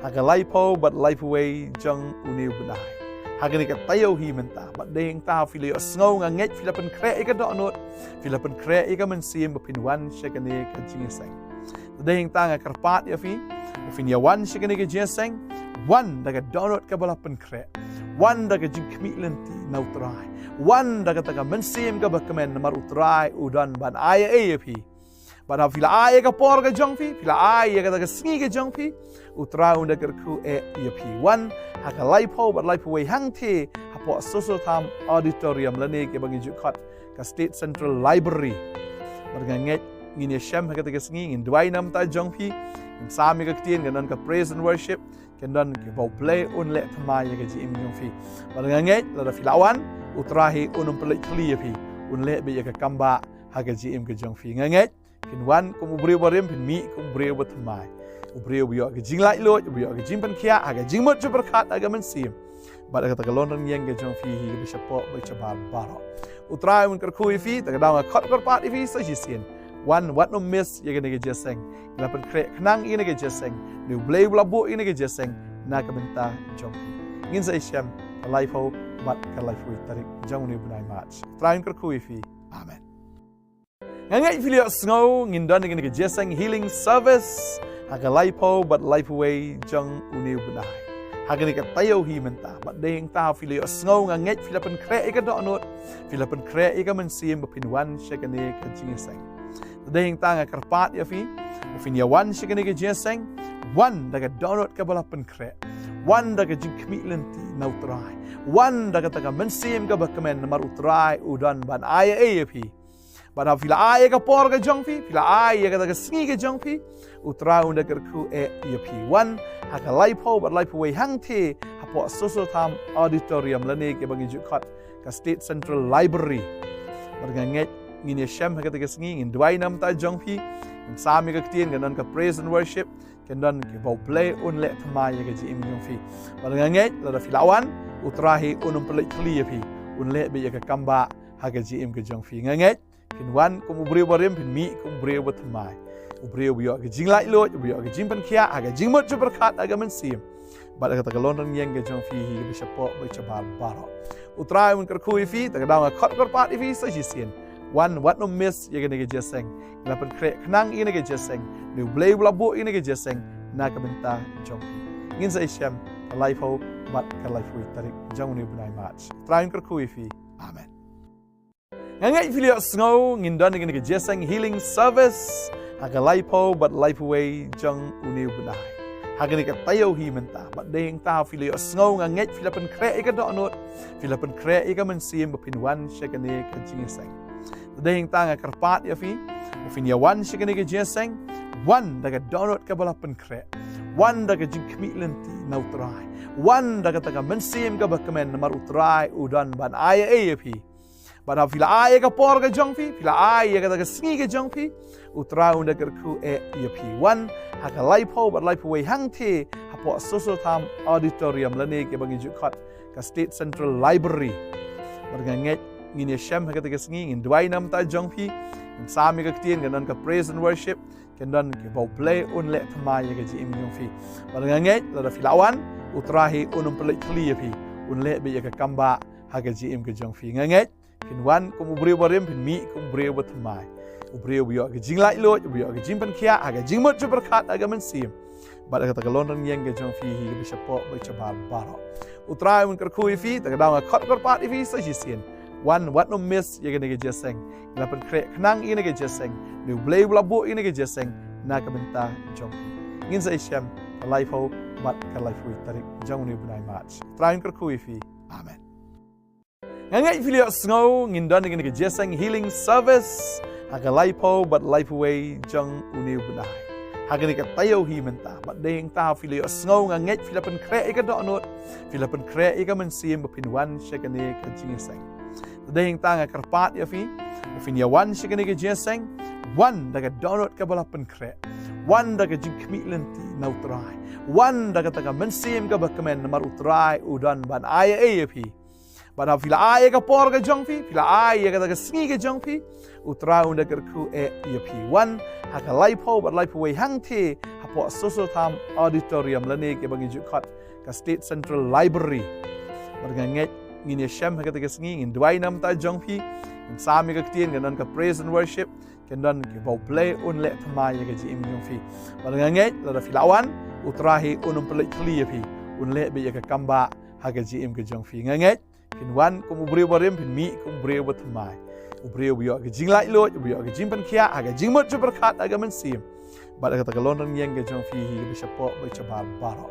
Haga laipo but life away jang uniu benai. Haga ni katayo hi menta but ding ta filio snow nga nget filapan kre ika donot filapan kre ika mensim bepinwan shekane ka jingseng. Ding ta nga karpat ya fi finya wan shekane ka jingseng wan daga donot ka balapan kre wan daga jing kmitlenti nautrai wan daga taga mensim ka bakamen namar utrai udan ban aya fi. Pada fila ay ka por ka jongpi, fila ay ka taga singi ka jongpi, utra unda kerku pi. One haka laipo but laipo way hangte hapo Soso Tham Auditorium lani ke bagi jukot ka State Central Library. Berganget ngini syam haka taga singi ngin duai nam ta jongpi, ngin sami ka ketien ganon ka praise and worship, ganon ke bau play unle thamai ka ji im jongpi. Berganget lada fila wan utrahi unum pelik kli pi, unle be ka kamba haka ji im ka jongpi. Nganget Pin wan kum ubriu barim pin mi kum ubriu batmai. Ubriu biyo ke jing lai lo, biyo ke jing pan kia, aga jing mot berkat aga mensim. Bad aga tagalon rang yang ke jong fi hi ke bishapo baca baro. Utrai mun kerkui fi tagadang kot korpat fi sa jisien. Wan wat no miss ye ke jeseng. Lapan krek knang ini ke jeseng. Ni blay blabu ini ke jeseng. Na ka benta jong fi. Ngin sa isyam life ho bat ka life wi tarik jong ni bunai match. Utrai mun kerkui fi. Amen. Ngangai filio snow ngindon ngin ke jeseng healing service haga laipo but life away jang uniu benai haga ni katayo hi menta but ding ta filio snow ngangai filapan kre ika donot filapan kre ika mensim bepinwan shekane ka jingseng ding ta nga karpat ya fi finya wan shekane ka jingseng wan daga donot ka balapan kre wan daga jing kmitlenti nautrai wan daga taga mensim ka bakamen namar utrai udan ban aya pi. Pada fila ay ka por ka jongpi, fila ay ka taga singi ka jongpi, utra unda kerku pi. One haka laipo but laipo way hangte hapo Soso Tham Auditorium lani ke bagi jukot ka State Central Library. Berganget ngini syam haka taga singi ngin duai nam ta jongpi, ngin sami ka ketien ganon ka praise and worship, ganon ke bau play unle thamai ka ji im jongpi. Berganget lada fila wan utrahi unum pelik kli pi, unle be ka kamba haka ji im ka jongpi. Nganget Pin wan kum ubriu barim pin mi kum ubriu batmai. Ubriu biyo ke jing lai lo, biyo ke jing pan kia, aga jing mot berkat aga mensim. Bad aga tagalon rang yang ke jong fi hi ke bishapo baca baro. Utrai mun kerkui fi tagadang kot korpat fi sa jisien. Wan wat no miss ye ke jeseng. Lapan krek knang ini ke jeseng. Ni blay blabu ini ke jeseng. Na ka benta jong fi. Ngin sa isyam life ho bat ka life wi tarik jong ni bunai match. Utrai mun kerkui fi. Amen. Ngangai filio snow ngindon ngin ke jeseng healing service haga laipo but life away jang uniu benai haga ni katayo hi menta but ding ta filio snow ngangai filapan kre ika donot filapan kre ika mensim bepinwan shekane ka jingseng ding ta nga karpat ya fi finya wan shekane ka jingseng wan daga donot ka balapan kre wan daga jing kmitlenti nautrai wan daga taga mensim ka bakamen namar utrai udan ban aya pi. Pada fila ay ka por ka jongpi, fila ay ka taga singi ka jongpi, utra unda kerku pi. One haka laipo but laipo way hangte hapo Soso Tham Auditorium lani ke bagi jukot ka State Central Library. Berganget ngini syam haka taga singi ngin duai nam ta jongpi, ngin sami ka ketien ganon ka praise and worship, ganon ke bau play unle thamai ka ji im jongpi. Berganget lada fila wan utrahi unum pelik kli pi, unle be ka kamba haka ji im ka jongpi. Nganget Pin wan kum ubriu barim pin mi kum ubriu batmai. Ubriu biyo ke jing lai lo, biyo ke jing pan kia, aga jing mot berkat aga mensim. Bad aga tagalon rang yang ke jong fi hi ke bishapo baca baro. Utrai mun kerkui fi tagadang kot korpat fi sa jisien. Wan wat no miss ye ke jeseng. Lapan krek knang ini ke jeseng. Ni blay blabu ini ke jeseng. Na ka benta jong. Ngin sa isyam life ho bat ka life wi tarik jong ni bunai match. Utrai mun kerkui fi. Amen. Ngangai filio snow ngindon ngin ke jeseng healing service haga laipo but life away jang uniu benai haga ni katayo hi menta but ding ta filio snow ngangai filapan kre ika donot filapan kre ika mensim bepinwan shekane ka jingseng ding ta nga karpat ya fi finya wan shekane ka jingseng wan daga donot ka balapan kre wan daga jing kmitlenti nautrai wan daga taga mensim ka bakamen namar utrai udan ban aya pi. Bada fila ai ka por ka jong pi, fila ai ka ta sngi ka jong pi, utra unda kerku pi wan haka laipo bat laipo wei hang te hapo Soso Tham Auditorium lane ke bagi jukot ka State Central Library. Berganget ngini syam haka ta sngi ngin dwai nam ta jong pi, in sami ka tien ganon ka praise and worship, kendon ke bau play un le thamai ka ji im jong pi. Berganget la filawan utrahi unum pelik kli pi, un le be ka kamba haka ji im ka jong pi. Nganget pin wan kum ubri barim pin mi kum ubri bat thamai. Ubri ubiyo ke jing lai lo, ubiyo ke jing pan kia, aga jing mut berkat aga mensim. Bad aga tagalon yang ke jong fi hi bisa po baca baro.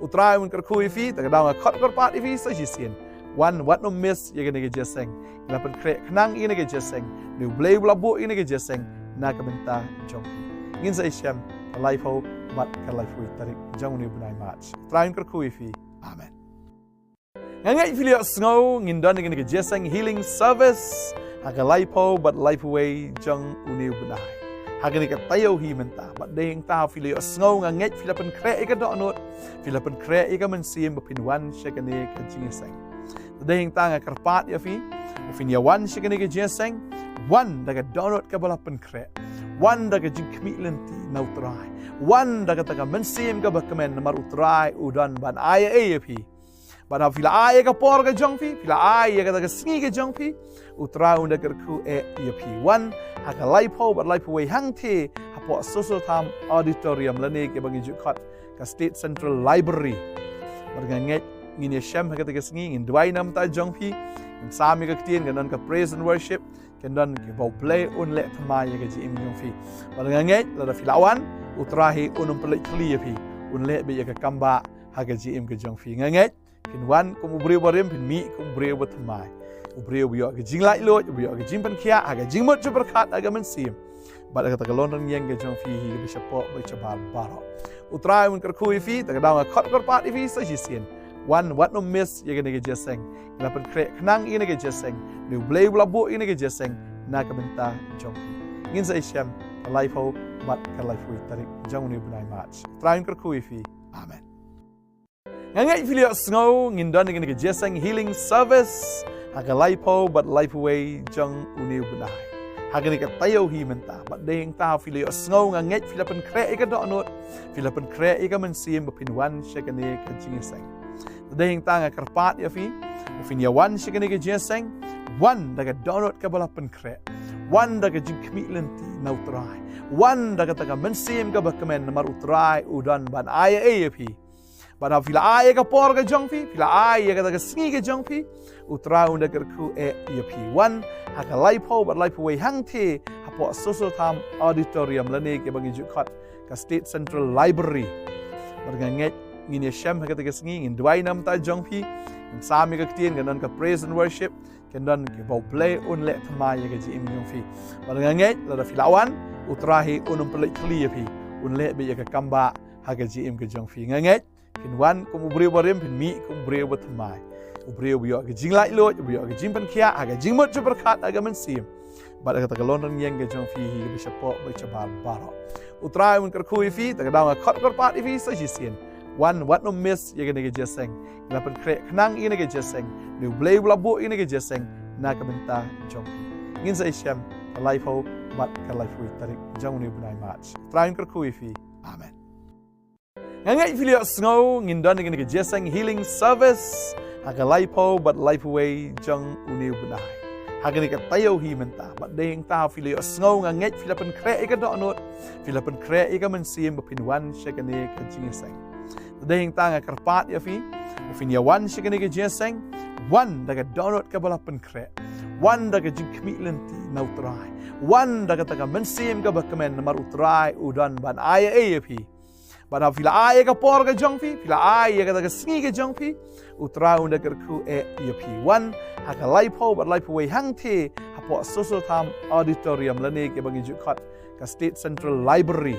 Utrai mun kerkui fi tagadang kot korpat fi sa jisien. Wan wat no miss ye ke jeseng. Lapan krek knang ini ke jeseng. Ni blay blabu ini ke jeseng. Na ka benta jong fi. Ngin sa isyam life ho bat ka life wi tarik jong ni bunai match. Trai mun kerkui fi. Amen. Ngangai filio snow ngindon ini ke jeseng healing service. Haka laipo bat laipo wei jang uniu bunai. Haka ni ka tayo hi menta bat ding ta filio snow nga nget filapan kre ika do anot filapan kre ika mensim bapinwan shakane ka jingseng. Ding ta nga karpat ya fi finya wan shakane ka jingseng wan daga donot ka balapan kre wan daga jing kmitlenti nautrai wan daga taga mensim ka bakamen namar utrai udan ban aya fi. Bada fila ai ka por ka jong pi, fila ai ka ta sngi ka jong pi, utra unda kerku pi wan haka laipo bat laipo wei hang te hapo Soso Tham Auditorium lane ke bagi jukot ka State Central Library. Berganget ngini syam haka ta sngi ngin dwai nam ta jong pi, in sami ka tien ganon ka praise and worship, kendon ke bau play un le thamai ka ji im jong pi. Berganget la filawan utrahi unum pelik kli pi, un le be ka kamba haka ji im ka jong pi. Nganget pin wan kum ubri barim pin mi kum ubri bat mai ubri ubiyo ke jing lai lo ubiyo ke jing pan kia aga jing mut berkat aga mensim bad aga tagalon yang ke jong fi hi bisa po baca baro utrai mun kerkui fi tagadang kot korpat fi sa jisien wan wat no miss ye ke jeseng lapan krek knang ini ke jeseng ni blay blabu ini ke jeseng na ka benta jong ngin sa isyam life ho bat ka life wi tarik jong ni bunai match trai kerkui fi amen. Ngangai filio snow ngindon dengan ke jeseng healing service haka laipo bat laipo wei jang uniu bunai. Haka ni ka tayo hi menta bat ding ta filio snow ngangai filapan kre ika do anot filapan kre ika mensim bapinwan shakane ka jingseng. Ding ta nga karpat ya fi finya wan shakane ka jingseng wan daga donot ka balapan kre wan daga jing kmitlenti nautrai wan daga taga mensim ka bakamen namar utrai udan ban aya fi. Bada fila ai ka por ka jong pi, fila ai ka ta sngi ka jong pi, utra unda kerku pi wan haka laipo bat laipo wei hang te hapo Soso Tham Auditorium lane ke bagi jukot ka State Central Library. Berganget ngini syam haka ta sngi ngin dwai nam ta jong pi, in sami ka tien ganon ka praise and worship, kendon ke bau play un le thamai ka ji im jong pi. Berganget la filawan utrahi unum pelik kli pi, un le be ka kamba haka ji im ka jong pi. Nganget pin wan kum ubri barim pin mi kum ubri bat mai ubri ubiyo ke jing lai lo ubiyo ke jing pan kia aga jing mut berkat aga mensim bad aga tagalon yang ke jong fi hi bisa po baca baro utrai mun kerkui fi tagadang kot korpat fi sa jisien wan wat no miss ye ke jeseng lapan krek knang ini ke jeseng ni blay blabu ini ke jeseng na ka benta jong ngin sa isyam life ho bat ka life wi tarik jong ni bunai match trai kerkui fi amen. Ngangai filio snow ngindon dengan ke jeseng healing service haka laipo bat laipo wei jang uniu bunai. Haka ni ka tayo hi menta bat ding ta filio snow nganget filapan kre ika do anot filapan kre ika mensim bapinwan shakane ka jingseng. Ding ta nga karpat ya fi finya wan shakane ka jingseng wan daga donot ka balapan kre wan daga jing kmitlenti nautrai wan daga taga mensim ka bakamen namar utrai udan ban aya fi. Bada fila ai ka por ka jong pi, fila ai ka ta sngi ka jong pi, utra unda kerku pi wan haka laipo bat laipo wei hang te hapo Soso Tham Auditorium lane ke bagi jukot ka State Central Library.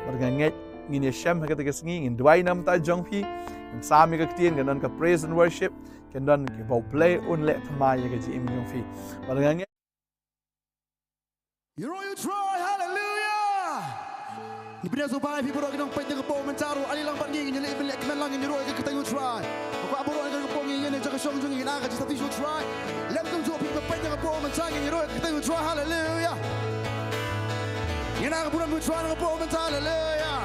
Berganget ngini syam haka ta sngi ngin dwai nam ta jong pi, in sami ka tien ganon ka praise and worship, kendon ke bau play un le thamai ka ji im jong pi. Berganget you know you try, hallelujah. Ni pina so pai people ginong pai teng po mentaro ali lang pan ngin ni le kemen lang ni roy ka tayo try. Ko aburo ka pong ngin ni Jaga Shillong jungi ina ka just you try. Let them do people pen yang po man tang you know they will try hallelujah. Ina ka bulan try ng po man hallelujah.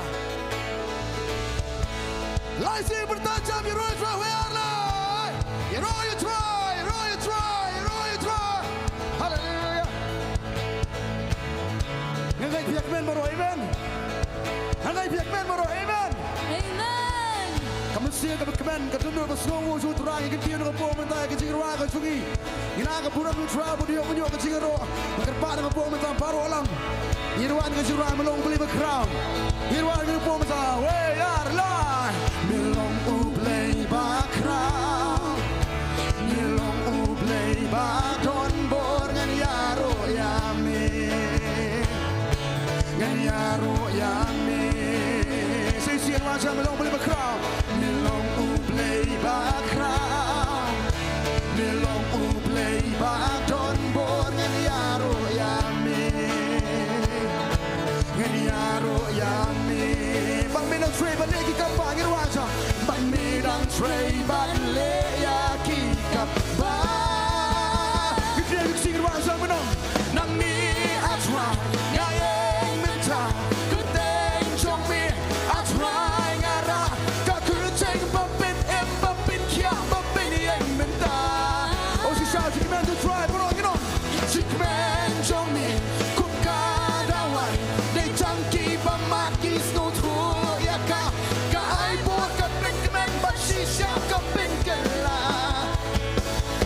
Laisi bertajam you roll try we are live. You know you try, you know you try, you know you try. Hallelujah. Ngay piak men maro amen. Ngay piak men maro amen. Amen. Kamu siya kaman katunod ba snong uso turang ikin ng po man tayo kajigro ka chungi. Ina ka bulan try bo dio munyo kajigro. Makarpa ng po man paro alam. Irwan kajigro Mawlong believe a crown. Irwan ng po man we are live. Milong ublay ba crown. Milong ublay ba don bor ngan yaro yami. Ngan yaro yami. Say Raja Mawlong believe a crown. Milong ublay ba crown. Milong ublay ba don bor ngan yaro yami. Ngan yaro yami. Bang minang tray ba legi ka pa ngir Raja. Bang minang tray ba legi ka pa. Kita sing Raja menang. Nang ni atra ngayeng menta. Kuteng chong mi atra ngara. Ka kuteng papin em papin kia papin yang menta. Oh si shout si men to try but you know. Si men chong mi kuka dawai. They chunky pamaki snow through ya ka. Ka ai bo ka pin men ba si sha ka pin kala.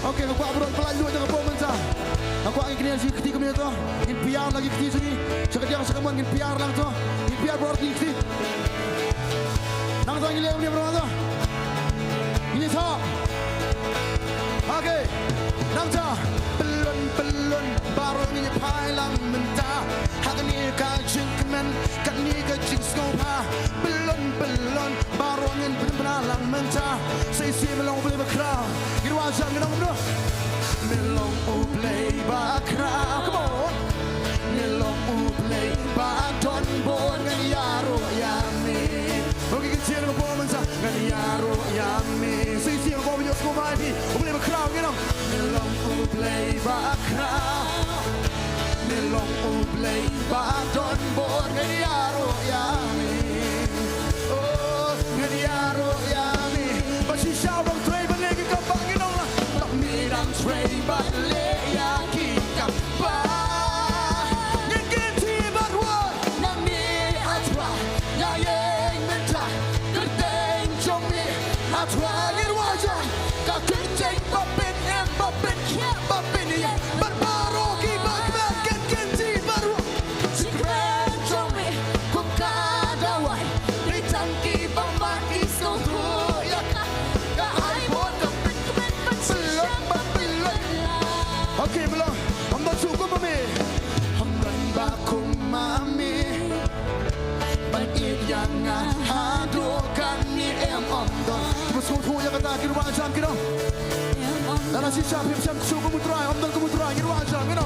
Okay, aku abron pelanjut dengan pemerintah. Aku angin kena si ketika kami tu, ingin biar lagi ketika sini. Sekarang sekarang ingin biar lang tu, ingin biar baru tinggi. Nang tu ingin lihat ni berapa tu? Ini tak. Okay, nang tu belon baru ni pailang mentah. Hakan ni kajing kemen, kan ni kajing skopa. Belon baru ni benar mentah. Saya Mawlong boleh berkerah. Ini wajah ni nang tu. Mawlong ublay ba crown. Come on. Mawlong ublay ba don bon ngan yaro yami. Okay, kecil ng performance ngan yaro yami. Sisi ng performance ko ba ni ublay ba crown you know. Mawlong ublay ba crown. Mawlong ublay ba don bon ngan yaro yami. Oh, ngan yaro yami. Basi siya bang tray ba lagi ka bang you know. Mirang tray ba leya kika ba. Ngin ti barwa nang ni atwa ngayeng menta. Kuteng chong mi atwa ngirwaja. Ka kuteng papin em papin kia papin yang berbaro kiba kmen ngin ti barwa. Sikren chong mi kuka dawai. Litang kiba maki sotru ya ka. Ka ai bon ka pin kmen belum. Okay, belum. Hamdan suku mami. Hamdan bakum mami. Baik yang hadukan ni em omdon. Bersut hu yang kata kira wajah kira. Dan si siapa yang suku mutrai, hamdan kumutrai kira wajah kira.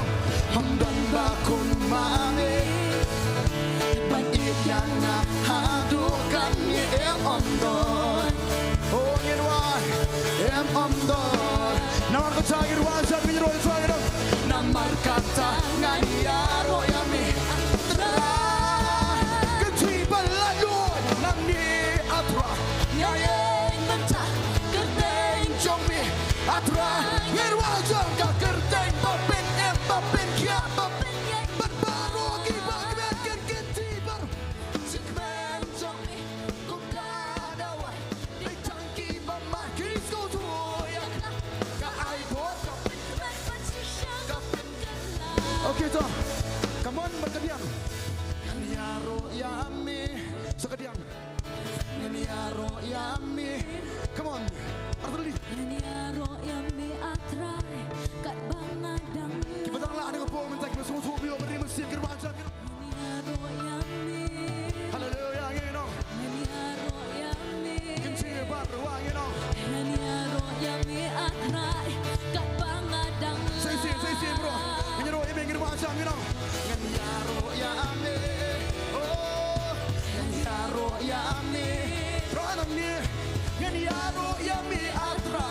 Hamdan bakum mami. Baik yang hadukan ni em omdon. Oh, ngirwai em omdon. Namar kata kira wajah kira wajah kira. Namar kata ngayaro yami. Ketiba lalu nang ni atra. Ngayeng menta kerteng jomi atra. Ngirwajah ka kerteng papin em papin kia papin yang berbaro kibak ben ketiba. Sikmen jomi kuka dawai. Ditang kiba makis ko tu ya. Ka ai bot okay tu, come on berkediam. Nganyaro yami, sekediam. Nganyaro yami, come on. Artuli. Nganyaro yami atrai kat bangadang. Kita tanglah dengan poem mentak kita semua bio beri mesin kerwajah. Nganyaro yami. Hallelujah ngino. Nganyaro yami. Kimchi baru ngino. Nganyaro yami atrai kat bangadang. Say bro. Nganyaro yami kerwajah ngino. Nganyaro yami. Oh, nganyaro yami. Pranam ni nganyaro yami atra.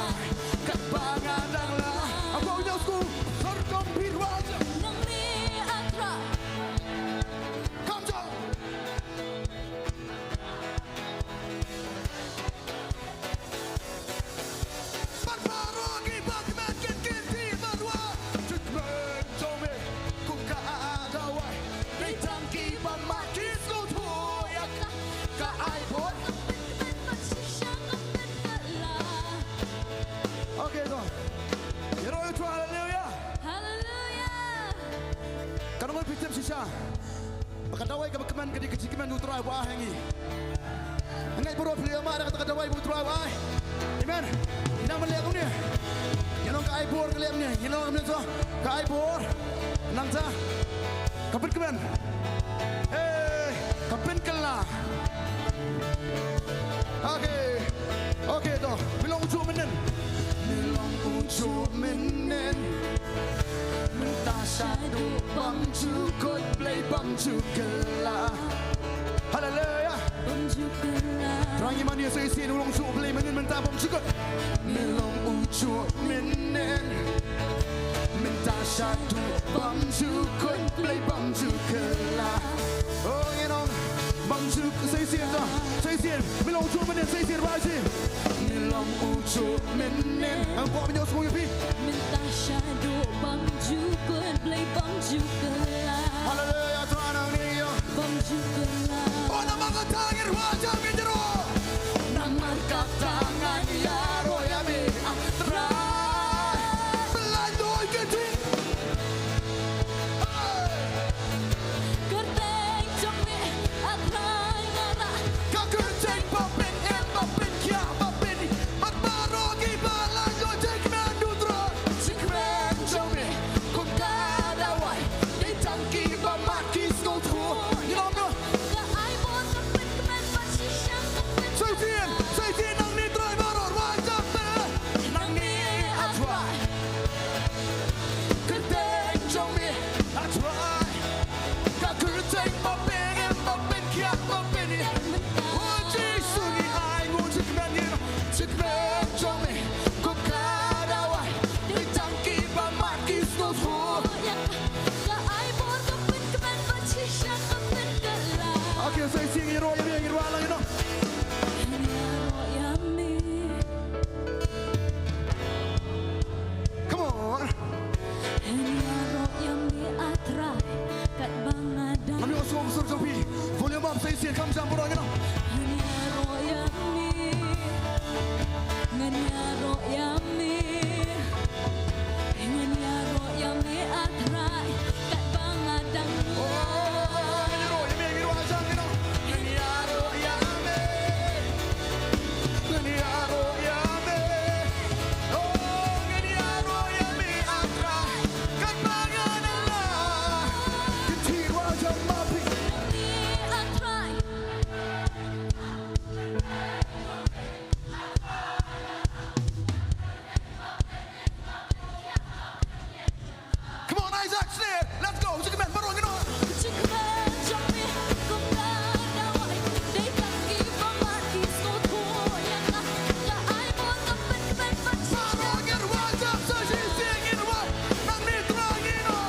sisa. Pakadaway ka bakaman ka di kajikiman utray wa hengi. Ngay bro piliyo mara ka kadaway utray wa. Amen. Ina mali ako niya. Yanong ka aibor ka liyam niya. Yanong kami nito. Ka aibor. Nang sa. Kapit kaman. Kapit ka lang. Okay to. Milong ujo menen. Milong ujo menen. Mentasado bang cukut play bang cukela. Hallelujah. Bang cukela. Terangi mania saya isi ulong ujo play menen mentah bang cukut. Milong ujo menen. Mentasado bang cukut play bang cukela. Oh you know. Bang cukut saya isi tu. Saya isi. Milong ujo menen saya isi baju. Milong ujo menen. Angkau punya semua yang pi. Mentasado bang cukut play bang cukela. Hallelujah Tuhan angin. Bang cukela. Oh nama katangir wajah menjeru. Nama katangan ya royami atrai. Belandoi keting. Kerteng jombe atrai ngana. Kakerteng papin papin kia papin. Matbarogi belandoi jekmen dudra. Jekmen jombe kukadawai. Ditangki bamaki skotru. You know no. Ka ai bon kapit kemen pasisang kapit. Saya sien nang ni try baror wajah te. Nang ni atrai. Kerteng jombe atrai. Kakerteng papin kia papin. Oh Jesus ni ai ngun jekmen ni. Jekmen jombe kukadawai. Ditangki bamaki skotru. Ka ai bon kapit kemen pasisang kapit kela. Okay, saya sing iro lang ino. Come on. Kami osong sur jopi. Volume up saya sing kam jam borang ino. Oh, iro ajang ino. Ngeniaro yame. Ngeniaro yame. Oh, ngeniaro yame atra. Katbangan Allah. Ketir wajah mapi. Come on, Isaac, snare. Let's go. Sige men, barong ino. Barong wajah saya sing ino. Nang ni terang ino.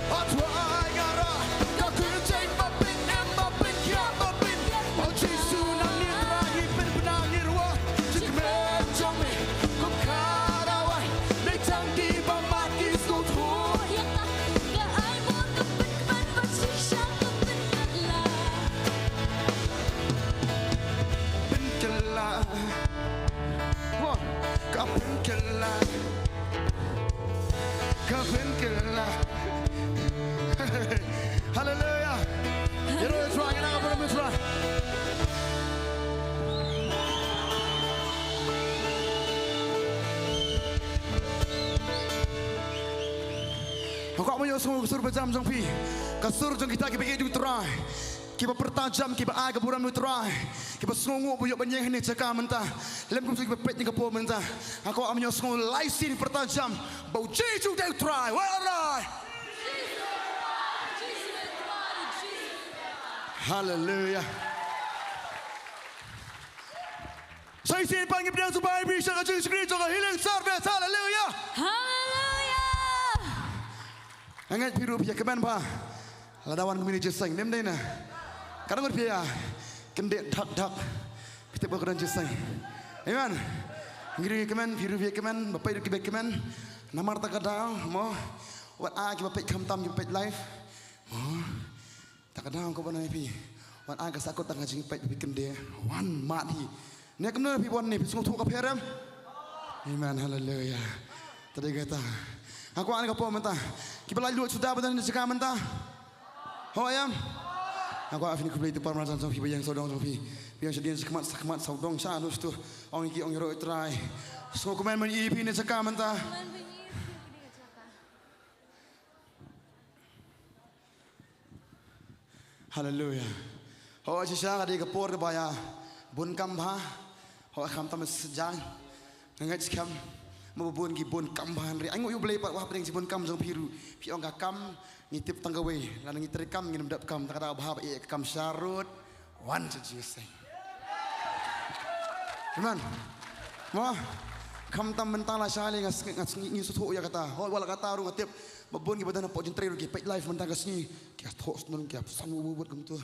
Atwai ngara. Kakerteng papin papin kia papin. Oh Jesu nang ni terang ipin benangir wa. Jekmen jombe kukadawai. Ditangki bamaki skotru. Penkela. Wah, kapenkela. Kapenkela. Hallelujah. Iro Israel yang apa nama Israel? Kau punya semua kesur berjam jang pi. Kesur jang kita kita pergi terai. Kita pertajam kita ai ke buram terai. Kita sungguh punya banyak ni cakap mentah. Lem kum kita pet ni kepo mentah. Aku punya semua laisin pertajam. Bau jeju dia terai. Wah. Hallelujah. Saya sini panggil pedang supaya bisa kacau skrin juga healing service. Hallelujah. Angat biru pihak keman pa. Ladawan kemini jesang. Nem deh na. Kadang berpihak. Kendek dak. Kita berkenan jesang. Amen. Ngiri keman biru pihak keman. Bapak itu kibek keman. Namar tak kadang. Mo. Wat a kita bapak kamtam kita bapak life. Mo. Tak kadang kau pernah pi. Wat a kesakut tak ngajing bapak bikin dia. Wan mati. Ni kena pi wan ni. Sungguh tu kaperam. Amen. Hallelujah. Tadi kata, aku anak apa mentah? Kita lagi luar sudah betul ni sekarang mentah. Ho ayam. Aku afin kubli tu parmasan sofi bayang sodong sofi. Biang sedih sekemat sodong sanus tu. Orang iki orang hero try. So komen men EP ni sekarang mentah. Haleluya. Ho sisa kadi kapur ke baya. Bun kambha. Ho kham tam sejang. Ngai skam. Mabun gi bun kambhan ri. Angu yu blai pat wah pedeng si bun kam jong piru. Pi ong kam ngitip tanggawe. Lan ngitri kam nginem dap kam takada bahab e kam syarut. One to Jesus. Amen. Wah. Kam tam mentala sali ngas ngi sutu ya kata. Ho wala kata ru ngatip. Mabun gi badan po jentri ru gi pet life mentang kasni. Kia thos nun kia san bu gam tu.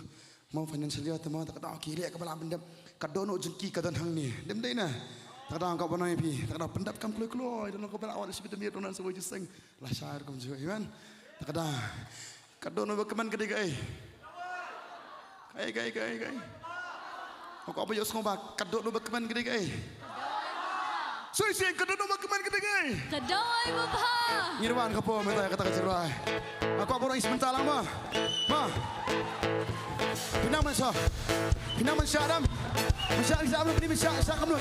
Mau financial ya teman takada kiri ke bala bendap. Kadono jengki kadan hang ni. Dem dei na. Takada kau panai pi. Takada pendap kam kloy dan kau bala awal sebut mir donan sebuah jiseng. Lah syair kum juga amen. Takada. Kadono bakaman gede gai. Gai. Kau apa yo ngobak kadono bakaman gede gai. Sui kadono bakaman gede gai. Kadoi bapa. Ngirwan kau po meta kata kecerai. Aku apa orang sebentar lama. Ma. Pinang Adam. Masya Allah, ini masya sakam lu.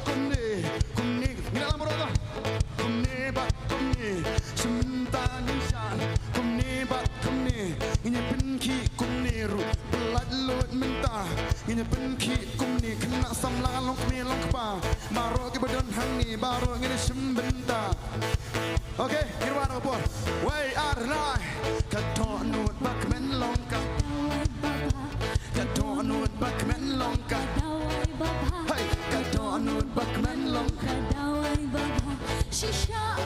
Kumni, ini dalam berapa? Kumni, sementara nisan. Kumni, ini benki kumni ru, pelat lut mentah. Ini benki kumni, kena samlang long kepa. Baru ke badan hang ni, baru ini sebentar. Okay, kirwan apa? Way arnai, kadonut bakmen longkap. Kadonut bakmen longkap. Hey, kadonut bakmen longkap. Shisha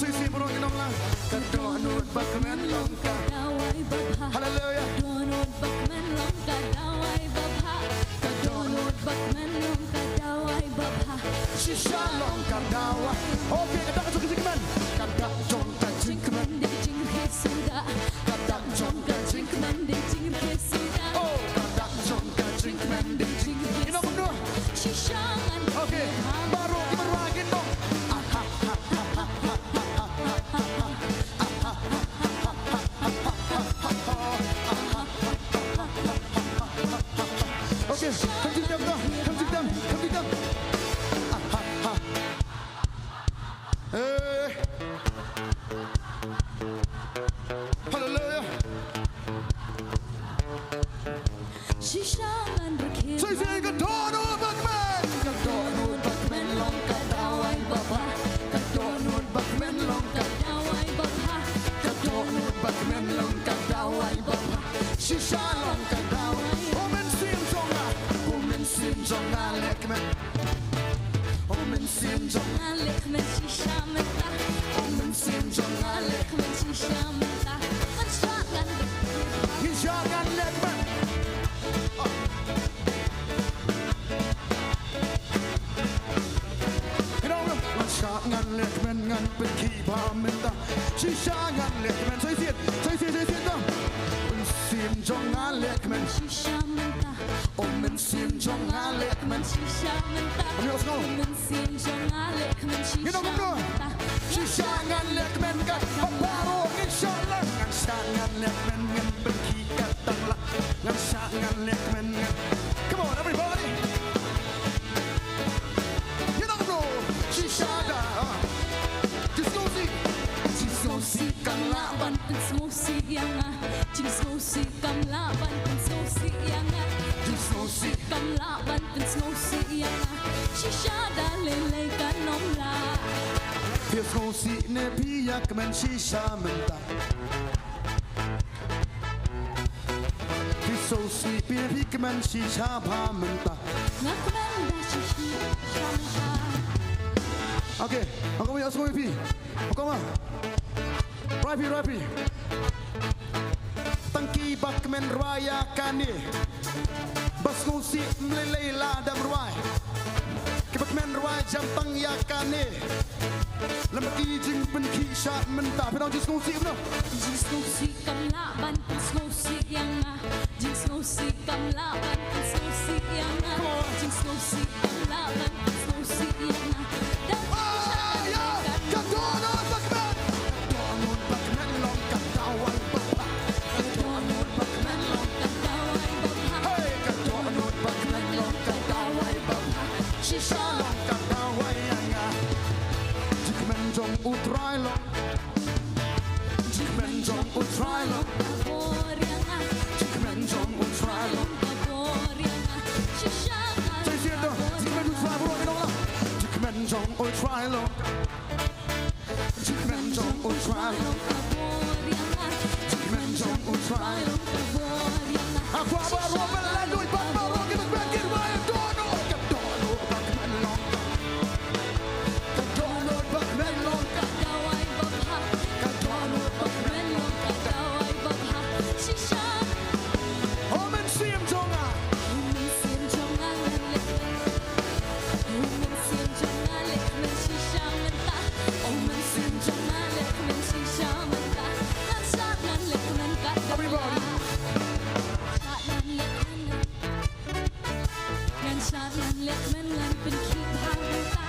Sisi burung inong lang. Kadonut bakmen longkap. Hallelujah. Kadonut bakmen longkap dawai bapa. Kadonut bakmen longkap dawai bapa. Shisha longkap dawa. Okay, kadang jongkan. Kadang jongkan jingkeman. Kadang jongkan jingkeman. Oh, kadang jongkan jingkeman. Inong berdua. Shishangan. Okay, baru kita lagi dong. Okay, come to them. Hey. Hallelujah. Shishangan berkira. Say kadonut bakmen. Kadonut bakmen longkap dawai bapa. Kadonut bakmen longkap. Dawai bapa. Kadonut bakmen longkap dawai bapa. Shisha longkap dawai. Omen sim jonga lekmen. Omen sim jonga Lekmen shisha mentah. Omen sim jonga Lekmen shisha mentah. Shishangan berkira. Hishagan lekmen. Shishangan lekmen ngan pergi pamenta. Shishangan lekmen. Saya siap dah. Omen sim jonga lekmen. Shisha mentah. Omen sim jonga lekmen. Shisha mentah. Lekmen shisha mentah. Shishangan lekmen kan baru insyaallah. Shishangan lekmen ngan pergi katanglah. Shishangan lekmen ngan. Come on everybody. You know bro. Shishada. Smosi kam laban pen smosi yang Jing smosi kam laban pen smosi yang Smosi kam laban pen smosi yang Shisha dah lelai kan nomla. Smosi ne piyak men shisha mentah. Smosi piyak men shisha mentah. Ngak benda shisha mentah. Okay, aku punya semua pi. Aku mah. Rapi. Tangki bakmen raya kani. Bas ngusi melelai ladam ruai. Bakmen ruai jampang yakane lemaki jing pen ki sha mentah พี่น้องจิงงูสิเนาะ Jing snosi kamla ban pen snosi yang Jing snosi kamla ban pen snosi yang Jing snosi kamla ban pen snosi yang Dan ya kadonot bakman kadonot bakman long kadawai bapa kadonot bakman long kadawai bapa hey kadonot bakman long kadawai bapa Shisha long kadawai anga jikmen jong utrai long jikmen jong utrai long kabor yang jikmen jong utrai long kabor yang Shisha Diciendo, jikmen utrai long no la jikmen jong utrai long jikmen jong utrai long kabor yang jikmen jong utrai long kabor yang Aku baru berlalu baru kita berkir bayar dono dono bakman long dono bakman long kadawai bapa dono bakman long kadawai bapa Shisha Omen sim jonga Umen sim jonga lek Umen sim jonga lek men shisha mentah Umen sim jonga lek men shisha mentah Nan sat nan lek men kadawai Everybody. Sat nan lek men Nan sat nan lek men nan pen keep hang mentah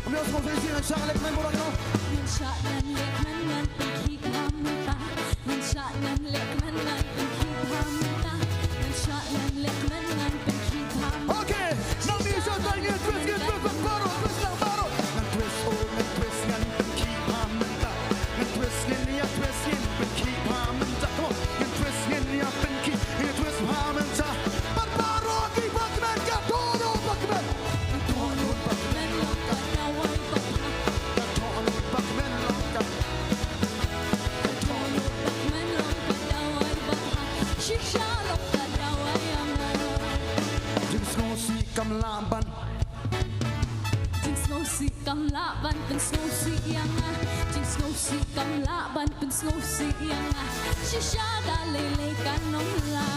Kami harus konferensi dan syak lek main bola no Nan sat nan lek men nan pen keep hang mentah Nan sat nan lek men nan pen keep hang mentah Nan sat nan lek men nan pen keep hang mentah Oke nang ni so tai ni twist baru twist lang baru nang twist ngan keep ham menta nang twist ni ya twist ni keep ham menta come on nang twist ni ya keep twist ham menta baru keep bakman dono bakman dono bakman Men long kadawai bapa dono bakman long Men long kadawai bapa Shisha long kadawai ama Jing si kam laban Jing snosi kam laban pen snosi yang Jing snosi kam laban pen snosi yang Shisha da lele kanong la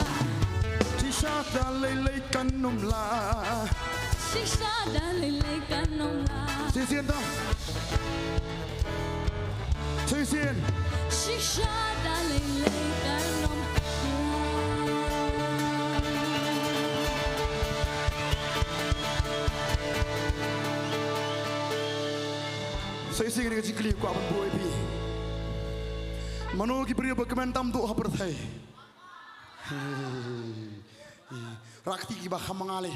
Tisha da lele kanum la Shisha da lele kanong la Sisien to Sisien Shisha da lele kanong la Sisien ni jikli ko aban boy pi Manu ki priya bakman tam do haper thai Rakti ki ba khamangale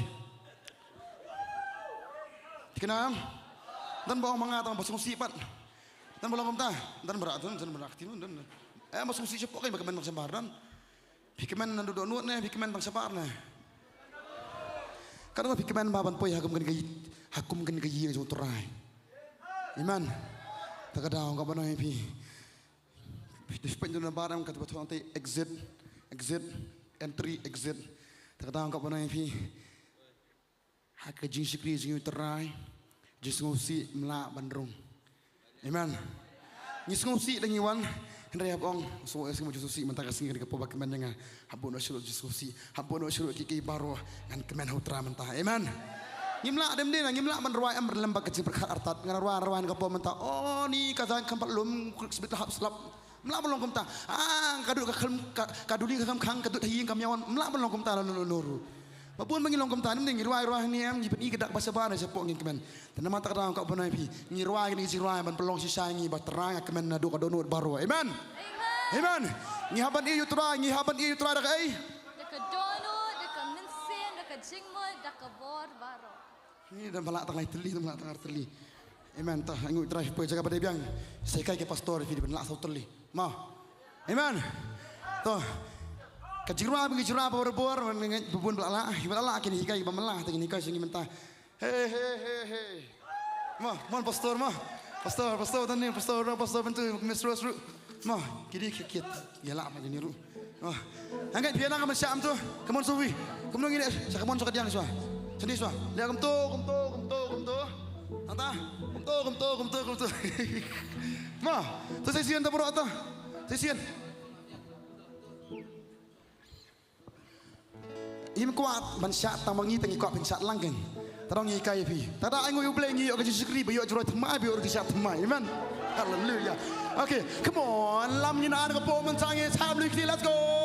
Tikenam dan bawa mangatang basung sipat dan bolong komta dan berat dan berakti dan masung si cepok kay bakman magsambaran Pikeman nandodo nuot ne pikeman tang sapar ne Kadang pikeman baban poy hakum kan kayi ang utray Iman takadaw ka ba na pi Despite na barang kat betul nanti exit entry exit takadaw ka ba na pi Hakajing sikri jing utray jis ngosi mla bandrong Amen Ngis ngosi lang iwan Henry habong so esimo susi mantaka singi ka po bakman nga habono shiro susi habono shiro kiki baro ngan kemen hutra mentah amen ngimla dem din ngimla man ruwai am lembag kecil berartat ngan ruwan ka po mentah oh ni kazan kampat lum sebit hap slap mla belong kumta kadut kaduli kam khang kadut haying kam yawan mla belong kumta nuru Mapun mangilong kumta nim ruwai ni am jipen i kedak basaba na sapok ngin kemen tanama tak rang ka bonai pi ngirwai ni ruwai man pelong sisangi ba terang kemen na do ka donut baro amen Amen. Ngihaban iyo tura dak ay. Daka dono, daka minsin, daka jingmol, daka bor baro. Ni dan balak tang teli. Amen. Tah angu drive po jaga pada biang. Saya kai ke pastor fi ben lak sau teli. Ma. Amen. Toh. Kajirwa bagi jira bor dengan bubun balak. Balak kini hikai bamelah tang hikai singi mentah. He. Ma, mon pastor ma. Pastor tani pastor bentu misros ru. Ma, kiri kikit. Yala apa jadi ru. Oh. Angkat biar nak masyam tu. Kemon suwi. Kemon ini. Saya kemon sok diang suah. Sini suah. Lihat kem tu. Tanta. Kem tu. Ma, tu sesian tak berapa tu. Sesian. im kuat ban sat tang mangi tangi kuat pensat langkeng tarong ngi kai pi tada ai ngoi uble ngi ok sikri bi yo jro thmai bi yo ki sat thmai amen hallelujah okay come on lam ni na ko po man tang e tham lui let's go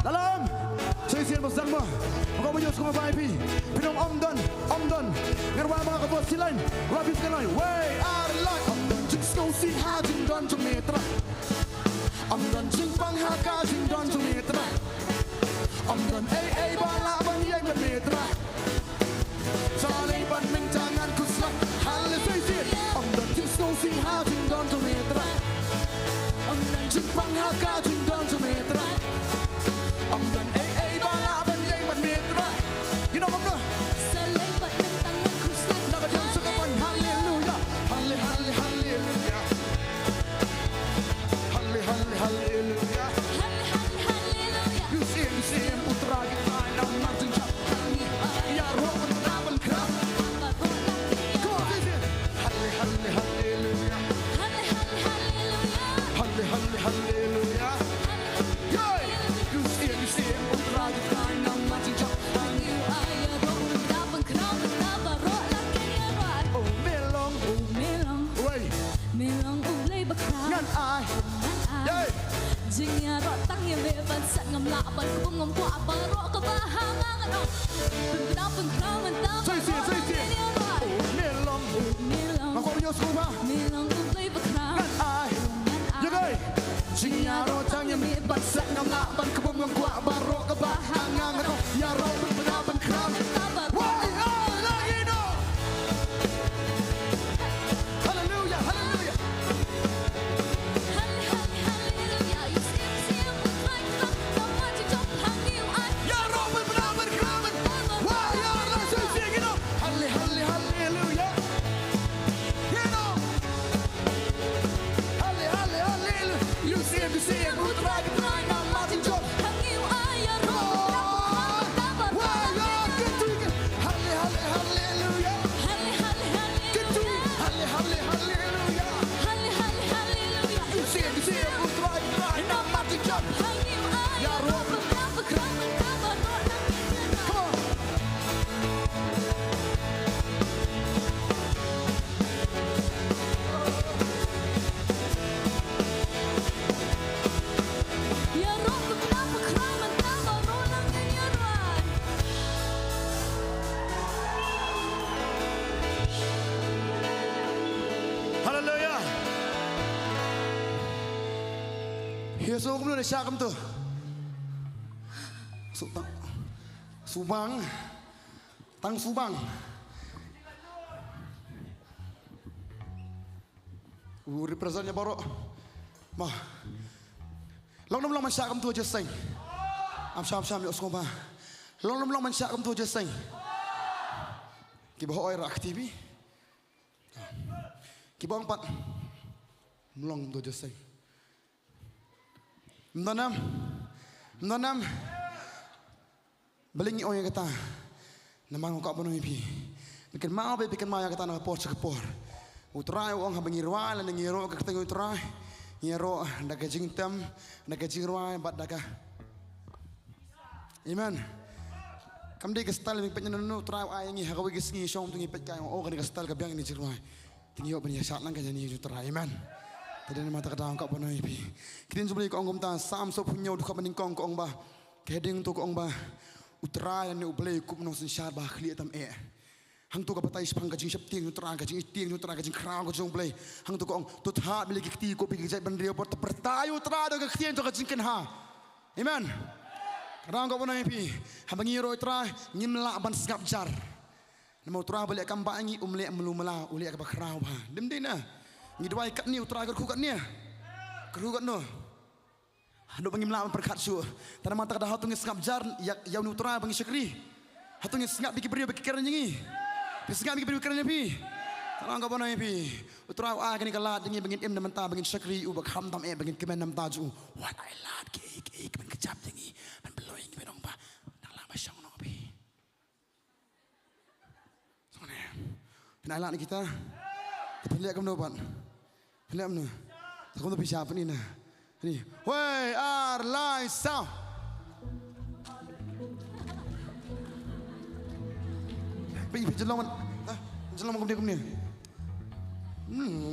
Dalam Sesian bersama Kau menyus kuma VIP Pinong Omdon Ngarwa mga kabos silain Rabis kanay Way Arlay Omdon Jing Snow Si Ha Jing Don Jung Metra Omdon Jing Pang Ha Ka Jing Don Jung Metra Omdon Ay Bala Bang Yang Ban Metra Salay Ban Ming Jangan Kuslan Halle Sesian Omdon Jing Snow Si Ha Jing Don Jung Metra Omdon Jing Pang Ha Ka Jing Don Jung Metra Omdon ay bala ban yang ban metra. You know what? Salay ban ng tangan kuslan. Nakadyan sa kapan, hallelujah. Hallelujah. Hallelujah. You see, putra kita ng natin siya. Yaro ang naman ka. Come on, listen. Hallelujah. Hallelujah. ban kubum ngom kwa barok ka bahangan oh pengkraman ta Nilong Aku punya suka Nilong tu play bakram Ai Jagai Sinyaro tanya mi Basak nama ban kubum ngom kwa barok ka bahangan aku Ya roh pengkraman Why lagi no Hallelujah Hallelujah Hallelujah you see like no one to jump hang you I Ya roh pengkraman Why ya roh sing you know Hallelujah You know Hallelujah You see him who's right behind I'm Martin John hang you I ya roh Why ya get to it Hallelujah Hallelujah You see him who's right behind I'm Martin John hang you I ya roh bakram Come on ya roh bakram rolang ya roh Hallelujah. Yesus aku belum syakam tu. Subang. Tang Subang. Representnya baru. Mah. Long man syakam tu je sing. Am syam yo skoba. Long man syakam tu je sing. Kibo oi rak TV. Kibo empat. Melong tu je sing. Menanam Belingi orang kata Namang kau penuh ipi Bikin mau yang kata nak por sekepor Utrai orang habang irwai Lan ngiro ke ketengah utrai Ngiro Dak jing tem Dak jing irwai Bat dak Amen Kam dia ke style Ming petnya nunu Utrai ay ngi Hakawi ke sengi Syong tungi pet kaya Oh kan ke style Kabiang ini jirwai Tinggi ok beri Syat lang kaya ni utrai Amen Tadi ni mata kata angkat pun ipi. Kita ni kau angkum ta sam so punya duka bening kau ong ba. Keding tu kau ong ba. Utrai ni ublay kup nong sensyar ba khli tam Hang tu kapatai sepang kajing sep tiang utrai kajing tiang utrai kajing krau kajing ublay. Hang tu kau ong tu hat milik kiti ko pergi jai bandrio pot pertayu utrai do kitian tu kajing ken ha. Amen. Kadang kau pun ipi. Habang ngiro utrai ngimla ban segap jar. Namo utrai balik kambak ngi umlek melumela ulek ka krau ba. Demdina. Ngidwai kat ni utara kat kukat ni. Kerukat no. Hadu panggil melawan perkat su. Tanah mata kada hatu ngesngap jar ya uni utara panggil syakri. Hatu ngesngap biki beri biki kerana nyengi. Ngesngap biki beri kerana pi. Tanah angka pana pi. Utara ah kini kalat nyengi bangin im namanta bangin syakri ubak ham tam bangin kemen nam taju. What I lad ke kemen kecap nyengi. Man beloy kemen dong ba. Nang lama syang no pi. Sone. Kena lad ni kita. Tapi lihat kamu dapat. Lihat mana? Aku tu bisa apa ni nah? Ni, wey, live sound. Pergi jalan kamu ni.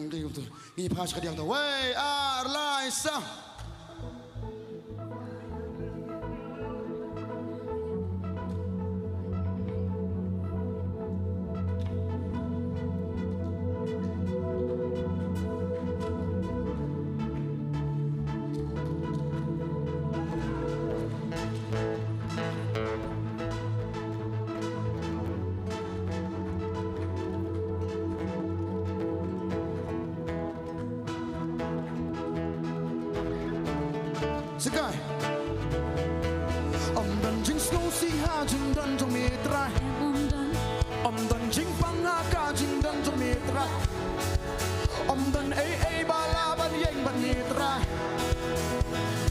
Dia betul. Ni pas kadi yang tu. Wey, live sound. Sekai Om dan jing snow si ha jing dan jong mitra Om dan jing pang ha ka jing dan jong mitra Om dan bala ban yeng ban mitra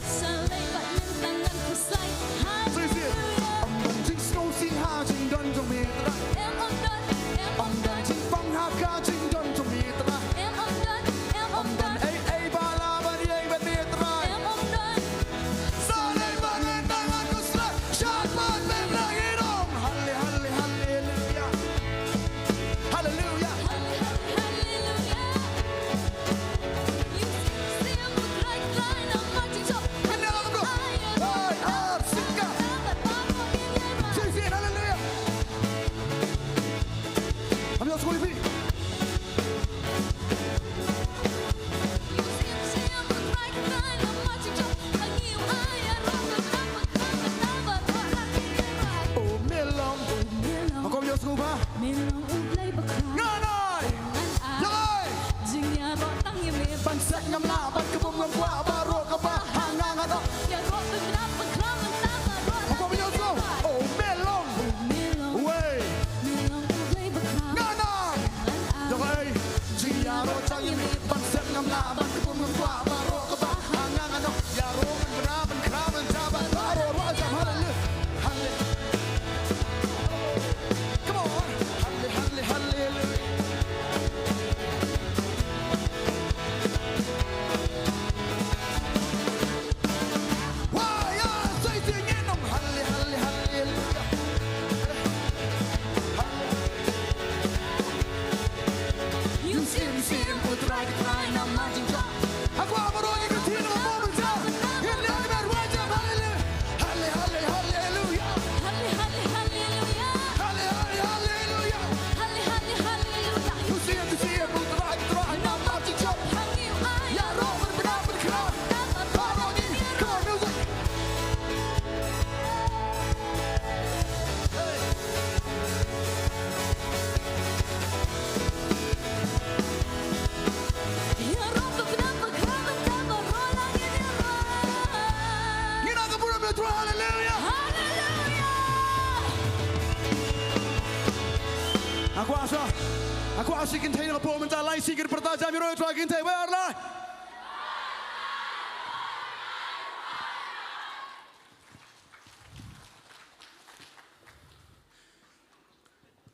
Salay banin tangan ku say Hallelujah Om dan jing snow si ha jing dan jong mitra Om dan jing pang ha ka jing dan jong mitra Om dan bala ban yeng ban mitra Salay banin tangan ku say Syat ban ben lagi dong Mawlong ublay bakha Nganay Yay Jingya ro tang ye me Bansat ngam la ban kabum ngam kwa baro ka ba hangang ato Ya ro bra bakha man ta ma ro Ko ba yo so oh Mawlong way Mawlong ublay bakha Nganay Yay Jia ro chang ye me bansat ngam la ban kabum ngam kwa baro ka ba hangang ato Ya ro man bra ban kra man ta ba baro ro jam hallelujah Come on hallelujah Aku asyik kintai dengan pom mental lain sikit pertajam yang roy kintai bayarlah.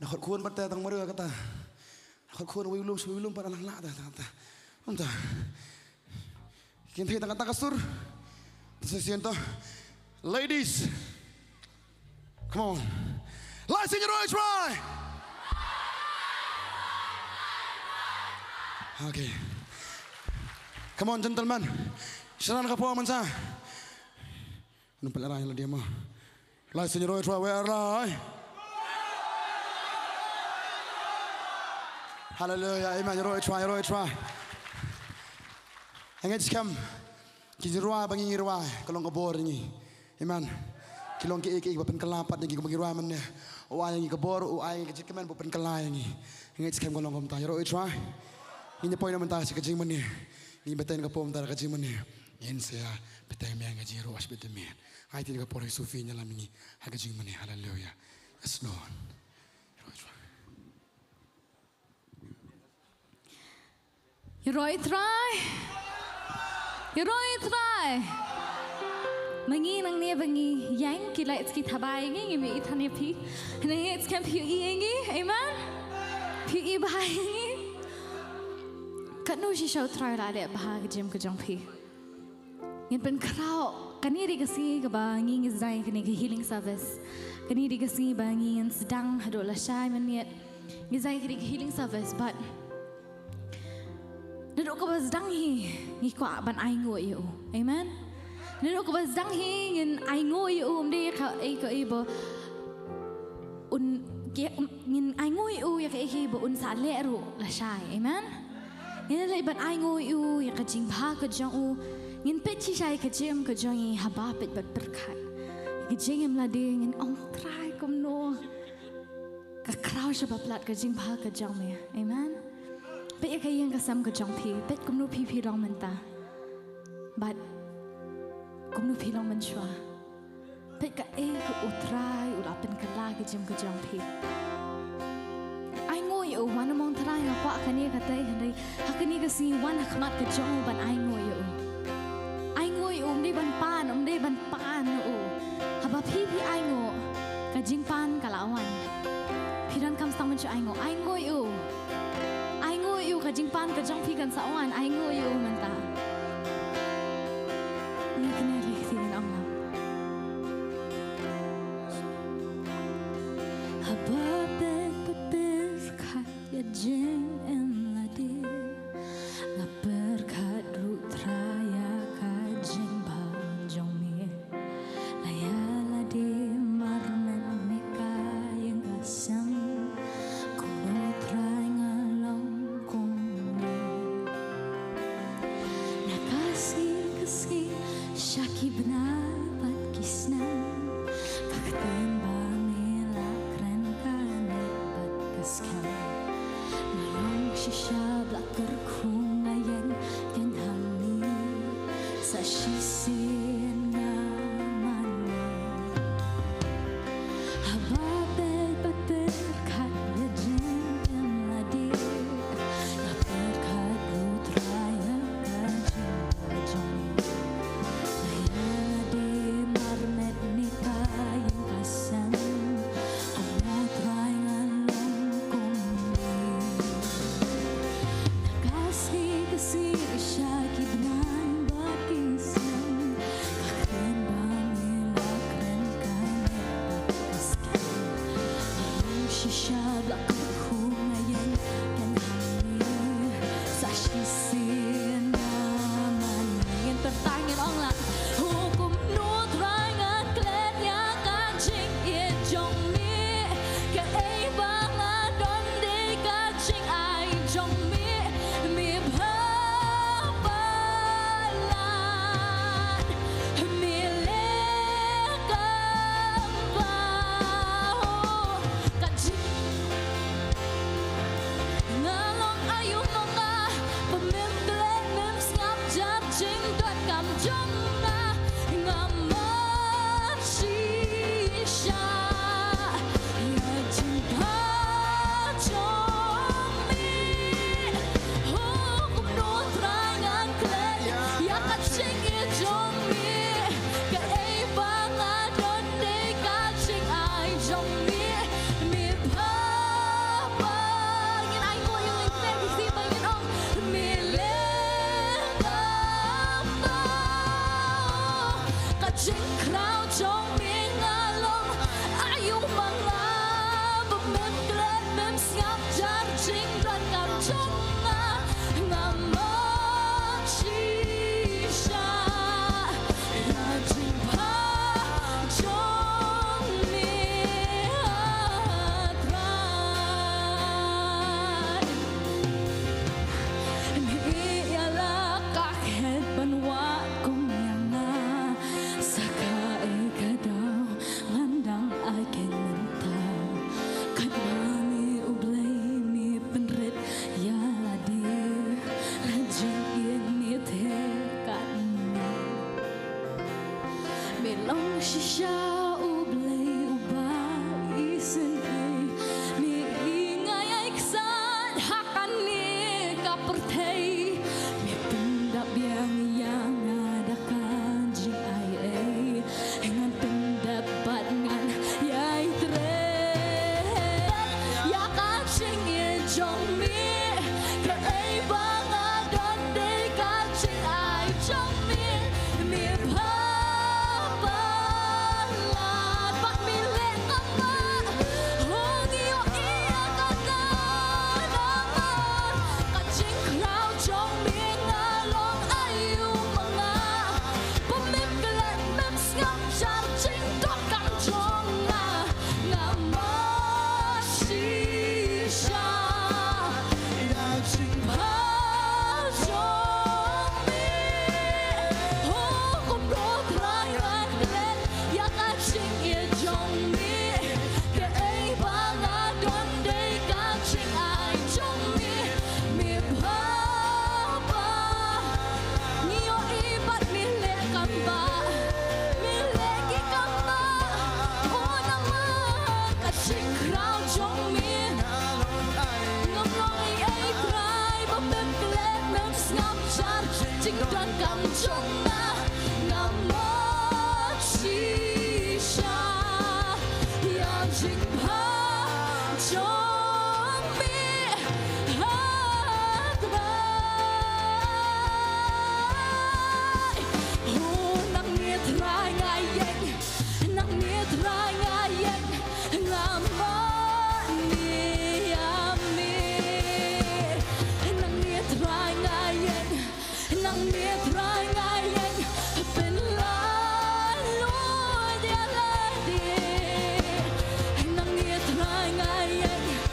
Nak kuat bertanya tentang mereka kata, nak kuat wilum pada anak lada kata, entah. Kintai tengah kasur, tersiento, ladies, come on, lain sikit roy try. Okay. Come on, gentlemen. Silakan ke puan mansa. Nampak lerah yang dia mah. Lai senyoroi try where lai. Hallelujah. Amen. Yoroi try. Angin skam. Kijirwa bangi ngirwa. Kalong kebor ni. Amen. Kilong ke ik bapen kelapat ni bangi ngirwa man. Uai yang kebor, uai yang kecik kemen bapen kelai ni. Angin skam kalong kom ta. Yoroi try. Ini poin yang mentah si kecing mana? Ini betul yang kapom tar kecing mana? Ini saya betul yang yang kecing ruas betul men. Hai tidak kapor sufi nyalam ini. Hai kecing mana? Hallelujah. Yes Lord. Yoroi try. Mangi nang ne bangi yang kilai itski thabai ngi mi ithane phi. Nang itskam phi ngi. Amen. Phi bahai ngi. Kanu si show try la de bahag jim ke jong phi. Ngin pen krau kaniri kasi ka ba ngi zai kani ke healing service. Kaniri kasi ba ngi sedang hado la shai maniet. Ngi zai kani ke healing service but Nado ka ba sedang hi ngi kwa ban ai ngo yu. Amen. Nado ka ba sedang hi ngin ai ngo yu de ka ibo un ngin ai ngo yu ya ka ibo un sa le ru la shai. Amen. Ngin la iban ai ngo yu ya ka jing ba ka jong u ngin pet chi shai ka jim ka jong i haba pet bat berkat ka jing em la de ngin ong try kom no ka krau sha ba plat ka jing ba ka jong me. Amen. Pet ya ka yang ka sam ka jong pi pet kom no pi rong man ta but kom no pi rong man shwa pet ka ka utrai ula pen ka la ka jim ka jong pi yo wan among try nga kwa kani ka tay handay hakani ka si wan hakmat ka jong ban ai ngoi yo umde ban pan o haba phi ai ngo ka jing pan ka lawan phiran kam stang man chu ai ngoi yo ka jing pan ka jong phi kan sawan ai ngoi yo man ta ni kene le tin ang haba Jeng em la de la berkat rutraya ka jeng bang jong me la ya la de marmen meka yang asam kuno trai ngalong kong me shisha blacker khung ayen kan hangi sa shisina mani haba bel khat ya jin ladi na khat rutraya kan jin ayade marmet nikay kasan Mawlong shisha ublay ubay isin ay ni ingay ay ksad hakan ni kapertay mi pendap yang adakan jing ay ngan pendapat ngan yai tre ya kan sing ye jong mi ke ay bang adon de kan sing ay jong mi mi Yeah.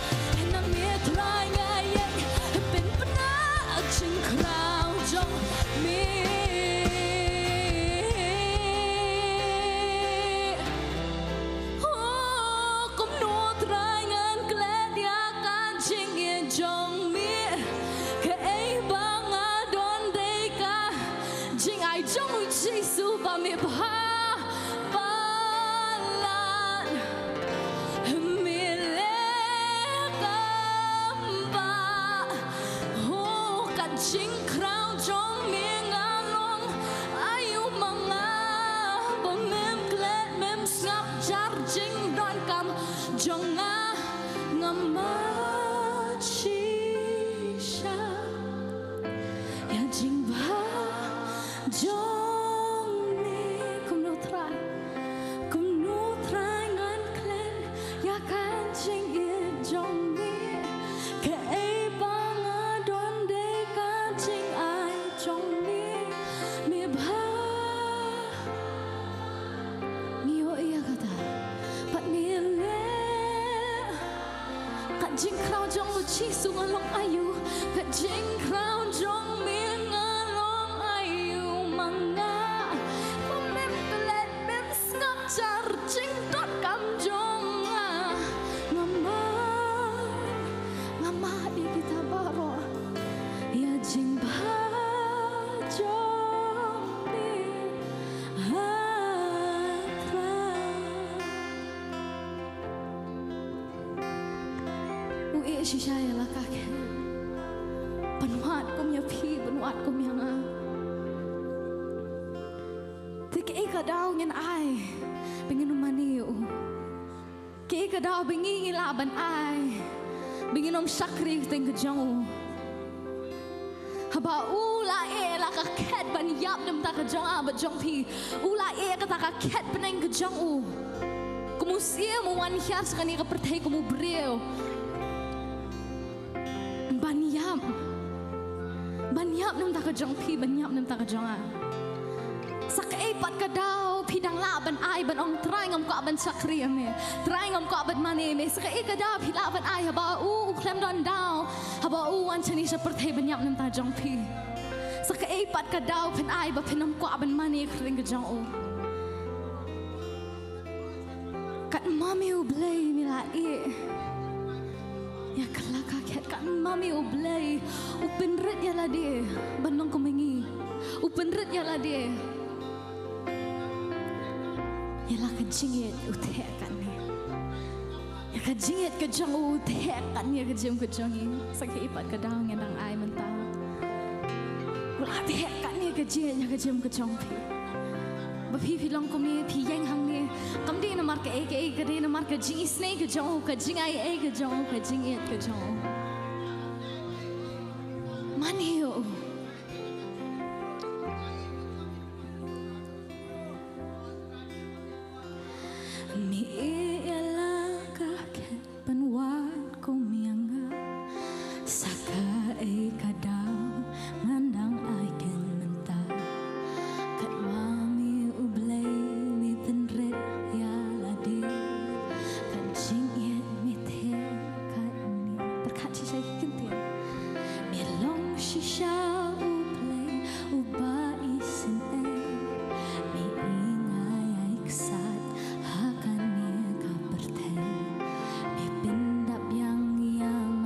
정아 ngamacisha ya jingba jongni kumno try ngan klen ya kan jing ye jongni ke ai bang don de kan jing ai jongni mi ba mi o ya kata pat mi le kan jing krau jong lu chi sung along ayu kan jing krau jong mi ngalong ayu manga mem let mem snap jar jing dot kam jong ngama di kita baro ya jing ba jong mi hatra ui shisha ya la ka ke penwat kum ya phi penwat kum yang a tik e ka daw ngin ai bingin mani u ke ka daw bingi la ban ai bingin om sakri teng ka jong haba u la e la ka ket ban yap nem ta ka jong a ba jong phi u la e ka ta ka ket peneng ka jong u kumu sia mu wan hias kani ka perthai kumu breu banyap nam ta ka jong phi banyap nam ta ka jong a sak ai pat ka daw phi dang la ban ai ban ong trai ngam ko ban sakri me trai ngam ko ban mane me sak ai ka daw phi la ban ai haba u klem don daw haba u wan chani sa perthai banyap nam ta jong phi sak ai pat ka daw phin ai ba phinam ko ban mane khring ka jong u kat mami u blai mi la e ya kelaka ket kan mami ublay upenret ya la de banong kumengi upenret ya la de ya la ka jingit uthe kan ni ya ka jingit ka jong uthe kan ya ka jem ka jongi sakhe ipat ka daw ngendang ai menta ula the kan ni ka jingit ya ka jem ka jong phi ba phi long kum ni phi yang hang ni kam di na mar ka e ka di na mar ka jing snake ka jong ka jing ai ka jong ka jing it ka jong maniyo mi ela ka ket panwat kum yang saka e ka daw mandang ai ken menta kat mami ublay mi penret ya la de kan jing it mi the kat ni berkat si saya kintian mi long shisha ublay uba isin e mi ingai ai ksat hakan ni ka perthe mi pindap yang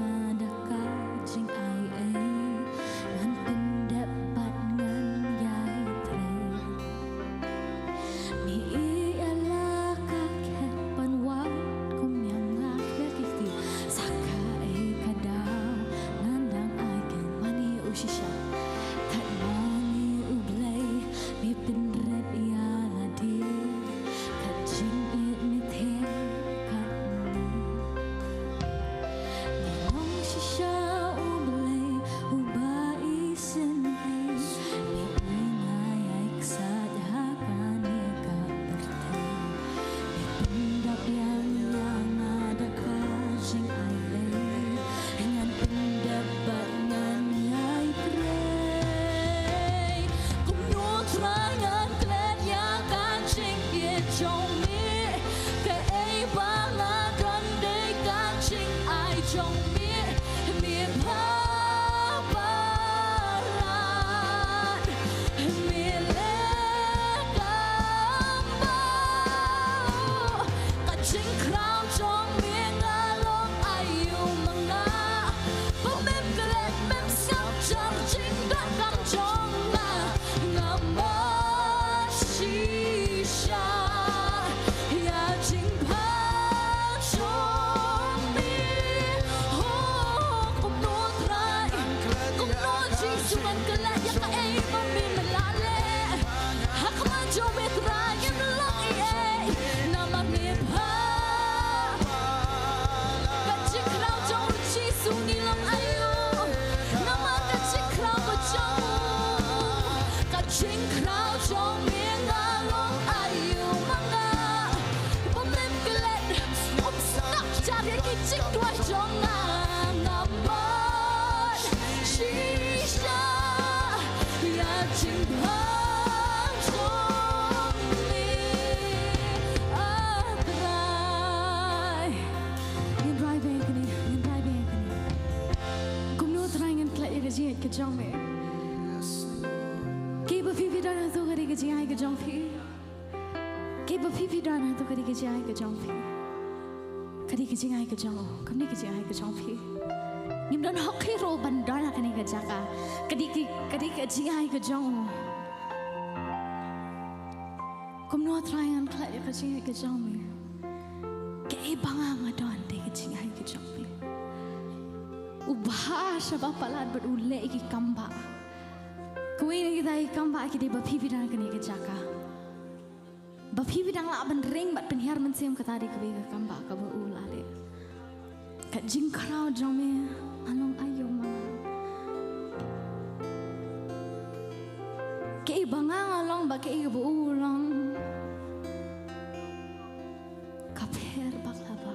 ada ka jing ai e ngan pindap bat ngan yai tre mi ala ka ket panwat kum yang ngak le kiti saka e kadaw nandang ai ken mani ushisha kat mani ublay mi pinret ya la di kat jing it mi the kat ni mi long shisha ublay uba isen e mi ingai ai ksat hakan ni ka perthe mi pindap yang ada ka jing ai le ngan pindap bat ngan yai pre kum no try ngan klet ya kan jing ye jong mi ke ai ba nga don de kan jing ai jong mi mi ba ba ran mi le ka ba ka jing krau jong mi nga long ayu manga ba mem klet mem sam jar jing dot kam jong ngama shisha ya jing ba jong mi ho dia kicik dua jongang amat shisha ya jimbang jong mi atrai yang dry bank ni kumno trai ngan klek ya gaji ke jong me ke ba phi dana to gari gaji ai ke jong phi ke ba phi dana to gari gaji ai ke jong phi kadi gaji ai ke jong kamni gaji ai ke jong phi nim dan hok khi ro ban dana kani ga jaka kadi gaji ai ke jong kumno trai ngan klek ya gaji ai ke jong me ke banga ngadon de gaji ai ke jong phi ubah sabab palat berule iki kamba kui ni kita kamba kita bapi bidang kini kejaka bapi bidang lah ban ring bat penhiar mensem kata di kui kamba kabu ulale kat jing krau jome along ayo mama ke bangang along ba ke kabu ulang kapher baklaba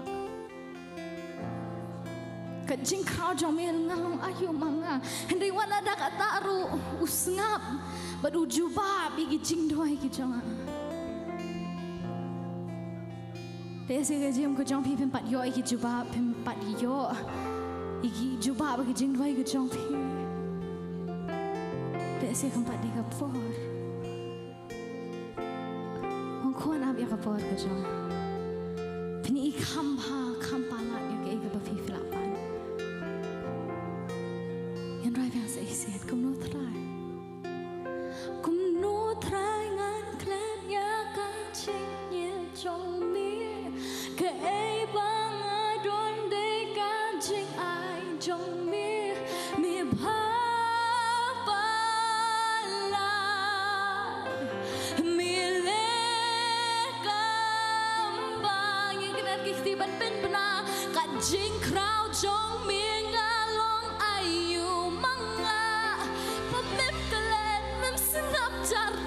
kajing kau jomel ngalong ayo manga Henry wana dak ataru usngap badu juba bigi jing doai ki jonga pese ke jim ko jong pi pem pat yo iki juba pem pat yo iki juba bagi jing doai ki jong pi pese kam pat di ka por hong kon ab ya ka por ko jong pini khampa lat yo ke ba pi filapan yang drive yang saya isi, kumno try ngan klan ya kancingnya jombi, ke bang adon de kancing ai jombi, mi bapalan, mi lekambang yang kena kihtiban pen pena kancing krau jombi.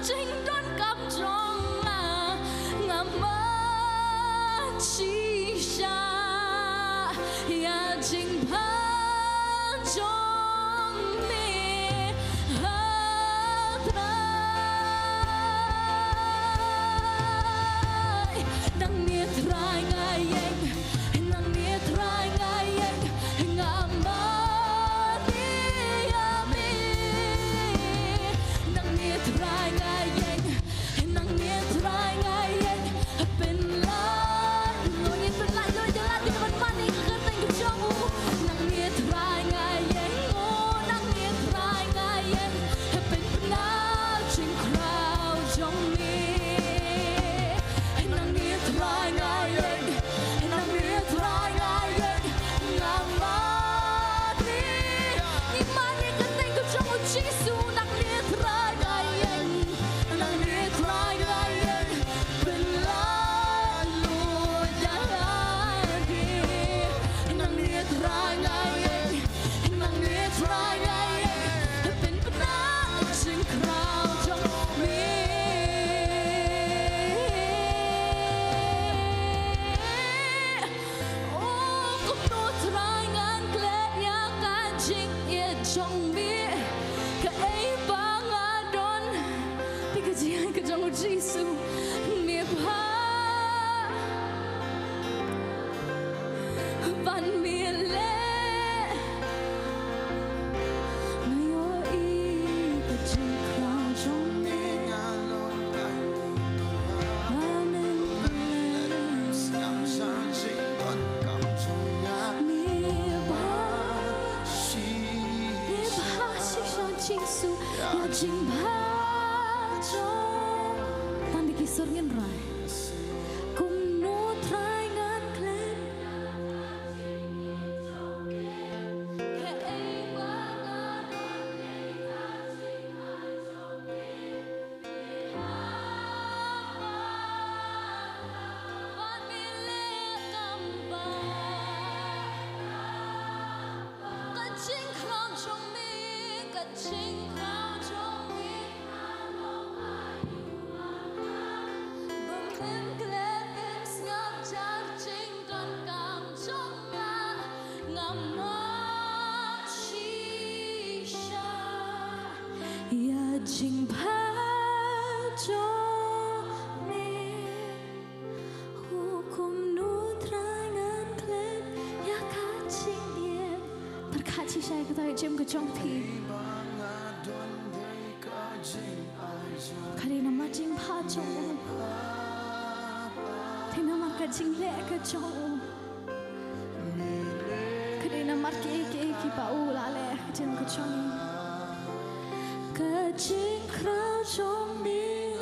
Jing don kam jonga ngama shisha ya jing pa jong me hatrai nang ni trai ngayeng nang ni trai ngayeng ngama dia me nang ni trai Jing krao jong mi chinh phá cho mi hu kum nu trai ngàn klet ya ka chinh ye par kha chi shai ka tai jem ka chong thi khari na ma chinh phá cho thi na ma ka chinh le ka chong khari na ma ki pa u la le jem ka chong cái chính khao trong mi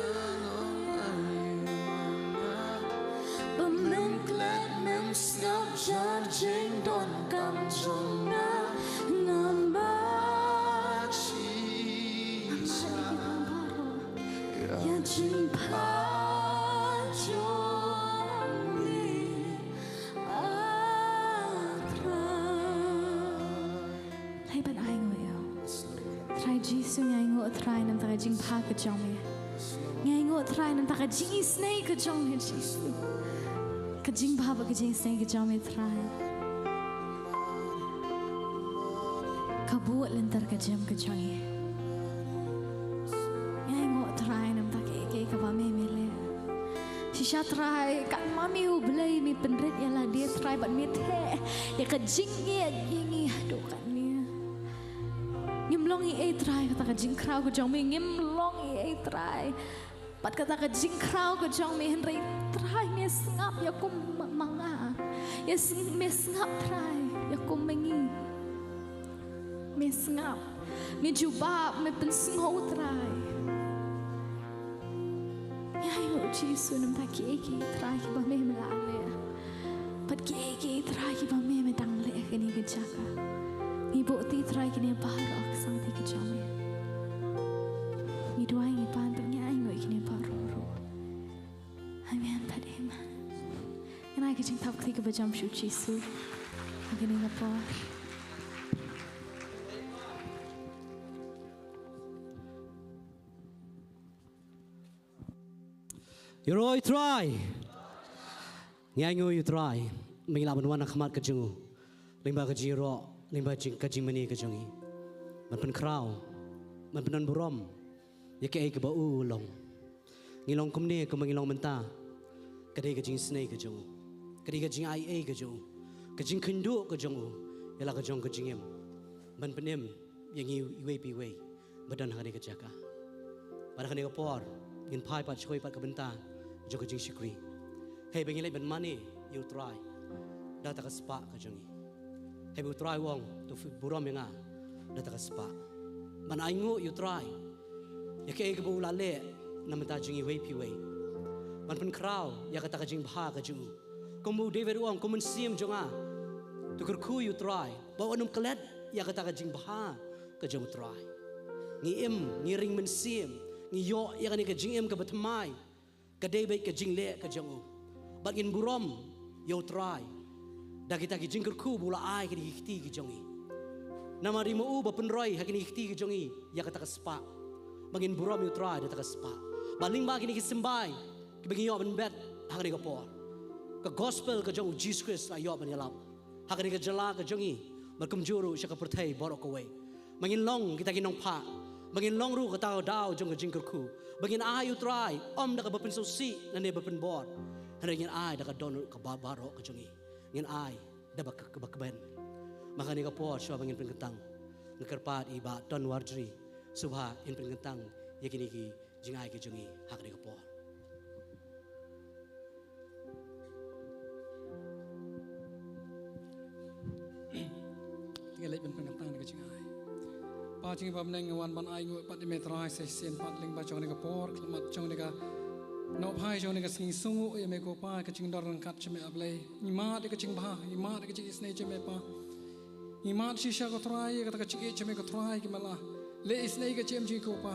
bấm nâng lét nâng snap chat chính đón cầm trong na ngam ba chi ya chính phá trong mi thấy bạn ai ngồi Trai Jisu ngay ngộ trai nam ta jing pa ka chong me ngay ngộ trai nam ta ka jing snake ka chong me Jisu ka jing pa ba ka jing snake ka chong me trai ka buat lentar ka jam ka chong me ngay ngộ trai nam ta ke ka ba me le shisha trai kan mami u blai mi penret ya la dia trai ban mi the ya ka jing ye ngi do kan Ngim long i trai kata ka jing krau ka jong mi ngim long i trai pat kata ka jing krau ka jong mi henry trai me sngap ya kum manga ya me sngap trai ya kum mengi me sngap me jubab me pen sngo trai ya yo Jisu nam ta ki trai ki ba me la le pat ki trai ki ba me dang le ka ni ka jaka Ibu ti try kini barok sang ti kejame. Ni dua ini pan pengyai ngoi kini baroro. Amen padema. Yang ai kecing tap klik kebajam shu Jisu. Kini ngapa? You roy try. Ngai ngoi you try. Mengila benwan nak khamat kejungu. Limba kejiro. Limba jing kajing mani kajongi, man pen krau, man penan burom, ya ke ke bau long, ngilong kumne ke mengilong menta, kadai kajing snake kajong, kadai kajing ai kajong, kajing kendu kajong, ya la kajong kajingem, man penem yang iwe piwe, badan hari kejaka, pada hari kapor, ngin pai pat shoi pat kebenta, jong kajing shikri, hey bengilai ben mani, you try, data kaspa kajongi. Hebu try wong tu buram yang datang spa. Man aingu you try. Ya ke bu lale nam ta jingi wei pi wei. Man pen krau ya kata ka jing bha ka ju. Kombu David wong komun sim jonga. Tu kerku you try. Bawa num kelet ya kata ka jing bha ka jong try. Ngi ngi ring men sim ngi yo ya kan ka jing ka batmai. Ka David ka jing le ka jong. Bat ngin buram you try. Dah kita ki jingker ku bula ai ki dikti ki jongi. Nama rimu u bapen roy hakini dikti ki jongi ya kata ka spa. Bangin buram you try data ka spa. Baling ba kini ki sembai ki bagi yo ben bet hakini ka por. Ka gospel ka jong Jesus Christ ayo ben yalap. Hakini ka jala ka jongi berkem juru sya ka perthai borok ka wei. Bangin long kita ki nong pa. Bangin long ru ka tao dau jong ka jingker ku. Bangin ai you try om da ka bapen so si na ne bapen bor. Hanagin ai da ka don ka barok ka jongi. Ngin ai dapat kebakben maka ni kapor syua bangin penkentang ngekerpat iba ton warjri subha in penkentang yakini ki jingai ki jungi hak ni kapor tinggal ben penkentang ni jingai pa jingi bab neng wan ban ai ngut pat di metrai se sen pat ling ba jong ni kapor klemat jong ni ka no phai jong ni ka sing sungu ye me ko pa ka jing dor kat chme ablai ni ma de ka jing bha ni ma de ka jing isne chme pa ni ma shisha ko trai ka ta ka jing chme ko trai ki mala le isne ka chem ji ko pa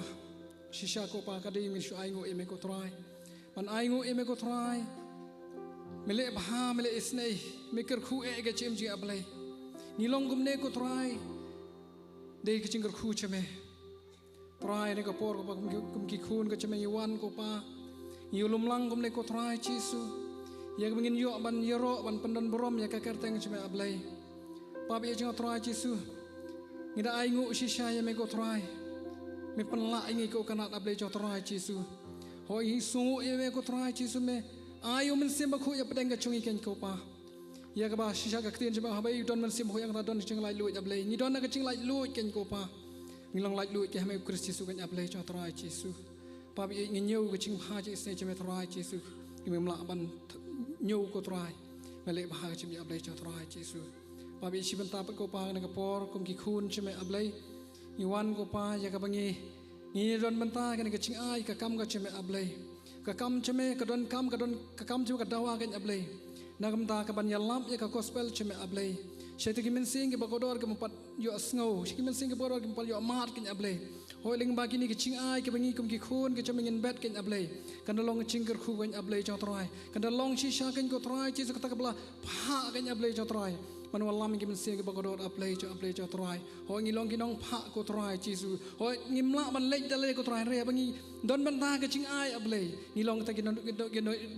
shisha ko pa ka de mi shu ai ngo ye me ko trai man ai ngo ye me ko trai me le bha me le isne me ker khu e ka chem ji ablai ni long gum ne ko trai de ka jing ker khu chme trai ne ka por ko pa kum ki khun ka chme wan ko pa Yulum lang kum ne ko try Jisu. Ya mengin yo ban yero ban pendon borom ya ka kerteng chme ablai. Pa bi jeng try Jisu. Ngida ai ngu shisha ya me ko try. me penla ingi ko kanat ablay jo trai Jesu hoi sungu me ko trai Jesu me ayo men sim ba khu ya pedang ga chungi ken ko pa ya ka ba shisha ka ktien jaba habai don men sim ho yang radon ching lai luit ablay ni don na ka ching lai luit ken ko pa ngilang lai luit ke me Christ Jesu kan ablay jo trai Jesu pa bi ngi nyau ka ching ha je se me trai Jesu ngi mla ban nyau ko trai me le ba ha chim ya ablay jo trai Jesu pa bi si benta pa ko pa na ka por kum ki khun chime ablay ni wan ko pa ya ka bangi ni don benta kan ka ching ai ka kam ka chime ablay ka kam chime ka don kam ka kam chime ka dawa kan ablay na kam ta ka ban ya lamp ya ka gospel chime ablay shete ki men sing ke ba kodor ka mpat yo asngo ki men sing ke bodor ka mpat yo mat kan ablay hoiling ba kini ki ching ai ka bangi kum ki khun ka chime ngin bet kan ablay kan long ching ker khu kan ablay jo trai kan long chi sha kan ko trai chi ka ta ka bla pha kan ablay jo trai man walam ngi men sing ke ba kodor ablay jo trai ho ngi long ki nong pha ko trai Jesu ho ngi mla ban lek dale ko trai re bangi don ban ta ka ching ai ablay ni long ta ki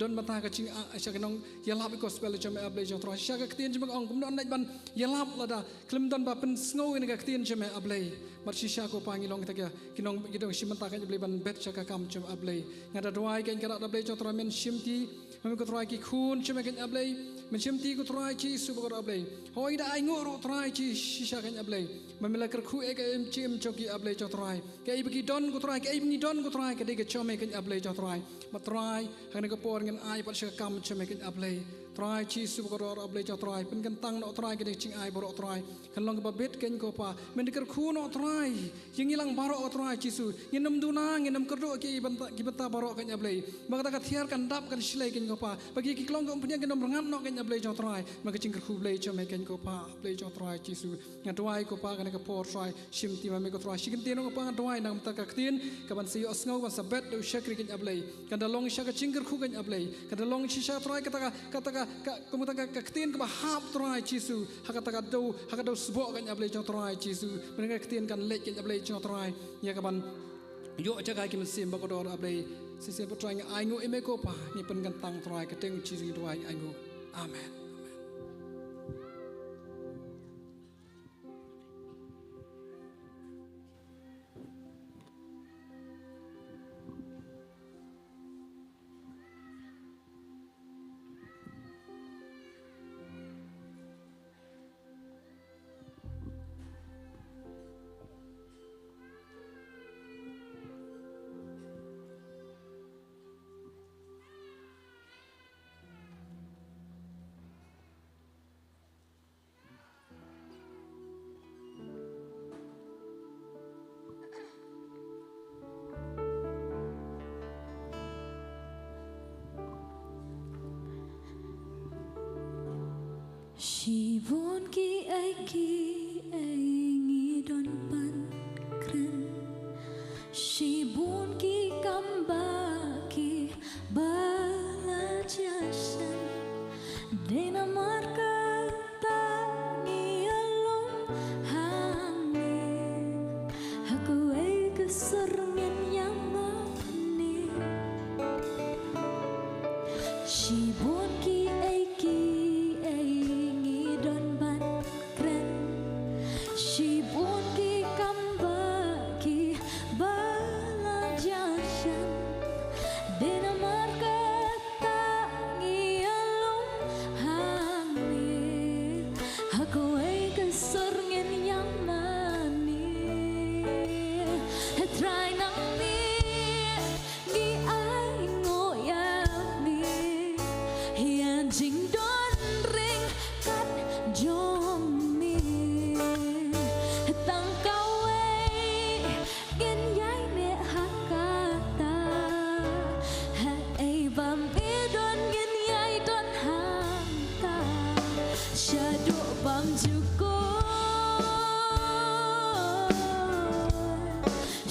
don ban ta ka ching ai sha ka nong ya lap gospel jo me ablay jo trai sha ka ktien jim ong kum don ban ya lap la da klim don ba pen snow ni ka ktien jo me ablay mar shisha ko pa ngi long ta ki nong ki dong shim ta ka ablay ban bet sha ka kam jo ablay ngada doai ka ngara ablay jo trai men shim ti men ko trai ki khun jo me kan ablay men shim ti ko trai Jesu ba ko ablay hoi da ai ngoro trai chi shisha kan ablay mamela ker khu e ka em chim choki ablay cho trai ke ai bagi don ko trai ke ai ni don ko trai ke de ke chome kan ablay cho trai ma trai han ko por ngan ai par sha kam chome kan ablay trai chi su ko ro ablay cho trai pen kan tang no trai ke de ching ai boro trai kan long ba bet ken ko pa men de ker khu no trai ying ilang baro trai chi su nginam duna nginam kerdo ki banta baro kan ablay ma ka thiar kan dap kan slay ken ko pa bagi ki klong ko punya kan rangat no kan ablay cho trai ma ka ching ker khu blay chome ken ko pa ablay cho trai chi su ngatwai ko pa kan ka por trai shim ti ma me ko trai shikin ti no ko pa ngatwai nang ta ka ktien ka ban si osngau ban sabet do shakri kan ablay kan da long shaka chingker khu kan ablay kan da long shisha trai ka ko ta ka ktien ka ba hap trai Jesu ha ka do sbo kan ablay cho trai Jesu men ka ktien kan lek kan ablay cho trai ya ka ban yo cha ka ki men sim ba ko do ablay si se trai ai ngo eme ko pa ni pen kan tang trai ka teng Jesu trai ai ngo amen. She won't ki ai ngi don pan kren She won't ki come back ki bala jasan Dena marka ta ngi alom hangin Aku ai keserngin yang mani She won't ki ai She won't ki come back ki bala jasan Dena marka ta ngi alom hangin Aku ai keserngin yang mani Try nang mi ngi ai ngoyam mi Hian jing don ring kat jom mi Tang kau gen yai me hakata Hai bam don gen yai don hanta Shadu bam juko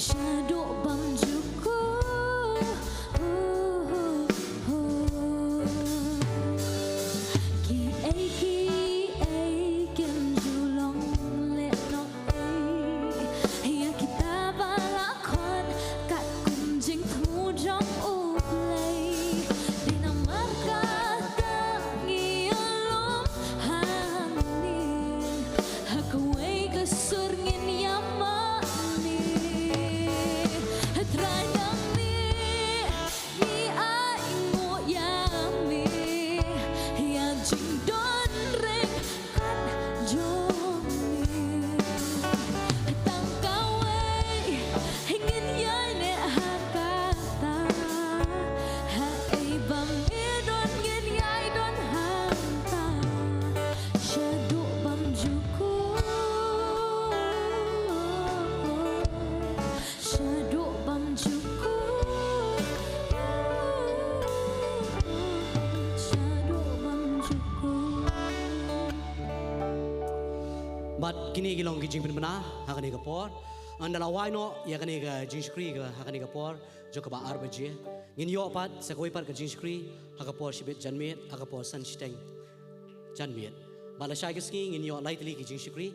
Shadu bam juko Ki ai kem julong le no ai Ya kita balakon kat kunjing thu jong uplay Dina marka ta ngi alom hangin บัดกินีกิลองกิจิงเป็นมนาฮักนี่กับปอร์อันดาลาวายโนยากันนี่กับจิงสครีกับฮักนี่กับปอร์จกบ่าอาร์บเจงินโยปัดสกวยปัดกับจิงสครีฮักกับปอร์ชิบิตจันเมดฮักกับปอร์ซันสเตงจันเมดบาลาชายกิสกี้งินโยไลท์ลีกิจิงสครี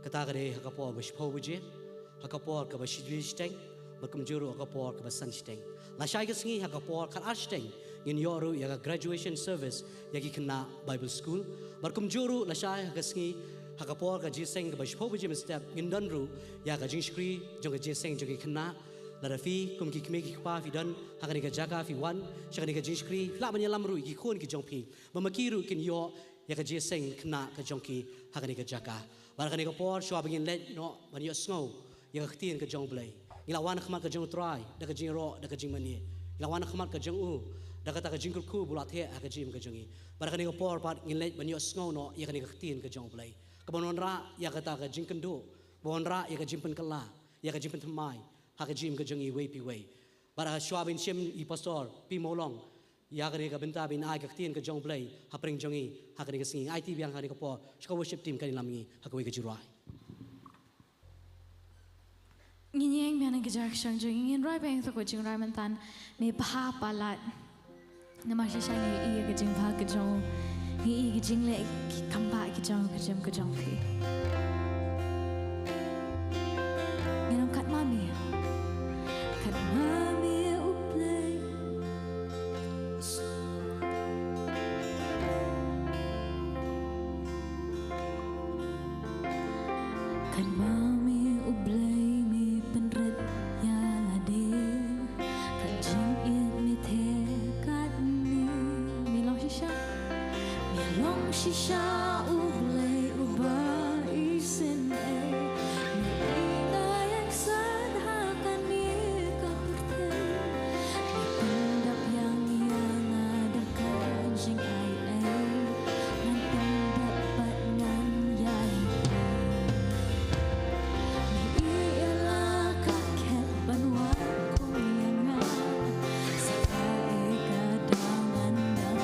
กตากระเดฮักกับปอร์บชพาวเจฮักกับปอร์กับชิบิตสเตงบัดกุมจูรุฮักกับปอร์กับซันสเตงลาชายกิสกี้ฮักกับปอร์ขัดอาร์สเตงงินโยรูยากับ graduation service ยากิคณะ Bible School บัดกุมจูรุลาชายฮักกิสกี้ฮักกับปอร์กับจีเซงกับชิพาวเจมันสเตปงินดันรูยากับจิงสครีจงกับจีเซงจงกับคณะลาดาฟีคุมกิคเมกิคปาฟิดันฮักกันกับจากาฟิวันชักกันกับจิงสครีฟลาบันยาลัมรูกิคนกิจงพีบะมากีรูกินโยยากับจีเซงคณะกับจงกีฮักกันกับจากาบาร์กันกับปอร์ชัวบังยินเล็ดเนาะบันยาสโนยากับตีนกับจงเบลย์ยิลาวันขมัดกับจงทรายดักกับจิงโรดักกับจิงมันนี่ยิลาวันขมัดกับจงอูดักกับตากับจิงคุคูบุลาเทฮักกับจิมกับจงอีบาร์กันกับปอร์ปัดยินเล็ดบันยาสโนเนาะยากับกับตีนกับจงเบลย์กับบนระยากับตากับจิงกันดูบนระยากับจิมเป็นกลายากับจิมเป็นทำไมฮักกับจิมกับจงอีเวปีเวบาร์ชัวบินเชมอีพาสตอร์ปีโมลองยากันกับบินตาบินไอกับตีนกับจงเบลย์ฮับปริงจงอีฮักกันกับสิงไอทีบียงฮักกันกับปอร์สกาวเวชิปทีมกันลามีฮักกับเวกับจิรายงินยังมีอันกิจการช่างจงงินร้อยเป็นสักวันจึงร้อยมันตันมีภาพปาลัดนมาชิชานี่อีกิจภากิจงนี่อีกิจเล็กคำบากิจงกิจงพี่งินน้องขัดมามีอุปเลยขัดมามีอุปเลยShisha ublay ubai sin mi nayak sad hakani kapte pindap yang ada kanjing ai nan dapat nan yai mi ialah kakek banwat ko yang sakai kadangan dan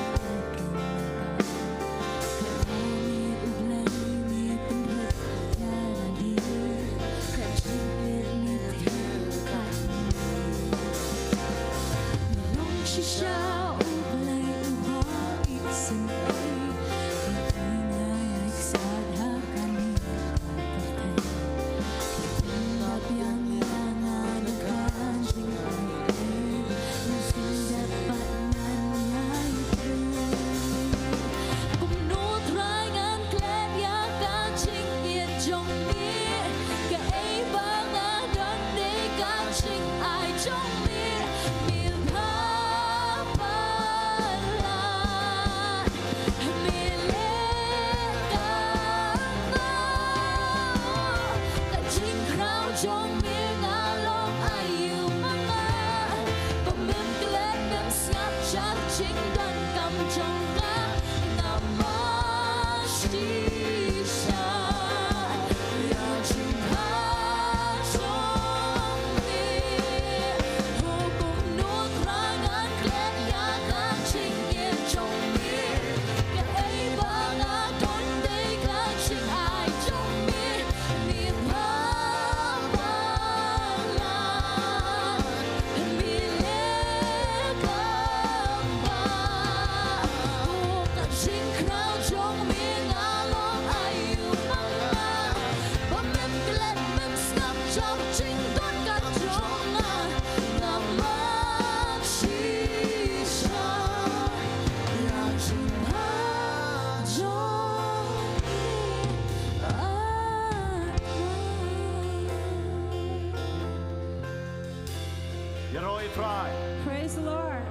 Praise the Lord.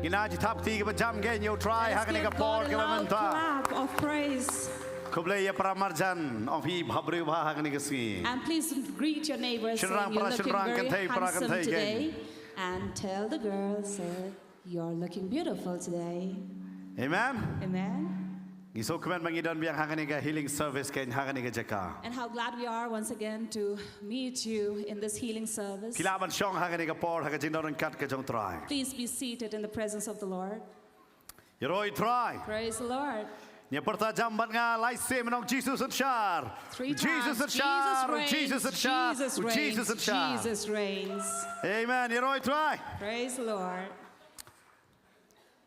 กินอาจิทับทีกับจำแกนยูทรายฮักนี่กับปอร์กับมันตา Clap of praise. ขบเลยปรามาจันองพี่พับริวาฮักนี่กับสี And please greet your neighbors saying you're looking very handsome today. And tell the girls that you're looking beautiful today. Amen. Amen. กิโซคเมนบังอีดอนเบียงฮักนี่กับ healing service กันฮักนี่กับเจก้า And how glad we are once again to meet you in this healing service. กีฬาบันช่องฮักนี่กับปอร์ฮักจินดอนกัดกับจงทราย Please be seated in the presence of the Lord. ยโรยทราย Praise the Lord. Nya pertajam bat nga lai se menong Jesus at shar. Three Jesus times. at shar. reigns. Jesus at shar. Jesus reigns. Jesus at shar. Jesus reigns. Amen. Yeroi try. Praise the Lord.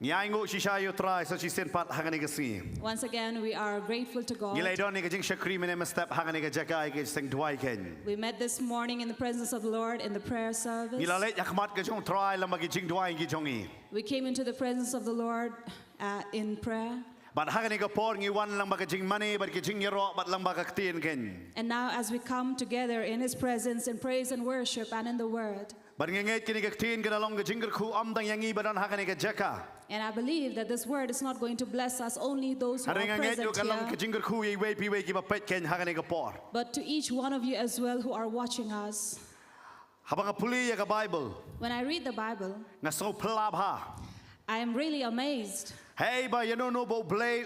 Nya ingo shisha yo try so chisen pat hangani kasi. Once again, we are grateful to God. Ngilay don ni kajing shakri mene step hangani ka jaka ke sing dwai ken. We met this morning in the presence of the Lord in the prayer service. Ngilalay yakmat ka jong try lam gi jing dwai gi jongi. We came into the presence of the Lord in prayer. But hangani ka por ngi wan lang baka jing money but ki jing yero but lang baka tin ken. And now as we come together in His presence in praise and worship and in the Word, But ngengit kini ka tin ka long ka jing ku am dang yangi badan hangani ka jaka. and I believe that this Word is not going to bless us only those who are Haring ngengit yo present ka long ka here, jing ku ye we pi we ki ba pet ken hangani ka por. but to each one of you as well who are watching us. Habang ka puli ya ka Bible When I read the Bible, nga so plab ha. I am really amazed Hey ba you know bo blay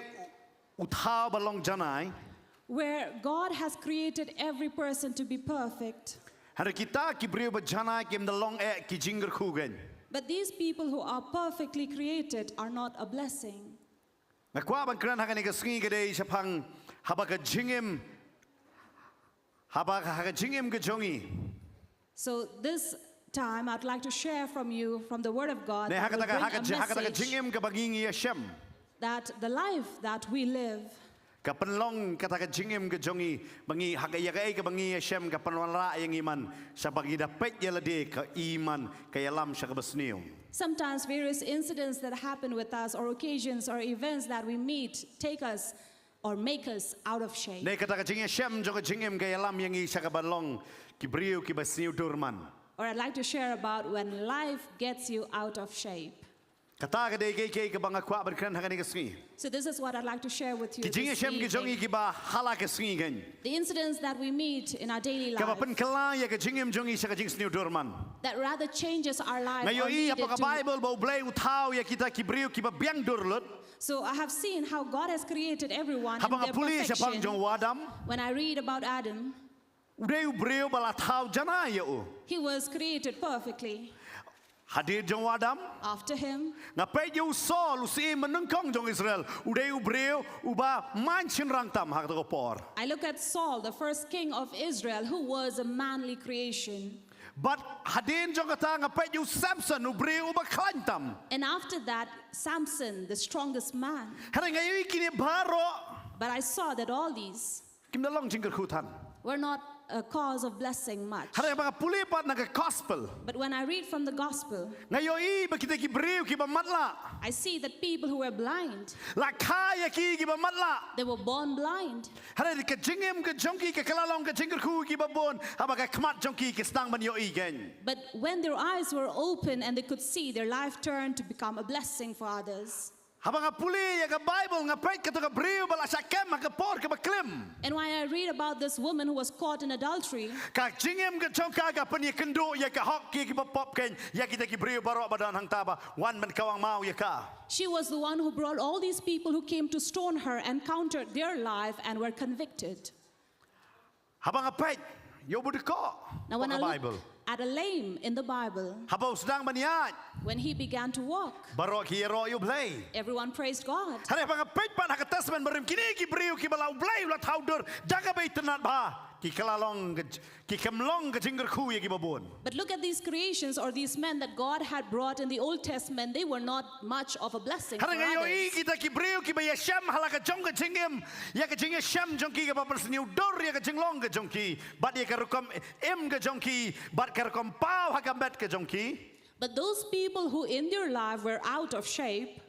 uthaw ba long janai. where God has created every person to be perfect. Har kita ki brio ba janai kim the long e ki jing ku gen. But these people who are perfectly created are not a blessing. Na kwa ban kran hangani ka sngi ka dei sapang haba ka jingim haba ka jingim ka jongi. So this time I'd like to share from you from the Word of God Ne that will hakata ka bring a hakata ka message jingim ka bagingi Hashem. that the life that we live, Ka panlong kata ka jingim ka jongi bangi hakaya ka ka bangi Hashem ka panwala yang iman sa pagidapet yalade ka iman ka yalam sa kabasniyo. sometimes various incidents that happen with us or occasions or events that we meet take us or make us out of shape. Ne kata ka jingim Hashem jo ka jingim ka yalam yang i sa kabalong ki brio ki basniyo durman. Or I'd like to share about when life gets you out of shape. Kata ka dei ke ka banga kwa ban kran hangani ka sngi. So this is what I'd like to share with you Ki jingim this Hashem ki jongi evening. ki ba hala ka sngi gen. The incidents that we meet in our daily Ka life ba pan kala ya ka jingim jongi sa ka jing snio durman. that rather changes our life. Ngayon or lead apa it ka to- Bible ba blay utaw ya kita ki brio ki ba biang durlut. So I have seen how God has created everyone in Habang their ka puli sa pang jong perfection. wadam. When I read about Adam, Udeu brio bala taw jana ya u. he was created perfectly. Hadir jong wadam. After him, Ngapai yu sol usi menengkong jong Israel. Udeu brio uba manchin rangtam hak to por. I look at Saul, the first king of Israel, who was a manly creation. But hadin jong kata ngapai yu Samson ubrio uba klantam. And after that, Samson, the strongest man. Hari ngayon kini baro. But I saw that all these Kim dalong jingker hutan. were not a cause of blessing much. Hari mga pulipat naga gospel. But when I read from the gospel, Ngayon ba kita ki brio ki ba matla. I see that people who were blind, La kaya ki ba matla. they were born blind. Hari ka jingim ka jongki ka kalalong ka jingker ku ki ba bon. Haba ka kmat jongki ki stang man yo igen. But when their eyes were open and they could see, their life turned to become a blessing for others. Haba nga puli ya ka Bible nga pait ka to ka brio bala sa kem ka por ka ba klim. And when I read about this woman who was caught in adultery, Ka jingim ka jongka ka pani kendo ya ka hok ki ba pop ken ya kita ki brio baro badan hang taba wan man kawang mau ya ka. she was the one who brought all these people who came to stone her and countered their life and were convicted. Haba nga pait yo budiko. Now, when I Bible. look at a lame in the Bible, Haba usdang maniat. when he began to walk, Baro ki ro yo blay. everyone praised God. Hari mga pait pa nakatasman barim kini ki brio ki balaw blay ulat hawdur jaga bay tenat ba ki kalalong ki kamlong ka jingger ku ya ki babon. But look at these creations or these men that God had brought in the Old Testament. They were not much of a blessing for Hari ngayon others. kita ki brio ki ba yasham halaka jong ka jingim ya ka jingya sham jong ki ka babon sniu dor ya ka jinglong ka jong ki bat ya ka rukom em ka jong ki bat ka rukom pau ha ka bet ka jong ki But those people who in their life were out of shape,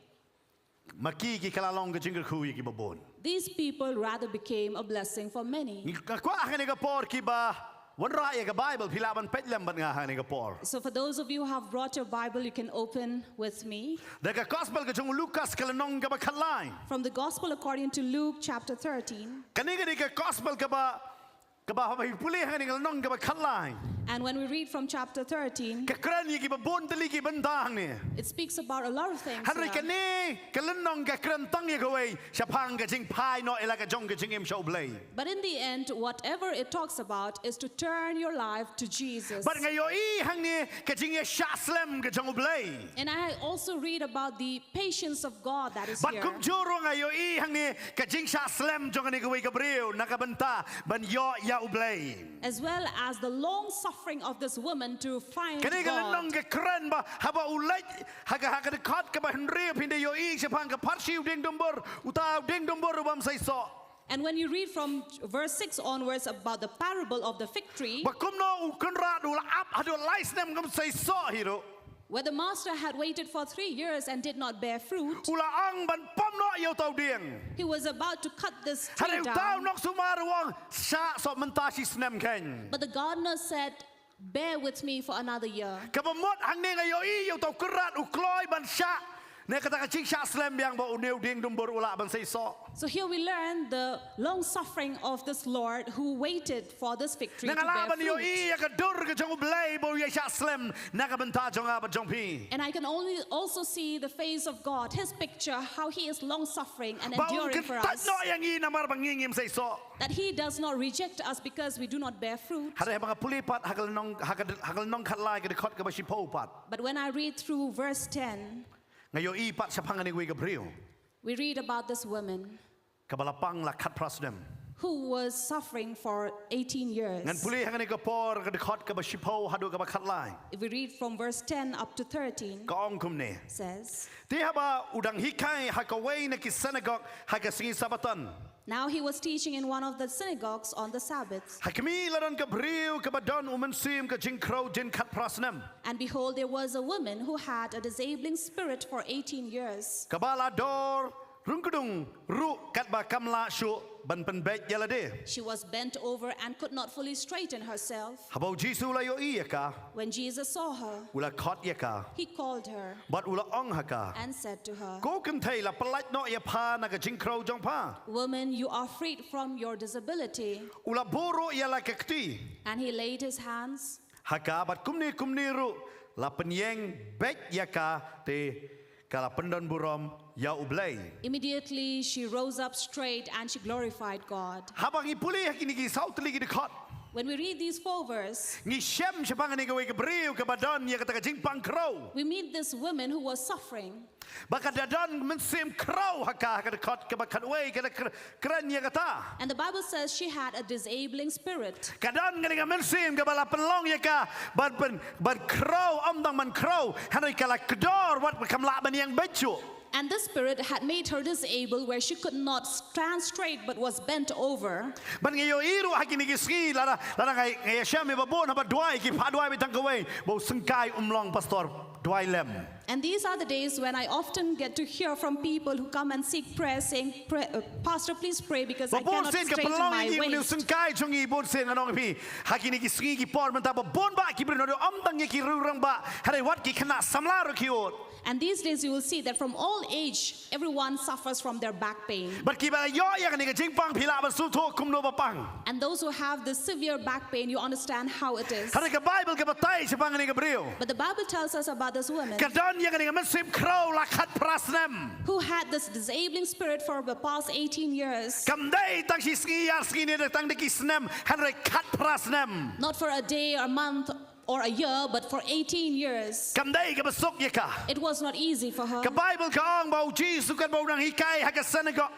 maki ki kalalong ka jingger ku ya ki babon. these people rather became a blessing for many. Kwa akan ka por ki ba wan ra ya ka Bible pilaban petlam ban nga han ka por. So for those of you who have brought your Bible, you can open with me Daga gospel ka jong Lucas kalanong ka ba kalay. from the Gospel according to Luke chapter 13. Kaniga di ka gospel ka ba Kaba habai pulih hani kalau nong kaba kalai. And when we read from chapter 13, Kekran ye kiba bon teli kiba bentang ni. it speaks about a lot of things. Hari here. kene kalau nong kekran tang ye kawai siapang kecing pai no elak kejong kecing em show blay. But in the end, whatever it talks about is to turn your life to Jesus. But ngayo I hang ni kecing ye syaslem kejong blay. And I also read about the patience of God that is But here. kum juro ngayo I hang ni kecing syaslem jong ni kawai kabriu nakabenta ban yo ya ublay. As well as the long suffering of this woman to find Kini kalau nong God. kekran ba haba ulai haga dekat ke bahan ria pindah yo I siapang ke parsiu ding dombor utau ding dombor ubam sai so. And when you read from verse 6 onwards about the parable of the fig tree, Bakum no kunra ula ap adu lais nem kum sai so hiro. where the master had waited for 3 years and did not bear fruit, Ula ang ban pom no yo tau ding. he was about to cut this tree Hari utau down. nok sumaruang sa so mentasi snem ken. But the gardener said, bear with me for another year. Kabamot hang ni ngayo I yo tau kurat ukloi ban sa. Ne kata kacing sa slem yang ba uneu ding dombor ula ban sai so. So here we learn the long suffering of this Lord who waited for this fig tree to bear Nangalaban yo fruit. I ya kadur ke jong blay bo ye sa slem nakabenta jong apa jong pi. And I can only also see the face of God, his picture, how he is long suffering and Ba enduring for tat us. no yang I namar bangingim sai so. That he does not reject us because we do not bear fruit. Hari mga pulipat hakal nong khatlai ke dekot ke ba sipo pat. But when I read through verse 10, Ngayo I pat sa pangani wi gabriel. we read about this woman Kabalapang la khat prasdem. who was suffering for 18 years. Ngan puli hangani ka por ka dekot ka ba sipo hadu ka ba khatlai. If we read from verse 10 up to 13, Ka ong kum ne. says, Ti haba udang hikai hakaway na ki synagogue hakasingi sabatan. now he was teaching in one of the synagogues on the Sabbath. Hakimi laron gabriel ka ba don umansim ka jingkro jin khat prasnem. And behold, there was a woman who had a disabling spirit for 18 years. Kabala dor rungkudung ru kat ba kamla shu ban pen bet yalade. She was bent over and could not fully straighten herself. Habau jisu la yo I ka When Jesus saw her, ula khot ya ka. he called her But ula ong haka. and said to her, Ko kan thai la palat no ya pa na ka jingkro jong pa. woman, you are freed from your disability. Ula boro ya la kakti. And he laid his hands. Haka bat kumni ru la penyeng bet ya ka te kala pendon burom ya ublay. Immediately she rose up straight and she glorified God. Habang ipuli hakini ki saut ligi dekot. When we read these 4 verses, Ni shem siapang ni gawe gabriel ka badon ya kata ka jingpang kro. we meet this woman who was suffering. Baka dadon mensim kro haka ka dekot ka bakan way ka keren ya kata. And the Bible says she had a disabling spirit. Kadang ngani nga mensim ka bala penlong ya ka bad kro omdang man kro hanay kala kedor wat kamla ban yang becu. And this spirit had made her disabled where she could not stand straight but was bent over. Ban ngayo iru hakini kiski lara ngay syam babon haba duai ki padwai bitang kawai bo sengkai umlong pastor duai lem. And these are the days when I often get to hear from people who come and seek prayer saying, Pastor, please pray because I Babon cannot sen ka straighten pelong my ini unu waist. sengkai jongi bon sen anong pi hakini kiski ki por menta babon ba ki brino omdang ki rurang ba harai wat ki kena samlar kiot. And these days you will see that from all age, everyone suffers from their back pain. But ki bala yo ya kani ka jingpang pila ba suto kumno bapang. And those who have this severe back pain, you understand how it is. Harai ka Bible ka batay siapang ni Gabriel. But the Bible tells us about this woman Kadon ya kani ka mensim kro la khat prasnem. who had this disabling spirit for the past 18 years. Kamday tang si ski ni tang deki snem harai khat prasnem. Not for a day or a month or a year, but for 18 years. Kamday ka basok ya ka. It was not easy for her. Ka Bible ka ong bau Jesus kan bau nang hikai haka synagogue.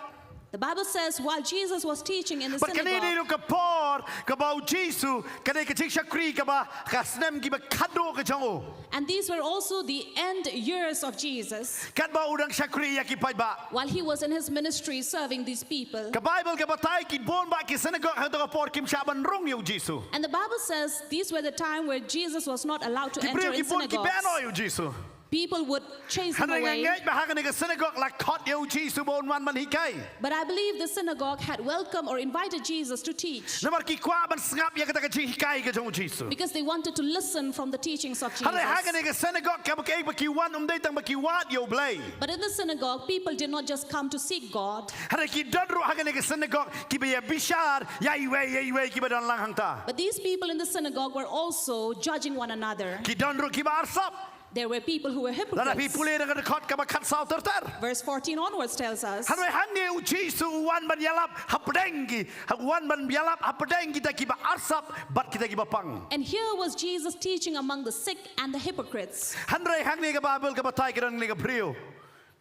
The Bible says while Jesus was teaching in the But kanini synagogue, no ka por ka bau Jesus kanai ka chik shakri ka ba ka snem ki ba kado ka jango. and these were also the end years of Jesus, Kan ba udang shakri ya ki pai ba. while he was in his ministry serving these people. Ka Bible ka batay ki bon ba ki synagogue ha ka por kim shaban rong yo Jesus. And the Bible says these were the time where Jesus was not allowed to Ki enter brio ki in bon ki beno synagogues. yo Jesus. People would chase him Hari away. ngej bahagi ni ke synagogue la kot yo Jesus bon wan man hikai. But I believe the synagogue had welcomed or invited Jesus to teach Namar ki kwa ban sngap ya kata ke hikai ke jong Jesus. because they wanted to listen from the teachings of Hari hagi Jesus. ni ke synagogue ka baki baki wan dei tang baki wat yo blay. But in the synagogue, people did not just come to seek God, Hari ki dodru hagi ni ke synagogue ki be bishar ya iwe ki badan lang hang ta. but these people in the synagogue were also judging one another. Ki dodru ki ba arsap. There were people who were Lada pi hypocrites. pulih dengan kot ka bakat sau terter. Verse 14 onwards tells us. Hanoi hangi uci su wan ban yalap hapedengi wan ban yalap hapedengi kita kiba arsap bat kita kiba pang. And here was Jesus teaching among the sick and the hypocrites. Hanoi hangi ka babel ka batai ka ni ka priu.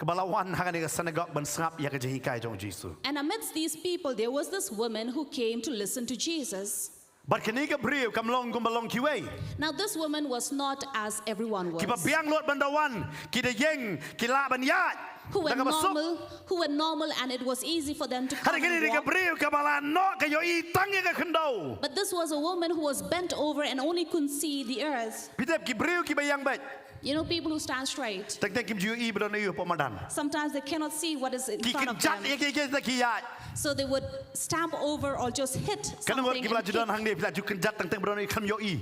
Kabalawan hangi ka synagogue ban sngap ya ka jehikai jong Jesus. And amidst these people, there was this woman who came to listen to Jesus. Bat kini ka priu kamlong gumbalong kiwei. Now, this woman was not as everyone was, Kiba biang lot bandawan kita yeng kila ban yat. who were normal, and it was easy for them to come Hari kini and ni ka walk. priu kabala no ka yo I tangi ka kendo. But this was a woman who was bent over and only could see the earth. Pitep ki priu ki bayang bet. You know, people who stand straight, Tak tak kim jiu I badan iyo pamadan. sometimes they cannot see what is in Ki front of kejat them. ya ki ki yat. So they would stamp over or just hit Kan ngot something. ki and bela judan kick. hang ni bela ju kenjat tang tang badan ikam yo I.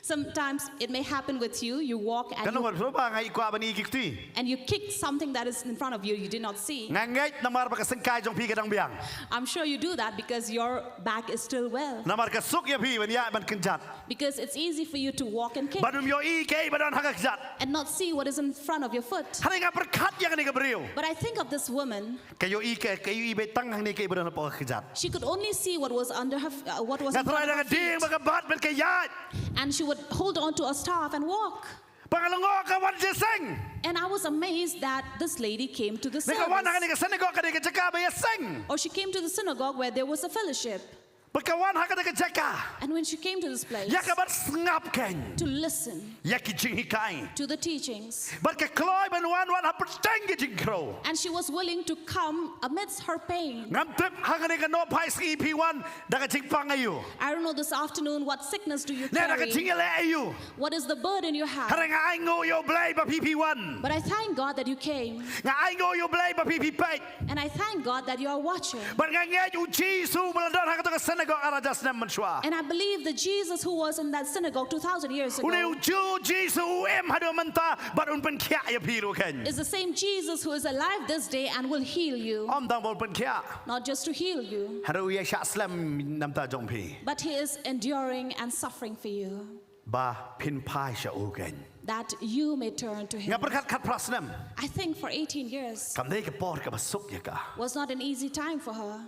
Sometimes it may happen with you. You walk Kan and you, ngot flopa ngai kwa bani kikti. and you kick something that is in front of you you did not see. Ngangai namar baka sengkai jong pi kadang biang. I'm sure you do that because your back is still well. Namar ka suk ya pi ban ya ban kenjat. Because it's easy for you to walk and kick Badum yo I ke badan hang kenjat. and not see what is in front of your foot. Hari nga berkat yang ni ka beriu. But I think of this woman. Kayo I ke kayo I betang hang ni ke badan apa kenjat. She could only see what was under her, what was in Ngatrai front of her dengan ding feet, baka bat ban ke yat. and she would hold on to a staff and walk. Pangalongo ka wan jeseng. And I was amazed that this lady came to the Nika wan hang service, ni ka synagogue ka ni ka jaka ba ya seng. or she came to the synagogue where there was a fellowship. Bakawan hang ka ni ka jaka. And when she came to this place Ya ka bat sngap ken. to listen Ya ki jing hikai. to the teachings, Bat ka kloy ban wan ha peteng ki jing kro. and she was willing to come amidst her pain. Ngam trip hang ni ka no pai ski pi1 da ka jing pang ayu. I don't know this afternoon what sickness do you Ne da ka carry, jing le ayu. what is the burden you have. Hari nga ai ngo yo blay ba pi1. But I thank God that you came, Nga ai ngo yo blay ba pi8. and I thank God that you are watching. Bat nga ngej uci su meladon hang ka synagogue arajas nam menshwa. And I believe the Jesus who was in that synagogue 2,000 years Uni ago uju Jesu em hado menta bat un pen kia ya piru ken. is the same Jesus who is alive this day and will heal you, Om dam bol pen kia. not just to heal you, Hado ya syak slam nam ta jong pi. but he is enduring and suffering for you, Ba pin pai sya u ken. that you may turn to him. Nga berkat kat prasnam. I think for 18 years Kam dei ke por ka basuk ya ka. was not an easy time for her,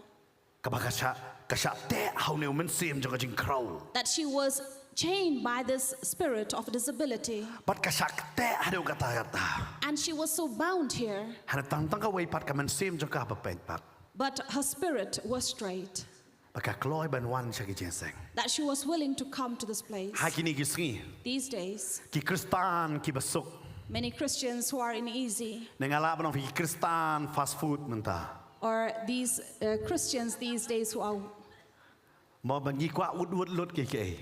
Ka ba ka sya te hau ne men sim jong ka jing krau. that she was chained by this spirit of disability, Bat ka syak te hado kata. and she was so bound here, Hana tang tang ka wei pat ka men sim jong ka pa pen pat. but her spirit was straight, Baka kloy ban wan sya ki jeseng. that she was willing to come to this place. Ha kini ki sngi. These days, Ki Kristan ki basuk. many Christians who are uneasy, Nengala banong ki Kristan fast food menta. or these Christians these days who are, Mo bangi kwa wud lut ke.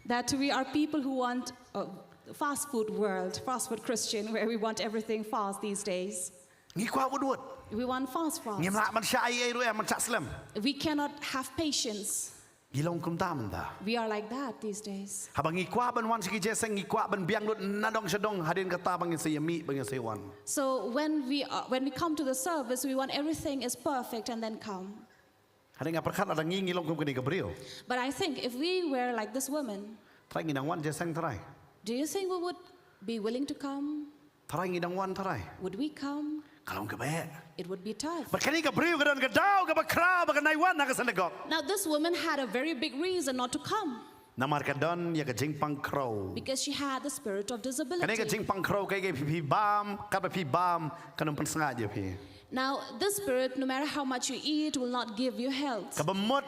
that we are people who want a fast food world, fast food Christian, where we want everything fast these days. Ngi kwa wud. We want fast. Ngim la man syai ru man cak slam. We cannot have patience. Gilong kum ta menta. We are like that these days. Habang ngi kwa ban wan siki jeseng ngi kwa ban biang lut nadong sedong hadin kata bangin sayami bangin sayawan. So when we come to the service, we want everything is perfect and then come. Hadin nga perkat ada ngi ngilong kum kini gabriel. But I think if we were like this woman, Try ngi dang wan jeseng try. do you think we would be willing to come? Try ngi dang wan try. Would we come? Kalong ka ba? It would be tough. But kani gabriel gadan gadau ga bakra ba nai wan na ka synagogue. Now this woman had a very big reason not to come, Namar ka don ya ka jing pang crow. because she had the spirit of Kani ka disability. jing pang crow kay pi bam ka ba pi bam kanong pan sanga je pi. Now this spirit, no matter how much you eat, will not give you health. Kabamot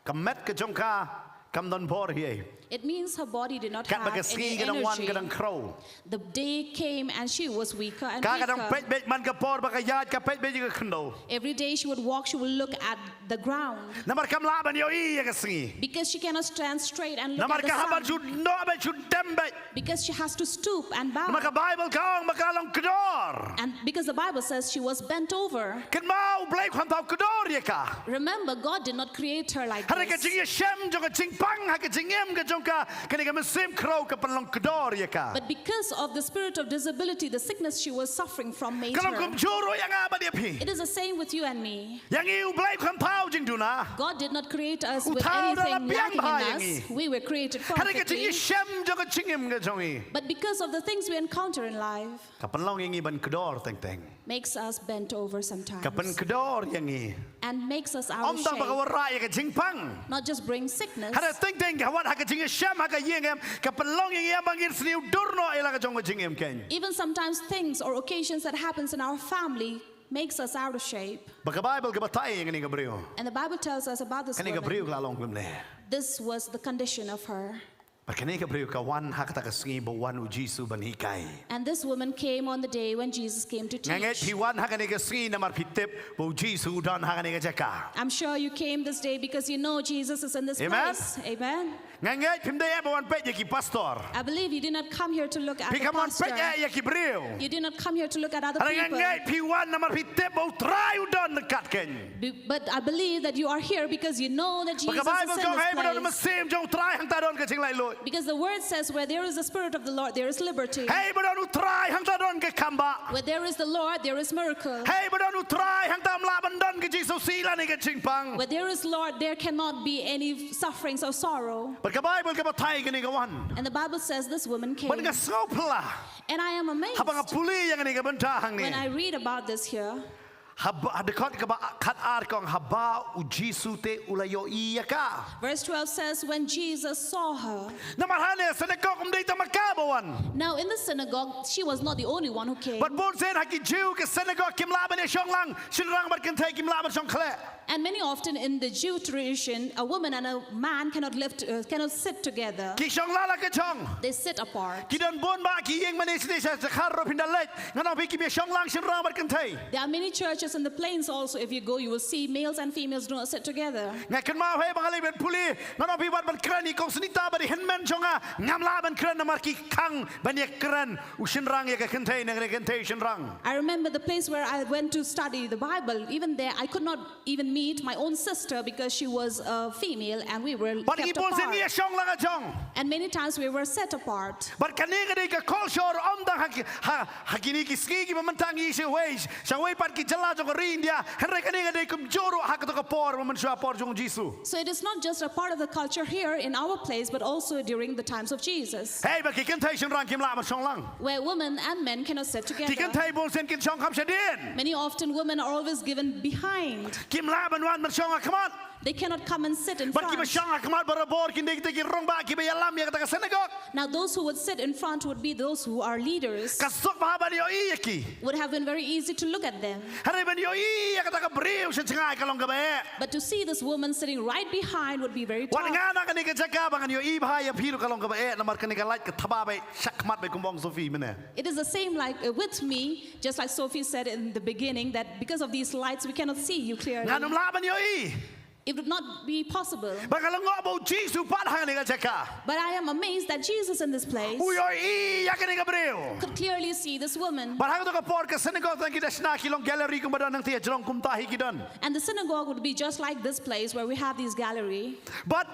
kamet ka jong ka Kam don bor hi. It means her body did not Kat have magaski any kadang wan energy. kadang crow. The day came and she was weaker and Ka kadang weaker. pet bet man ka por baka yat ka pet bet ka kendo. Every day she would walk, she would look at the ground. Namar kam laban yo I ka singi. Because she cannot stand straight and look Namar at the ka habar sun. jud no bet jud dembet. Because she has to stoop and Namar ka bow. Bible ka ong makalong kedor. And because the Bible says she was bent over. Ken mau blai kham tau kedor ye ka. Remember, God did not create her like Hare ka this. jing ye shem jong ka jing pang ha ka jing em ka jong ka kani ka mesim crow ka panlong kedor ye ka. But because of the spirit of disability, the sickness she was suffering from made Kalong kum her. juro yang abad ye pi. It is the same with you and me. Yang iu blai kham tau jing duna. God did not create us with Utau dalam anything biang lacking bahaya in ni. us. We were created Hare ka jing ye perfectly. shem jong ka jing em ka jong I. But because of the things we encounter in life, Ka panlong yang I ban kedor teng teng. makes us bent over sometimes. Ka pan kedor yang I. And makes us out Om of dang baka shape. warai ka jing pang. Not just bring sickness. Hare teng teng ka wat ha ka jing ye shem ha ka yeng em ka panlong yang I bangir sniu durno ila ka jong ka jing em ken. Even sometimes things or occasions that happens in our family makes us out of shape. Baka Bible ka batay yang ni ka brio. And the Bible tells us about this Kani ka brio woman. ka long kum ne. This was the condition of her. Kani ka brio ka wan ha ka ta ka singi bo wan u Jisu ban hikai. And this woman came on the day when Jesus came to Nganget teach. pi wan ha ka ni ka singi namar pitip bo Jisu don ha ka ni ka jaka. I'm sure you came this day because you know Jesus is in this Amen. place. Amen. Nganget pim de bo wan pet ye ki pastor. I believe you did not come here to look at Pi the ka wan pastor. pet ye ki brio. You did not come here to look at other Hare people. nganget pi wan namar pitip bo try u don dekat ken. But I believe that you are here because you know that Jesus Baka is Bible in kong hey this bo don place. mesim jong try hang ta don ka jing lai lo. Because the word says where there is the Spirit of the Lord, there is liberty. Hey bo don u try hang ta don ka kamba. Where there is the Lord, there is miracle. Hey bo don u try hang ta mlaban don ka Jisu sila ni ka jing pang. Where there is Lord, there cannot be any sufferings or sorrow. Baka Bible ka batay ka ni ka wan. And the Bible says this woman came. Ban ka snopla. And I am amazed Habang puli yang ni ka bentahang ni. when I read about this here. Haba adekot ka ba kat ar kong haba u Jisu te ulayo iya ka. Verse 12 says, when Jesus saw her. Namarhane sa nagko kum dito makabawan. Now in the synagogue, she was not the only one who came. But bon sen haki Jew ka synagogue kim laban ni Shillong lang. Shillong bar kentay kim laban song khle. And many often in the Jew tradition, a woman and a man cannot sit together. Ki Shillong lala ka chong. They sit apart. Ki don bon ba ki yeng manis ni sa kharro pindalet. Ngano bi ki bi Shillong lang Shillong bar kentay. There are many churches in the plains also, if you go, you will see males and females do not sit together. Nga kan mau hey bangali ben puli. Ngano bi wat ban krani kong senita bari henmen chonga. Ngam laban kran namar ki kang ban ye kran u Shillong ye ka kentay nang kentay Shillong. I remember the place where I went to study the Bible. Even there, I could not even meet my own sister because she was a female and we were But kept ibon sen ni apart. Shillong lang ka chong. And many times we were set apart. But kaniga di ka culture om dang hakini ki ski ki mamantang i se ways sa way pat ki jala jong rindia henre kaniga di kum joro hakato ka por mamansa por jong Jisu. So it is not just a part of the culture here in our place, but also during the times of Jesus, Hey ba ki kentay shin rang kim la ma song lang. where women and men cannot sit Ki together. kentay bon sen kin song kam shadin. Many often women are always given behind. Kim la ban wan man song come on. They cannot come and sit in But ki ba front. song come on barabor kin dik ki rong ba ki ba yalam ya ka synagogue. Now those who would sit in front would be those who are leaders. Ka sok ba ba yo i ki. Would have been very easy to look at them. Henre ban yo i ka ta ka breu sa tsingai ka long ka ba. But to see this woman sitting right behind would be very Wan tough. nga na kaniga jaka bangan yo i ba ya piru ka long ka ba na mar kaniga light ka thaba ba sak mat ba kumbong Sophie mene. It is the same like with me, just like Sophie said in the beginning, that because of these lights we cannot see you clearly. Nga num laban yo i. It would not be possible. Bakalango bo Jisu pat haniga jaka. But I am amazed that Jesus in this place Uyo i ya kaniga breu. could clearly see this woman. Barang to ka por ka synagogue tang kita snaki long gallery kum badan nang tia jrong kum tahi kidan. And the synagogue would be just like this place where we have these gallery. But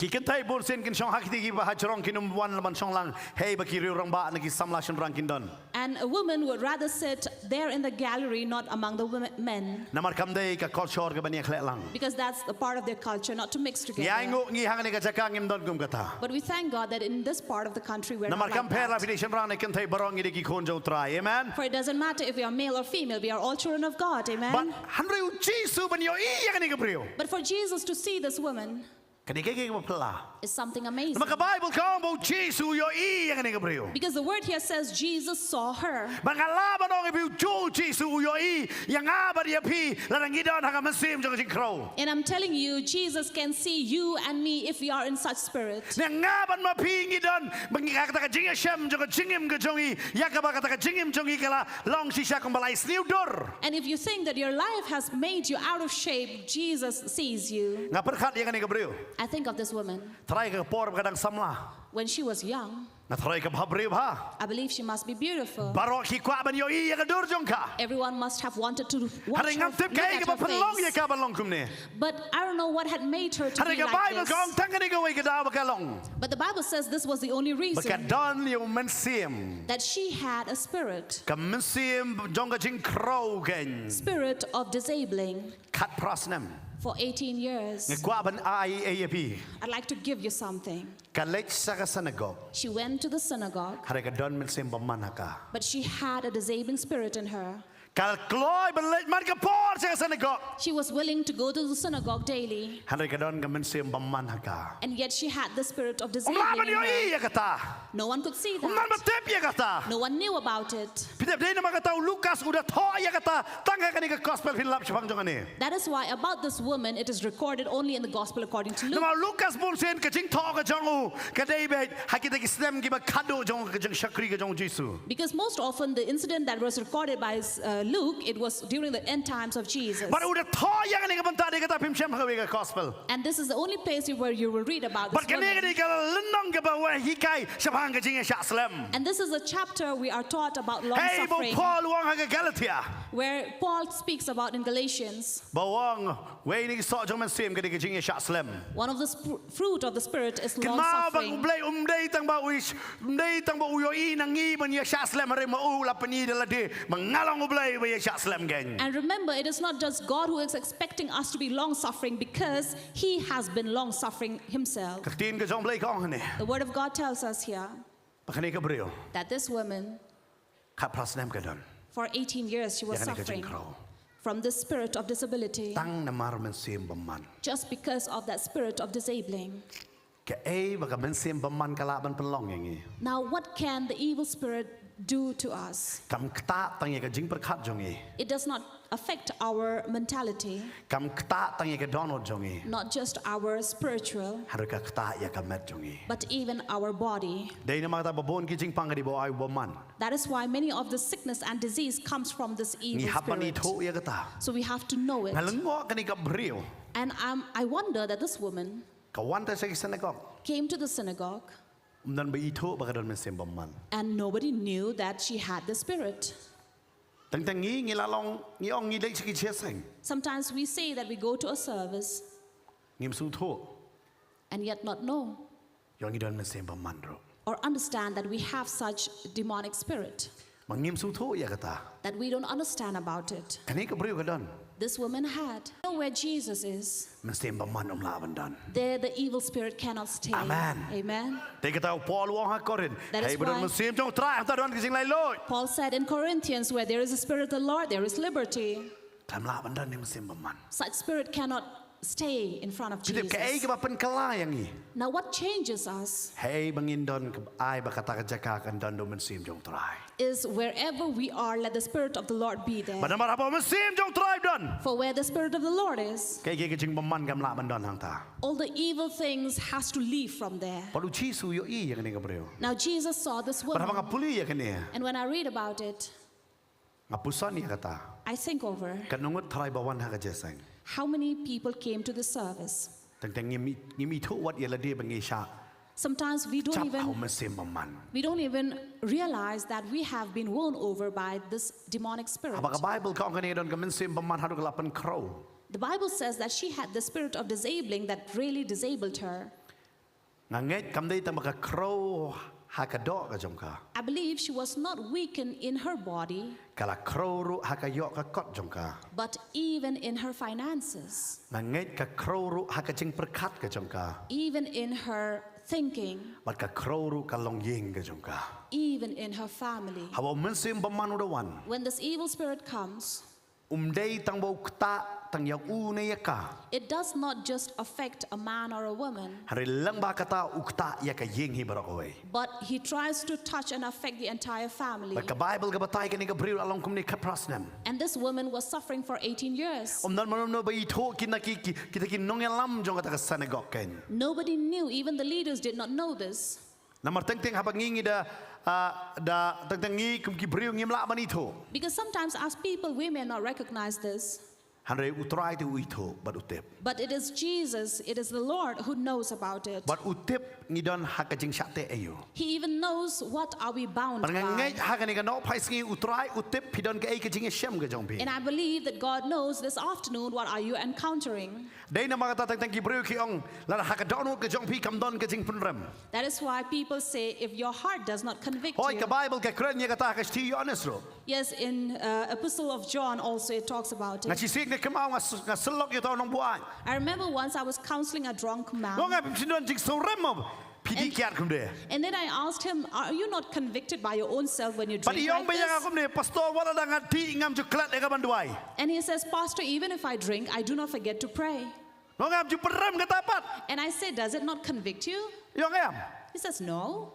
ki kentai bon sen kin song hakiti ki ba jrong kinum wan laban song lang hey ba ki riu rong ba nagi samla shin rang kindan. And a woman would rather sit there in the gallery, not among the men, Namar kam dei ka culture ka bani khle lang. because that's a part of their culture, not to mix Ya together. ngo ngi hang jaka ngim don kum kata. But we thank God that in this part of the country we're not Namar like kam pera that. pidi shin rang ne kentai barong ngi ki khon jo try. Amen. For it doesn't matter if we are male or female, we are all children of God. But Amen. hanre Jisu ban yo i ya kaniga breu. But for Jesus to see this woman, Kani kaya ka pala. is something amazing. Maka Bible ka mo Jesu yo I yang ni gabriel. Because the word here says Jesus saw her. Mga laban ong ibiu jo Jesu yo I yang aba dia pi larang idon haka masim jong crow. And I'm telling you, Jesus can see you and me if we are in such spirit. Yang ngaban mapi idon mengikata ka jing Shem jong jingim ka jong I yakaba kata ka jingim jong I kala long sisha kong balai sniu dor. And if you think that your life has made you out of shape, Jesus sees you. Nga perkat yang ni gabriel. I think of this woman. Try ka por kadang samla. When she was young, Na try ka bhabriu ha. I believe she must be beautiful. Baro ki kwa ban yo I yang dor jong ka. Everyone must have wanted to watch her, Hari look ngam tip kaya at ka her palong ya face. ka balong kumne. But I don't know what had made her to Hari be ka like Bible ka ong this. tangani ka way ka daw ka long. But the Bible says this was the only Baka reason don yo mensim. that she had a spirit. Ka mensim jong ka jing crow ken. Spirit of disabling Kat prasnem. for 18 years. Ngkwa ban ai AAP. I'd like to give you something. Ka lech sa ka synagogue. She went to the synagogue, Hari ka don mensim pamanaka. but she had a disabling spirit in her. Ka kloy ban lech man ka por sa ka synagogue. She was willing to go to the synagogue daily, Hari ka don ka mensim pamanaka. and yet she had the spirit of Ong disabling laban in yo her. I ya kata. No one could see Ong man that. matip ya kata. No one knew about it. Pitap day na makataw Lucas udah thoa ya kata. Tangga ka ni ka gospel hilap sipang jong ani. That is why about this woman, it is recorded only in the gospel according to Luke. Nama Lucas pun sen kacing thoa ka jong u. Ka David hakita ki snem ki ba kado jong ka jong shakri ka jong Jesu. Because most often the incident that was recorded by Luke, it was during the end times of Jesus. But udah thoa ya ka ni ka banta di kata pim shem ka ka gospel. And this is the only place where you will read about But this ka ni woman. ka lenong ka ba wa hikai sipang ka jing ya shalem. And this is a chapter we are taught about long Hey bo suffering, Paul wong ha ka Galatia. where Paul speaks about in Galatians. Bawang way ni so jong man sim ka di ka jing ya shalem. One of the fruit of the Spirit is long Kenapa suffering. blay day tang ba wish day tang ba uyo I nang I man ya shalem re ma u la pani de la de mangalong blay ba ya shalem gang. And remember, it is not just God who is expecting us to be long suffering, because He has been long suffering Himself. Kaktin ka jong blay kong ni. The Word of God tells us here Pakani ka brio. that this woman, Ka prasnem ka don. for 18 years, she was Yakani ka suffering jing crow. from this spirit of disability Tang na mar man sim baman. just because of that spirit of disabling. Ka baka man sim baman kalaban pelong yang I. Now, what can the evil spirit do to us? Kam kta tang ya ka jing perkat jong I. It does not affect our mentality, Kam kta tang ya ka donod jong I. not just our spiritual, Haru ka kta ya ka met jong I. but even our body. Day na mga babon ki jing pang di bo ay baman. That is why many of the sickness and disease comes from this Ni evil hapan spirit. ito ya kata. So we have to know it. Nalengo ka ni ka brio. And I wonder that this woman Kawan ta sa synagogue. came to the synagogue Dan ba ito baka don man sim baman. and nobody knew that she had the spirit. Tang tang ngi lalong ngi ong ngi lek sa ki cheseng. Sometimes we say that we go to a service Ngim su tho. and yet not know Yung ngi don man sim baman ro. or understand that we have such demonic spirit, Mangim su tho ya kata. that we don't understand about it. Kani ka brio ka don. This woman had. You know where Jesus is? Man sim baman laban don. There the evil spirit cannot stay. Amen. Amen. Te kata Paul wong ha korin. That is Hey bedon why- man sim jong try ta don ki sing lai loy. Paul said in Corinthians, where there is a spirit of the Lord, there is liberty. Tam laban don ni man sim baman. Such spirit cannot stay in front of Kita ka Jesus. ka ba pen kalayang I. Now what changes us Hey bangin don ka ay ba kata ka jaka kan don do man sim jong try. is wherever we are, let the spirit of the Lord be there. Badam apa man sim jong try don. For where the spirit of the Lord is, Kay ka jing baman gam laban don hang ta. all the evil things has to leave from there. Palu Jesu yo I yang ni ka brio. Now Jesus saw this Para woman, mga puli ya kani. and when I read about it, Ngapusan ya kata. I think over Kanungot try bawan ha ka jeseng. how many people came to the service. Tang tang ngimi tho wat ya la de bangi sha. Sometimes we don't Chap even au man sim baman. realize that we have been won over by this demonic spirit. Apakah Bible kau kani don ka man sim baman haru ka lapan crow. The Bible says that she had the spirit of disabling that really disabled her. Nganget kam dei tang baka crow ha ka do ka jong ka. I believe she was not weakened in her body, Kala crow ru ha ka yo ka kot jong ka. but even in her finances, Nganget ka crow ru ha ka jing perkat ka jong ka. even in her thinking, Bat ka crow ru ka long ying ka jong ka. even in her family. Hawa man sim baman udawan. When this evil spirit comes, Day tang bau kta tang yang ne yaka. It does not just affect a man or a woman, Hari lang ba kata ukta yaka yeng hi barakoi. but he tries to touch and affect the entire family. Baka Bible ka batay kani ka bril along kumni ka prasnem. And this woman was suffering for 18 years. Dan manom no ba ito kita kin nong lam jong kata ka synagogue ken. Nobody knew, even the leaders did not know this. Namar teng habang ngingi da teng ngi kum ki bril ngim la manito. Because sometimes as people, we may not recognize this. Hanre utrai tu ito but utep. But it is Jesus, it is the Lord who knows about it. But utep ngidon hakajing syate ayo. He even knows what are we bound Ngai by. hakani ka no pais ngi utrai utep pidon ka ay kajing shem ka jong pi. And I believe that God knows this afternoon what are you encountering. Dei na mga tatang ki bril ki ong la hakadon ka jong pi kam don ka jing punrem. That is why people say if your heart does not convict Hoy you. ka Bible ka kren nya ka ta ka sti honest ro. Yes, in Epistle of John also it talks about Nga it. si sig na kemau nga selok yo nong buan. I remember once I was counseling a drunk man. Ngo nga pindon jing sorem mo. Pidi kiat kum de. And then I asked him, are you not convicted by your own self when you But drink iyong like bayang this? ako ni pastor wala da nga ti ngam ju klat ka banduai. And he says, Pastor, even if I drink, I do not forget to pray. Ngo nga ju perem ka tapat. And I said, does it not convict you? Iyong ngam. He says, no.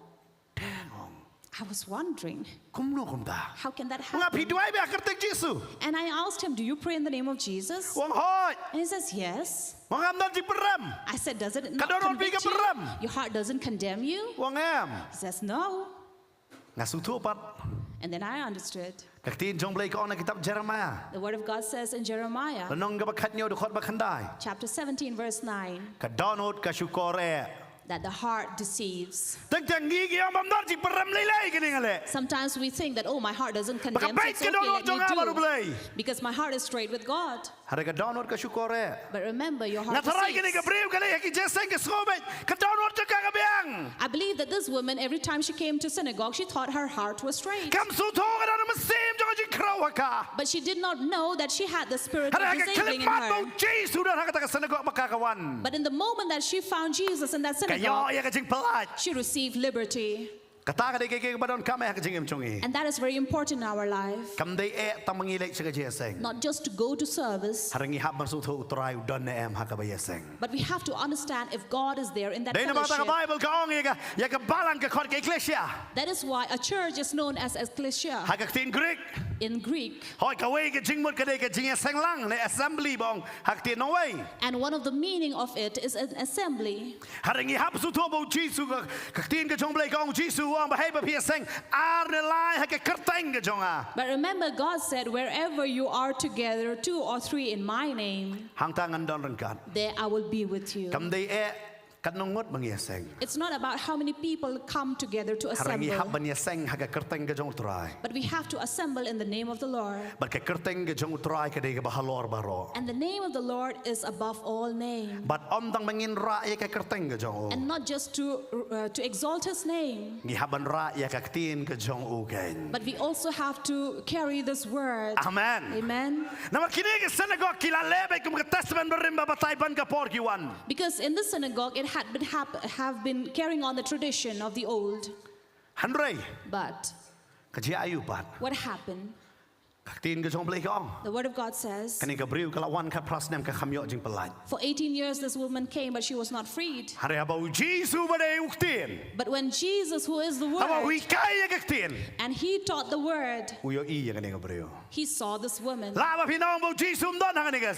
I was wondering, Kumno kum da. how can that Nga happen? piduai be akertek Jesu. And I asked him, do you pray in the name of Jesus? Wong hoy. And he says, yes. Wong ngam dan ji perem. I said, does it not Kadang-kadang convict pergi ke you? peram. Your heart doesn't condemn you? Wong ngam. He says, no. Nga sutu pat. And then I understood. Kaktiin jong blay ko na kitab Jeremiah. The word of God says in Jeremiah, Lanong ka bakat nyo dukot bakandai. chapter 17, verse 9, Kadonot ka syukore. that the heart deceives. Tagtang gigi ang mamdar ji perem lilay kini ngale. Sometimes we think that, oh, my heart doesn't Baka condemn, so bait it's ka okay, doon let jong nga baru me do. blay. Because my heart is straight with God. Hari kadonot ka syukore. But remember, your Nga heart taray kini deceives. ka briw kali haki jeseng ka skobet. Kadonot ka kagabiang. I believe that this woman, every time she came to synagogue, she thought her heart was straight. Kam sutu ka na masim jong ji kraw ka. But she did not know that she had the spirit of Hari haki disabling in kalimat mo her. Jesu dan haka taka sanagok makakawan. But in the moment that she found Jesus in that Kayo synagogue, ya ka jing pelat. she received liberty. Kataka di kiki badon kami haka jing imchungi. And that is very important in our life. Kam day tamangilek sa jeseng. Not just to go to service, Harangi hab masutu utray don na em haka bayeseng. but we have to understand if God is there in that Dahil naman fellowship. ang Bible ka ong ya ka balang ka kod ka iglesia. That is why a church is known as ecclesia Haka tin Greek. in Greek. Hoy ka way ka jing mut ka day ka jing eseng lang na assembly bong hak tin no way. And one of the meaning of it is an assembly. Harangi hab sutu bo Jesu ka tin ka jong blay ka ong Jesu ang bahay pa pieseng ar na lai haka kerteng ka jonga. But remember, God said, wherever you are together, 2 or 3 in my name, Hang tangan don ren kan. there I will be with you. Kam day kanongot mangieseng. It's not about how many people come together to Harangi hab assemble, mangieseng haka kerteng ka jong utray. but we have to assemble in the name of the Lord. But ka kerteng ka jong utray ka day ka bahalor baro. And the name of the Lord is above all name. But omdang mangin ra ya ka kerteng ka jong. And not just to exalt his name, Gihaban ra ya kaktin ka jong ugen. but we also have to carry this word. Amen. Amen. Na makinig sa synagogue kilalebe kum ka testament berimba batay ban ka porkiwan. Because in the synagogue, it had been have been carrying on the tradition of the old. Handray. But Kaji ayu pat. what happened? Kaktin ka jong blay ka ong. The word of God says, Kani ka briw kalawan ka prasnem ka kamyo jing pelaj. for 18 years this woman came, but she was not freed. Hari abaw Jesu baday uktin. But when Jesus, who is the Abaw word, hikay ya kaktin. and he taught the word, Uyo iya kani ka briw. he saw this woman. Laba pinawang bo Jesu don hangani ka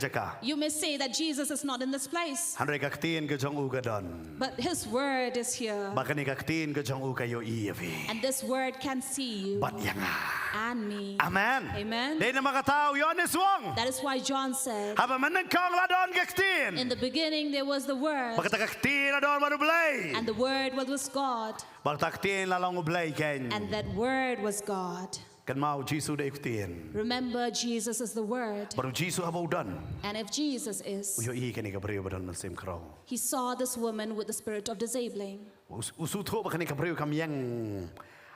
jaka. You may say that Jesus is not in this place, Handray kaktin ka jong uga don. but his word is here. Baka ni kaktin ka jong uga yo iya vi. And this word can see you But yang and me. Amen. Amen. Dahil na makatao yon is wong. That is why John said, Haba managkang ladon kaktin. in the beginning there was the word, Baka kaktin ladon manublay. and the word was God, Baka kaktin lalong ublay ken. and that word was God. Kan mau Jesu da iktin. Remember, Jesus is the word. Baru Jesu habaw don. And if Jesus is, Uyo iya kani ka briw badal masim kraw. he saw this woman with the spirit of disabling. Usuto baka ni ka briw kam yang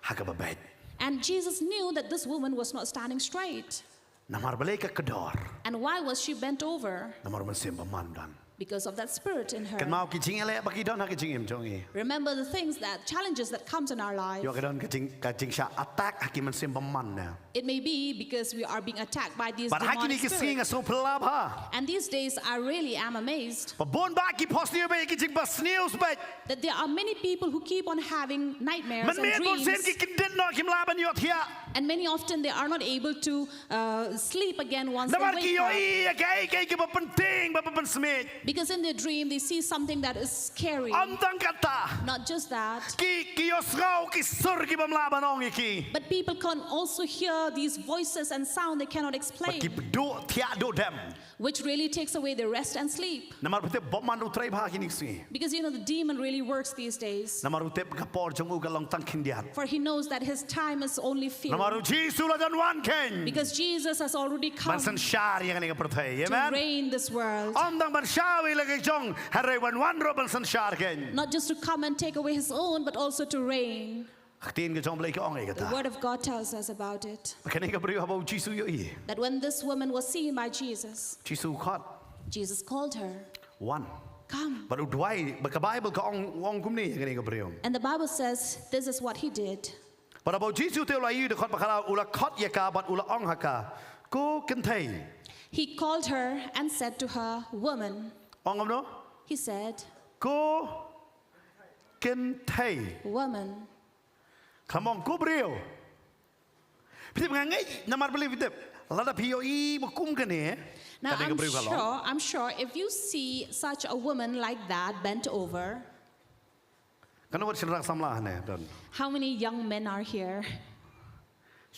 hakababait. And Jesus knew that this woman was not standing straight. Namar balay ka kador. And why was she bent over? Namar masim pamandan. because of that spirit in กัน her. เมากิจริงอะไรบักกี้ดอนฮักกิจริงเอ็มจงอี Remember the things that challenges that comes in our life. ยกกันดอนกิจริงชาอัตแทกฮักกิมันเสียมบำมันนะ It may be because we are being attacked by these บัดฮักกินี่ demonic กิสิ่ง spirits. สุพลาภา And these days I really am amazed ปะบนบ้ากิพอสเนียไปกิจริงบัสเนียสไป that there are many people who keep on having nightmares มัน and มีคนเส้น dreams. กินเด่นนอนกิมลาบันยอดเทีย And many often they are not able to sleep again once น้ำมัน they กิ wake โย up. อีแกกิบเป็นเต็งเป็นสมิธ Because in their dream they see something that is scary. อันตังกัตตา Not just that, กิโยสกาวกิสุรกิบมลาบันองอีกี but people can also hear these voices and sound they cannot กิบ explain, ดูเทียดูเดม which really takes away their rest and sleep. น้ำมันเต็มบ่มันอุตรายภากินิกสิ Because you know the demon really works these days. น้ำมันเต็มกระปอร์จงอูกลองตั้งขินเดียด For he knows that his time is only น้ำมัน few. จีสุลจันวันเข่ง Because Jesus has already มัน come สันชาร์ยังไงกับประเทศเห็นไหม to reign this world. อันตังมันชาวิลกิจงฮาร์วันรบันสันชาร์เข่ง Not just to come and take away his own, but also to reign. ตีนกิจงเปลยก็อ่องเอกตา The word of God tells us about it. แค่นี้ก็บริวารบอกจีสุยอี That when this woman was seen by Jesus, จีสุคอด Jesus called her, วัน come. บรรดุไว้บักไบเบิลก็อ่องกุมนี่แค่นี้ก็บริวาร And the Bible says this is what he did. บรรดาบอกจีสุเทวไลยูเดคอดบักคาราอุลคอดยากาบัดอุลอ่องฮักกากูกันเทย He called her and said to her, woman, อ่องกันเนาะ he said, กูกันเทย woman. ขมองกูบริวพี่เด็กไงน้ำมันบริวพี่เด็กแล้วถ้าพี่อีมาคุ้มกันเนี่ย Now กันเด็กบริวกันหรอ I'm sure if you see such a woman like that bent over, กันว่าฉันรักสำลาเนี่ยตอน how many young men are here?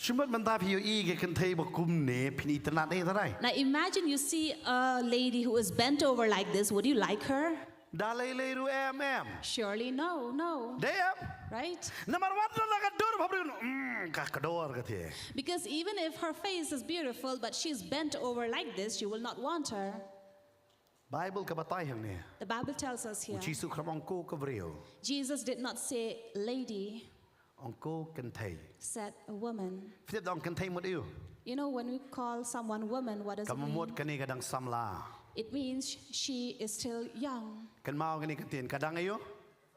สมมติมันตาพี่อีกันเทยมาคุ้มเนี่ยพี่นี่ตนาได้เท่าไร Now imagine you see a lady who is bent over like this. Would you like her? ดาเลยเลยรู้แอม Surely no, no, เดียม right? น้ำมันวัดแล้วก็ดูพอรู้กระโดดกันเถอะ Because even if her face is beautiful, but she's bent over like this, you will not want her. ไบเบิลกับบัตไตอย่างเนี่ย The Bible tells us here. จีสุขมองกูกับบริว Jesus did not say lady, องกูกันเทย said a woman. พี่เด็กดองกันเทยหมดอยู่ You know, when we call someone woman, what does กับ it มด mean? กันนี่กระดังสำลา It means she is still young. กันเมากันนี่กันเตียนกระดังอายุ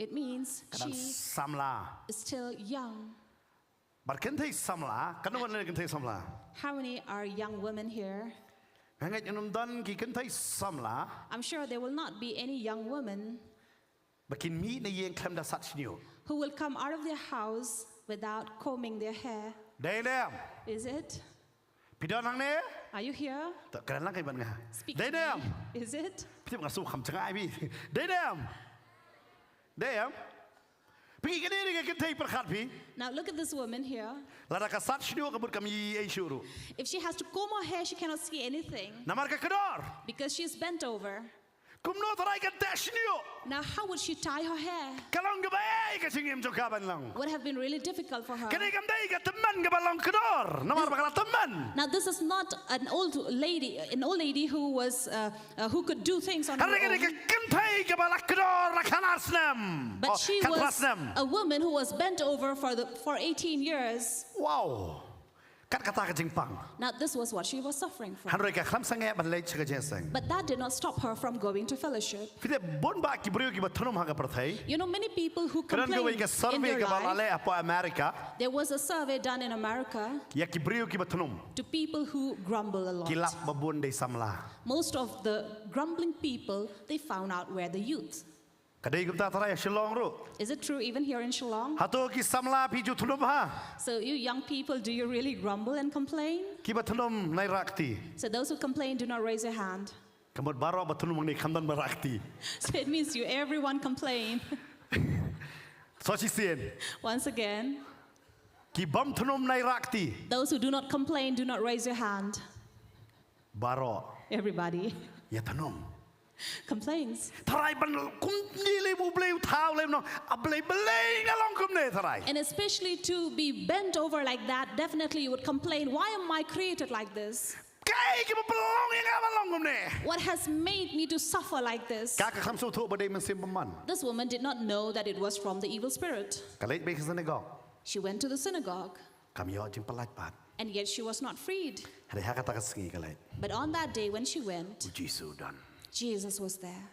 It means กระดัง she สำลา is still young. บัดกันเทยสำลากันวันเลยกันเทยสำลา How many are young women here? งั้นยังนุ่มดันกี่กันเทยสำลา I'm sure there will not be any young woman บัดกินมีในเยียงคลำดัสัตว์นิว who will come out of their house without combing their hair. ได้แล้ว Is it? พี่ดอนทางนี้ Are you here? แต่กระนั้นไงบ้างไง Speak ได้ to แล้ว me. Is it? พี่ต้องสู้คำชง่ายพี่ได้แล้วได้แล้วพี่กันนี่กันเทยประคัดพี่ Now look at this woman here. แล้วนักสัตว์นิวกับบุตรกมีไอชูรุ If she has to comb her hair, she cannot see anything น้ำมันกระดอร์ because she's bent over. กุมโนทรายกันแต่ชนิว Now, how would she tie her hair? กำลังกับไอ้กันชิงเอ็มจงกาบันลัง Would have been really difficult for her. กันนี่กันได้กันตมันกับบันลังกระดอร์น้ำมันประคัดตมัน Now, this is not an old lady who was who could do things on กัน her นี่กัน own. กันเทยกับบันลังกระดอร์ขนาดสนาม But she ขนาด was สนาม a woman who was bent over for 18 years. ว้าวกัดกระตากระจิงปัง Now, this was what she was suffering ฮัน from. เรกับคำสังเกตบันเลยเชื่อเจสัง But that did not stop her from going to fellowship. พี่เด็กบนบากิบริวกิบัทนุมหากประเทศ You know, many people who กระนั้นก็ complain วิ่งกับ in ซอร์เวย์ their กับอะไร life, อพออเมริกา there was a survey done in America อยากกิบริวกิบัทนุม to people who grumble a กิลับ lot. บบุนได้สัมลา Most of the grumbling people, they found out where the youth. กระได้กุมตาทรายชิลองรู้ Is it true even here in Shillong? ฮัตโตกิสัมลาพี่จุดทนุมฮะ So you young people, do you really grumble and complain? กิบัทนุมในรักตี So those who complain, do not raise your hand. ขมดบารอบัทนุมในคำดันบรักตี So it means you everyone complain. สอชิเซียน Once again, กิบัมทนุมในรักตี those who do not complain, do not raise your hand. บารอ Everybody อย่าทนุม complains. ทรายบันกุมนี่เลยบุเบลเท้าเลยน้องอับเลยเบลยงั้นลองกุมเนี่ยทราย And especially to be bent over like that, definitely you would complain, why am I created like this? ไก่กิบลองยังไงมันลองกุมเนี่ย What has made me to suffer like this? กากคำสู้ทุบประเดี๋ยวมันเสียมมัน This woman did not know that it was from the evil spirit. กะเลยไปขึ้นในกอก She went to the synagogue, คำยอจึงปลายปาด and yet she was not freed. ให้ฮักตะกัสกีกันเลย But on that day when she went, จีสูดัน Jesus was there.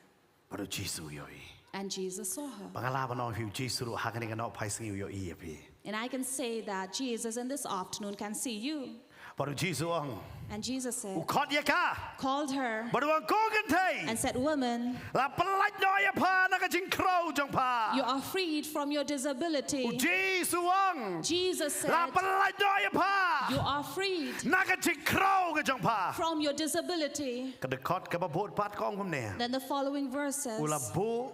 Baru Jesu yoi. And Jesus saw her. Pangalaban no hiu Jesu ru hakani ka no pai singi yoi api. And I can say that Jesus in this afternoon can see you. Baru Jesu ang And Jesus said, ukot ya ka. called her Baru ang kogan tay. and said, woman, La pelat no ya pa na ka jing crow jong pa. you are freed from your disability. Jesu ang Jesus said, la pelat no ya pa. you are freed Na ka jing crow ka jong pa. from your disability. Kadekot ka babot pat kong kum ne. Then the following verse says, Ula bu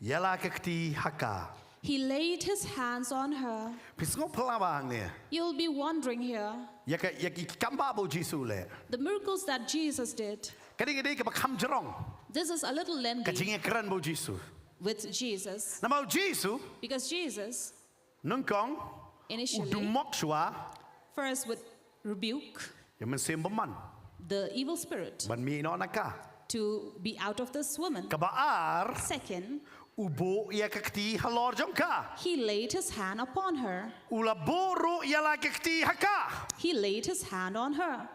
yala ka kti haka. he laid his hands on her. Pisngo pelabang ne. You'll be wondering here, Ya ki kamba bo Jesu le. the miracles that Jesus did. Kadang kadang ka bakam jerong. This is a little Ka lengthy jing keren bo Jesu. with Jesus, Na mau Jesu because Jesus nungkong initially udumok shwa first would rebuke ya mensem beman the evil spirit ban mi no naka. to be out of this woman. Kabaar Second, ubo ya kakti halor jong ka. he laid his hand upon her. Ula boro yala kakti haka. He laid his hand on her.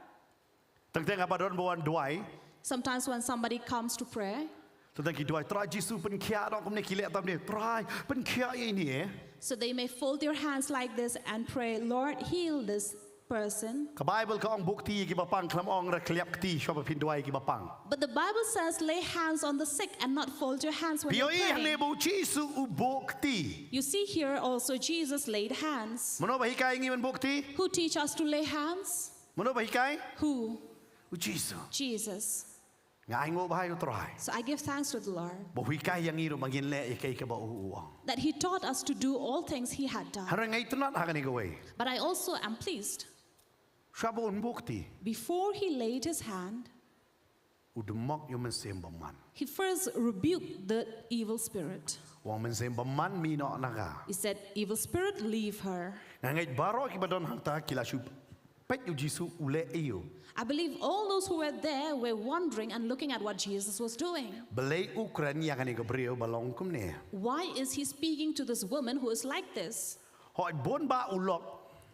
Tengteng apa don bawan duai. Sometimes when somebody comes to pray, Tengteng ki duai try Jesu pen kia dok kumne kile tam dia. Try pen kia ini eh. so they may fold their hands like this and pray, Lord, heal this person. Ka Bible ka ong bukti ki bapang klam ong ra kliap kti shop pin duai ki bapang. But the Bible says, lay hands on the sick and not fold your hands when you Pioi pray. hne bo Jesu ubo kti. You see here also Jesus laid hands. Mano ba hikai ngi men bukti? Who teach us to lay hands? Mano ba hikai? Who? U Jesu. Jesus. Ngai ngo ba hayo try. So I give thanks to the Lord Bo hikai yang iru mangin le ikai ka ba uang. that he taught us to do all things he had done. Harang ngai tunat hakani go way. But I also am pleased. Shabon bukti. Before he laid his hand, Udumok yung mensem baman. he first rebuked the evil spirit. Wang mensem baman mi no naka. He said, evil spirit, leave her. Nangait baro ki badon hangta kila shu pet yu Jesu ule iyo. I believe all those who were there were wondering and looking at what Jesus was doing. Belay Ukran yang ani gabriel balong kum ne. Why is he speaking to this woman who is like this? Hoi bon ba ulok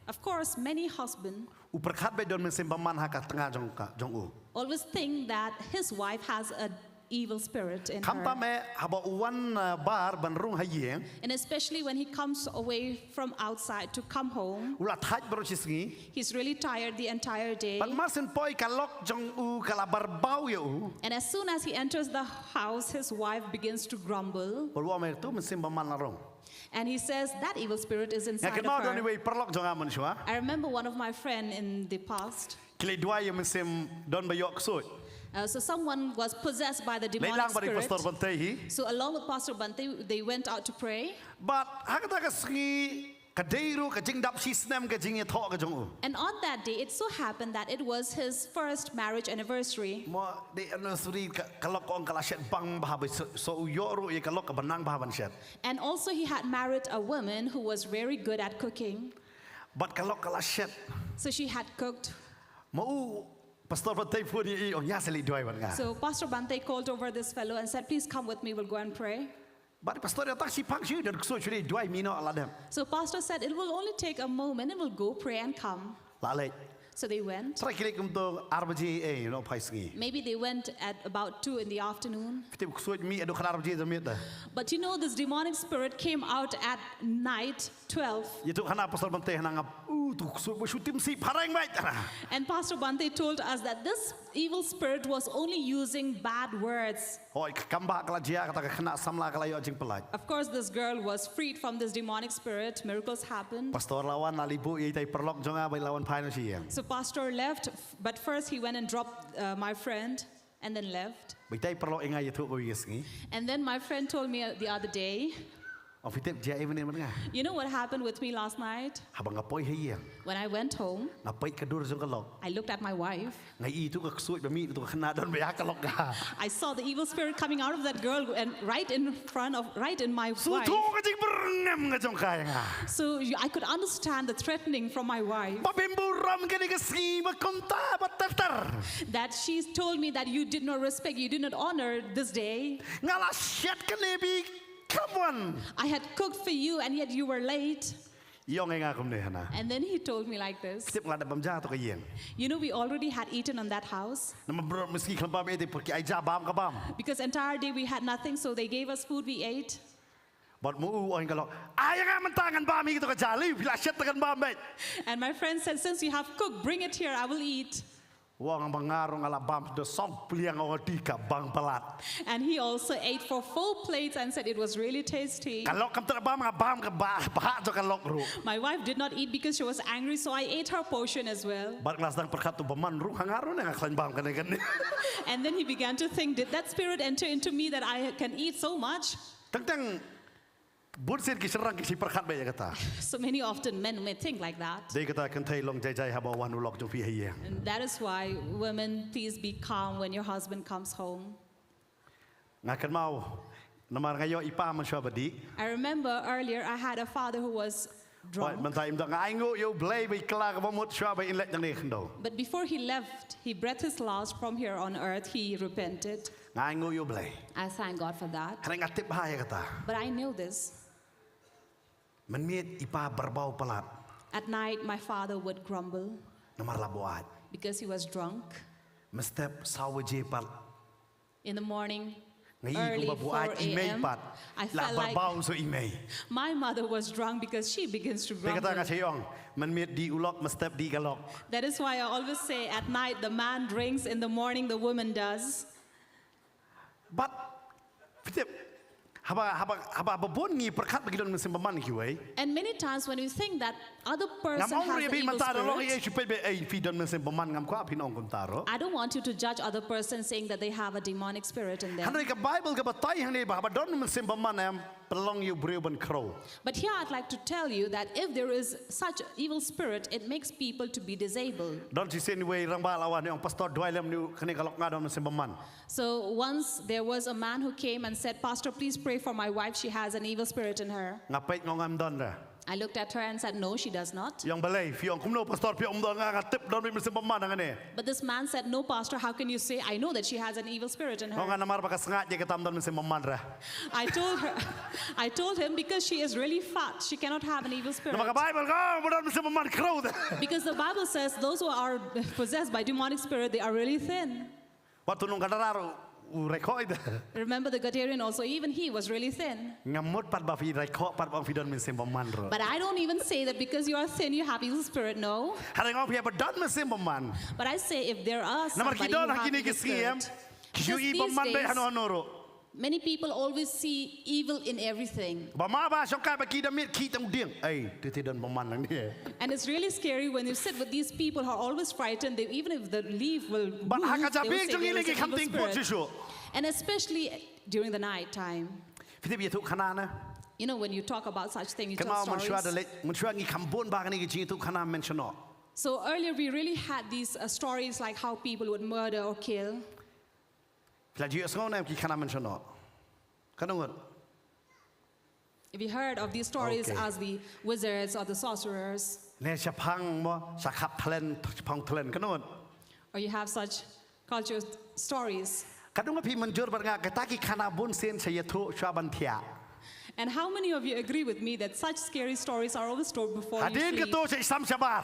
Of course, many husbands uperkat bedon mensem baman haka tengah jong u. always think that his wife has an evil spirit in Kamta her. me haba uwan bar ban rung hayeng. And especially when he comes away from outside to come home, Ulat haj baro chisngi. he's really tired the entire day. Pag masin poi kalok jong u kalabar bau ya u. And as soon as he enters the house, his wife begins to grumble. Perwa me tu mensem baman larong. And he says that evil spirit is Ya inside kenal of doni her. way perlok jong aman shwa. I remember one of my friends in the past. Kile dua yang mensem don bayok sut. So someone was possessed by the demonic Leilang bari spirit. pastor bantai hi. So along with Pastor Bante, they went out to pray. But hakata ka singi kadeiru ka jing dap sistem ka jing thok ka jong u. And on that day, it so happened that it was his first marriage anniversary. Mo de anniversary kalok ong kalashet bang bahabai so yoru ye kalok ka banang bahaban shet. And also he had married a woman who was very good at cooking. But kalok kalashet So she had cooked. mo pastor bantai pun i ong ya seli doi ban nga. So Pastor Bante called over this fellow and said, please come with me, we'll go and pray. But pastor ya tak si pang shu dan so churi doi mino aladam. So Pastor said, it will only take a moment and we'll go pray and come. Lalek. So they went. Try kile kum to arbaji you know pai singi. Maybe they went at about 2 in the afternoon. Fiti so mi adu khana arbaji zamit da. But you know, this demonic spirit came out at night 12. Ye tu khana pastor bantai hanang tu so shu tim si parang bai. And Pastor Bante told us that this evil spirit was only using bad words. Hoi kamba kala jia kata khana samla kala yo jing pelaj. Of course, this girl was freed from this demonic spirit. Miracles happened. Pastor lawan nalibu ye tai perlok jonga bai lawan pai no si yang. So Pastor left, but first he went and dropped my friend and then left. Bai tai perlok inga ye tu bai singi. And then my friend told me the other day, Of fitip jia even ni nga. you know what happened with me last night? Habang apoy hayang. When I went home, Ngapai kadur jong kalok. I looked at my wife. Ngai i tu ka suit ba mi tu khana don bai kalok ka. I saw the evil spirit coming out of that girl and right in my Su wife. tu ka jing berngam nga jong kaya nga. So I could understand the threatening from my wife, Pabimburam ka ni ka si makonta batar. that she told me that you did not respect, you did not honor this day. Ngala shit ka ni bi. Come on. I had cooked for you and yet you were late. Yong nga kum ne hana. And then he told me like this. Tip ngada bamja to ka yeng. You know, we already had eaten on that house. Nama bro meski klambam ete porque ai ja bam ka bam. Because entire day we had nothing, so they gave us food, we ate. But mu oin ka lo. Ai nga man tangan bam hi to ka jali pila shet kan bam bet. And my friend said, since you have cooked, bring it here, I will eat. Wang bangarong ala bam de song pliang o tika bang palat. And he also ate for 4 plates and said it was really tasty. Kalok kam tra bam bam ka ba to kalok ru. My wife did not eat because she was angry, so I ate her portion as well. Bar klas dang perkat tu baman ru hangaro na klan bam kan kan. And then he began to think, did that spirit enter into me that I can eat so much? Tang bun sen ki serang ki si perkat be kata. So many often men may think like that. Dei kata kan thai long jai jai ha ba wan ulok jong pi hai. And that is why women, please be calm when your husband comes home. Ngakan mau namar ngayo ipa man swa badi. I remember earlier I had a father who was drunk. Man thai im dang ai ngo yo blai be kla ka ba mot swa ba in let dang ne khndo. But before he left, he breathed his last from here on earth. He repented. Ngai ngo yo blai. I thank God for that. Kena ngatip ha ya kata. But I knew this. Man miet ipa berbau pelat. At night, my father would grumble Namar labuat. because he was drunk. Mestep sawaje pat. In the morning, Ngai early ko 4 babuat imei a.m., pat. I La felt like berbau so imei. my mother was drunk because she begins to Dei kata grumble. ngasayong man miet di ulok mestep di galok. That is why I always say at night the man drinks, in the morning the woman does. But fitip haba babon ngi perkat bagi don mesin baman ki wei. And many times when you think that other Ngam person ong has ri an bi evil man ta lo ye spirit, chupe be ai fi don mesin baman ngam ko apin ong kun taro. I don't want you to judge other person saying that they have a demonic spirit in them. Hanre ka Bible ka batai hang ne ba don mesin baman am pelong you breu ban crow. But here I'd like to tell you that if there is such evil spirit, it makes people to be disabled. Don si sen wei rang ba lawan ne ong pastor doi lem ni kene kalok nga don mesin baman. So once there was a man who came and said, Pastor, please pray for my wife. She has an evil spirit in her. Ngapait ngam don ra. I looked at her and said, no, she does not. Yang balai fi ong kumno pastor pi om don nga tip don mesin baman nga ne. But this man said, no, Pastor, how can you say? I know that she has an evil spirit in Ong her. nga namar ba ka sngat je katam don mesin baman ra. I told him because she is really fat, she cannot have an evil spirit. Namaka Bible ka don mesin baman crow da. Because the Bible says those who are possessed by demonic spirit, they are really thin. Watu nung kadararo record. Remember the Gadarian also, even he was really thin. Ngamut pat ba fi record pat bang fi don mesin baman ro. But I don't even say that because you are thin, you have evil spirit, no. Hari ngau fi ba don mesin baman. But I say if there are Namar somebody ki don who have hakini evil ke siem. spirit, Kishu because i these baman be days, hano noro. many people always see evil in everything. Ba ma ba song ka ba ki da mit ki tang ding. Ai ti don baman lang ni. And it's really scary when you sit with these people who are always frightened. They, even if the leaf will Ba move, haka they will jabing say jong there ile is ki an kam evil ting pot spirit. sisu. And especially during the night time. Fitip ye tu khana na. You know, when you talk about such things, you tell Kama man shwa da stories. le man shwa ngi kambon ba ni ki tu khana mention no. So earlier we really had these stories like how people would murder or kill. Pla ji asngo na ki khana mention no. Kanungot. If you heard of these stories Okay. as the wizards or the sorcerers, Ne chapang mo sa khap thlen pang thlen kanungot. or you have such culture stories. Kadung pi manjur bar nga kata ki khana bun sen sa yathu shwa ban thia. And how many of you agree with me that such scary stories are always told before you Hadin sleep? ke to sa isam sabar.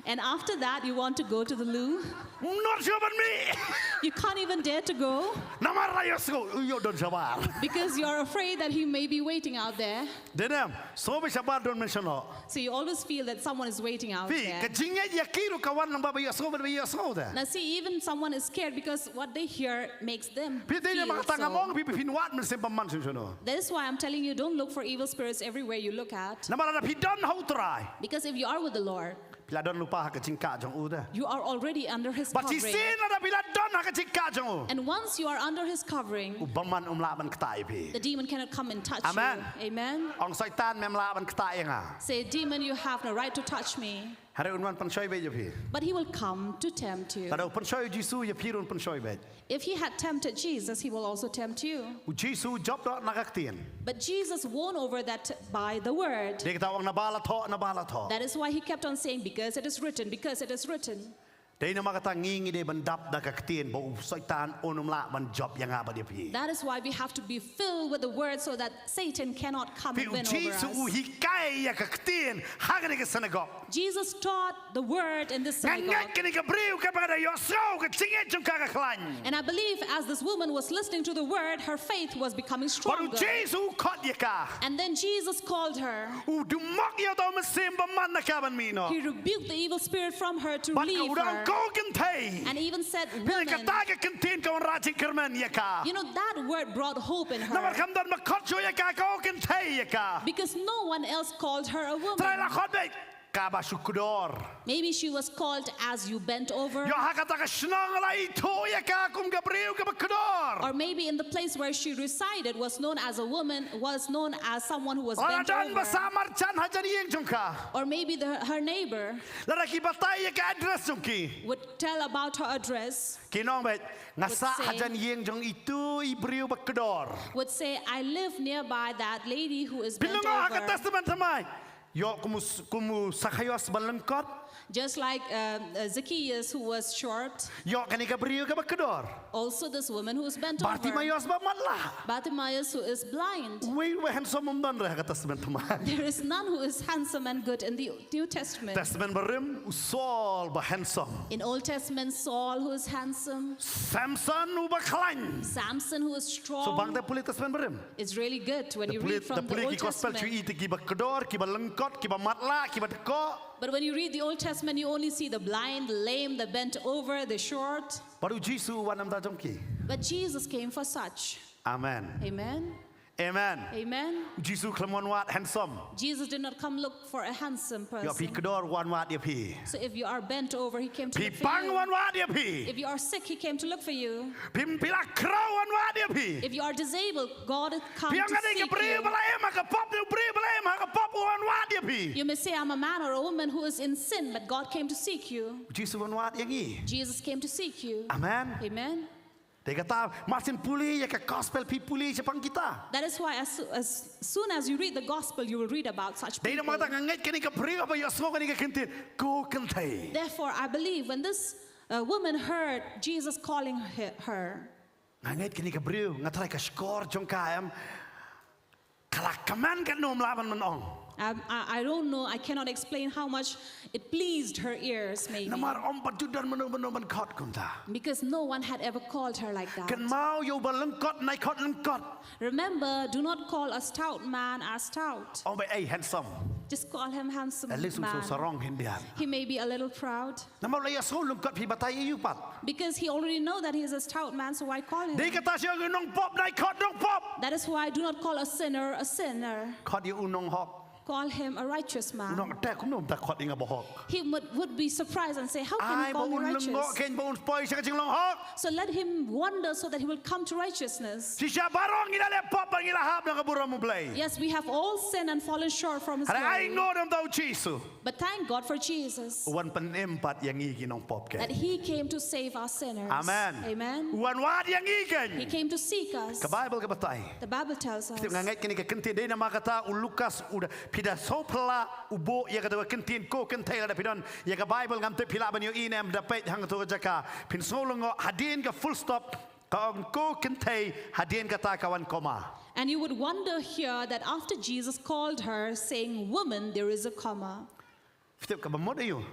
And after that, you want to go to the loo? Not sure ban me. You can't even dare to go Namar rayo sko yo don sabar. because you're afraid that he may be waiting out there. Denem so be sabar don mention no. So you always feel that someone is waiting out Fi there. kajinga yakiru kawan nang baba yasko ban yasko da. Now see, even someone is scared because what they hear makes them Pi de feel mga tangamong so. pi pinwat men sem pamman no. That is why I'm telling you, don't look for evil spirits everywhere you look at. Namara na pi don how try. Because if you are with the Lord, Pila don lupa ha kajingka jong uda. you are already under His But si covering. sin na pila don ha kajingka jong. And once you are under His covering, Ubaman umlaban ktai pi. the demon cannot come and touch Amen. you. Amen. Ong saitan memlaban ktai nga. Say, demon, you have no right to touch me. Hari unwan pansoy be pi. But he will come to tempt you. Tado pansoy Jisu ya pirun pansoy be. If he had tempted Jesus, he will also tempt you. U Jisu job dot nagaktian. But Jesus won over that by the word. Dek tawang nabala tho. That is why he kept on saying, because it is written, because it is written. Dei nama kata ngingi de bandap da kaktin bo syaitan onumla ban job yang apa dia pi. That is why we have to be filled with the word so that Satan cannot come Pi and win uji over su us. hikai ya kaktin hagani ke synagogue. Jesus taught the word in this synagogue. Ngangak kini ke briu kepada Yosua ke cingit jong kakak klan. And I believe as this woman was listening to the word, her faith was becoming Baru stronger. Jesu kot ya ka. And then Jesus called her. Dumak ya tau mesim baman na kaban mino. He rebuked the evil spirit from her to Bat leave udang her. kau kentai. And even said, Bila woman, kata ke kentin kau rajin kerman ya ka. you know, that word brought hope in Namar her. kamdan makot jo ya ka kau kentai ya ka. Because no one else called her a woman. Try la kot baik. Kaba syukur. Maybe she was called as you bent over. Yo hakata ka senang la itu ya ka kum gabriu ke bekedor. Or maybe in the place where she resided was known as a woman, was known as someone who was bent Dan over. besamar chan hajar yang jongka. Or maybe her neighbor Lalaki batai ya ka address jongki. would tell about her address, Kinong baik ngasa say- hajar yang jong itu ibriu bekedor. would say, I live nearby that lady who is bent Bilung haka over. testament samai. Yo kumu sakayos balengkot. Just like Zacchaeus who was short, Yo kani gabriu ke bekedor. also this woman who is bent over. Bartimayos bamatlah. Bartimaeus who is blind. We handsome mumdan reh haka testament samai. There is none who is handsome and good in the New Testament. Testament berim usol ba handsome. In Old Testament, Saul who is handsome, Samson uba klan. Samson who is So bang strong. da puli testament berim. It's really good when you read Da from the puli Old ki gospel Testament. cui ite ki ba kedor, ki ba lengkot, ki ba matla, ki ba teko. But when you read the Old Testament, you only see the blind, the lame, the bent over, the short. Baru Jesu wanam da jongki. But Jesus came for such. Amen. Amen. Amen. Amen. Jesu klamon wat handsome. Jesus did not come look for a handsome Yo pi person. kedor wan wat dia pi. So if you are bent over, he came to Pi look for pang you. wan wat dia pi. If you are sick, he came to look for you. Pi pila krau wan wat dia pi. If you are disabled, God has come Pi to ang ada ke seek beri you. belaim haka pop dia beri belaim haka pop wan wat dia pi. You may say, I'm a man or a woman who is in sin, but God came to seek you. Jesu wan wat yang ni. Jesus came to seek you. Amen. Amen. Dia kata masin puli ya ke gospel pi puli sepang kita. That is why as soon as you read the gospel, you will read about such Dia people. nak mengatakan ngait kini ke beri apa ya semua kini ke kentin. Go kentai. Therefore, I believe when this woman heard Jesus calling her, Ngait kini ke beri ngatrai ke skor jong kaem. Kalak kaman kan nom laban menong. I don't know, I cannot explain how much it pleased her ears, maybe. Namar om pajudan menong men kot kunta. Because no one had ever called her like that. Kan mau yo balengkot naik kot lengkot. Remember, do not call a stout man as stout. Om be handsome. Just call him handsome At least so man. sarong hindian. He may be a little proud. Namar laya so lengkot pi batai you pat. Because he already know that he is a stout man, so why call him? Dia kata siya nong pop naik kot nong pop. That is why I do not call a sinner a sinner. Kot you unong hok. Call him a righteous man. Unong tak kum tak kot inga bohok. He would be surprised and say, how can Ai you ba call me un lengok righteous? ken ba un poi siya kajing long hok. So let him wonder so that he will come to righteousness. Si siya barong ila le pop ang ila hab ng kabura mo blay. Yes, we have all sinned and fallen short from his Ada ai glory. ngodam tau Jesu. But thank God for Jesus, Wan penempat yang iki nong pop that ken. he came to save our sinners. Amen. Amen. Wan wad yang He ikan. came to seek us. Ka Bible ka batay. The Bible tells us. Kita ngangait kini ka kentin dia nama kata ulukas udah pida sopla ubo ya kata kentin ko kentai ada pidon ya ka Bible ngam te pila banyo inem dapat hang tu jaka pin solongo hadin ka full stop ka ko kentai hadin kata kawan koma. And you would wonder here that after Jesus called her, saying, woman, there is a comma. Kita ka bamod ayo.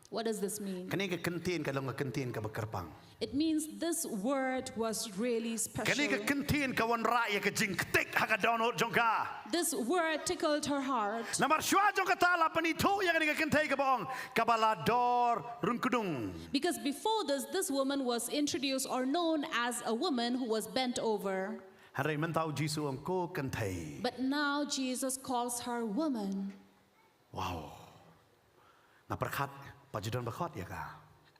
What does this mean? Kani ka kentin ka long ka kentin ka bekerpang. It means this word was really Kani ka special. kentin ka wan ra ya ka jingtik haka download jongka. This word tickled her heart. Namar syua jong kata la panito ya kani ka kentai ka boong kabalador runkudung. Because before this woman was introduced or known as a woman who was bent over. Hari mentau Jesu ang ko kentai. But now Jesus calls her woman. Wow. Na perkat pajudan bakot ya ka.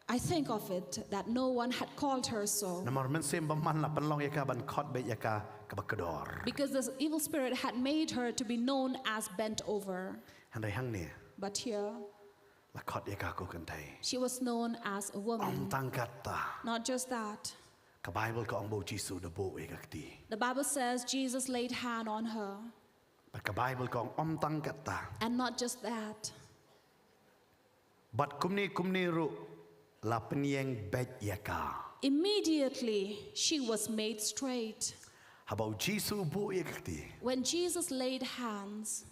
I think of it that no one had called her so. Namar mensim baman la penlong ya ka ban kot be ya ka kabakedor. Because this evil spirit had made her to be known as bent over. Handai hang ni But here, la kot ya ka ko kentai. she was known as a Om woman. tangkat ta. Not just that. Ka Bible ka ang bo Jesu da bo e kakti. The Bible says Jesus laid hand on her. But ka Bible ka ang om tangkat ta. And not just that. But kumni ru la penieng bet yaka. Immediately, she was made straight. Habau Jisu bu yakti. When Jesus laid hands,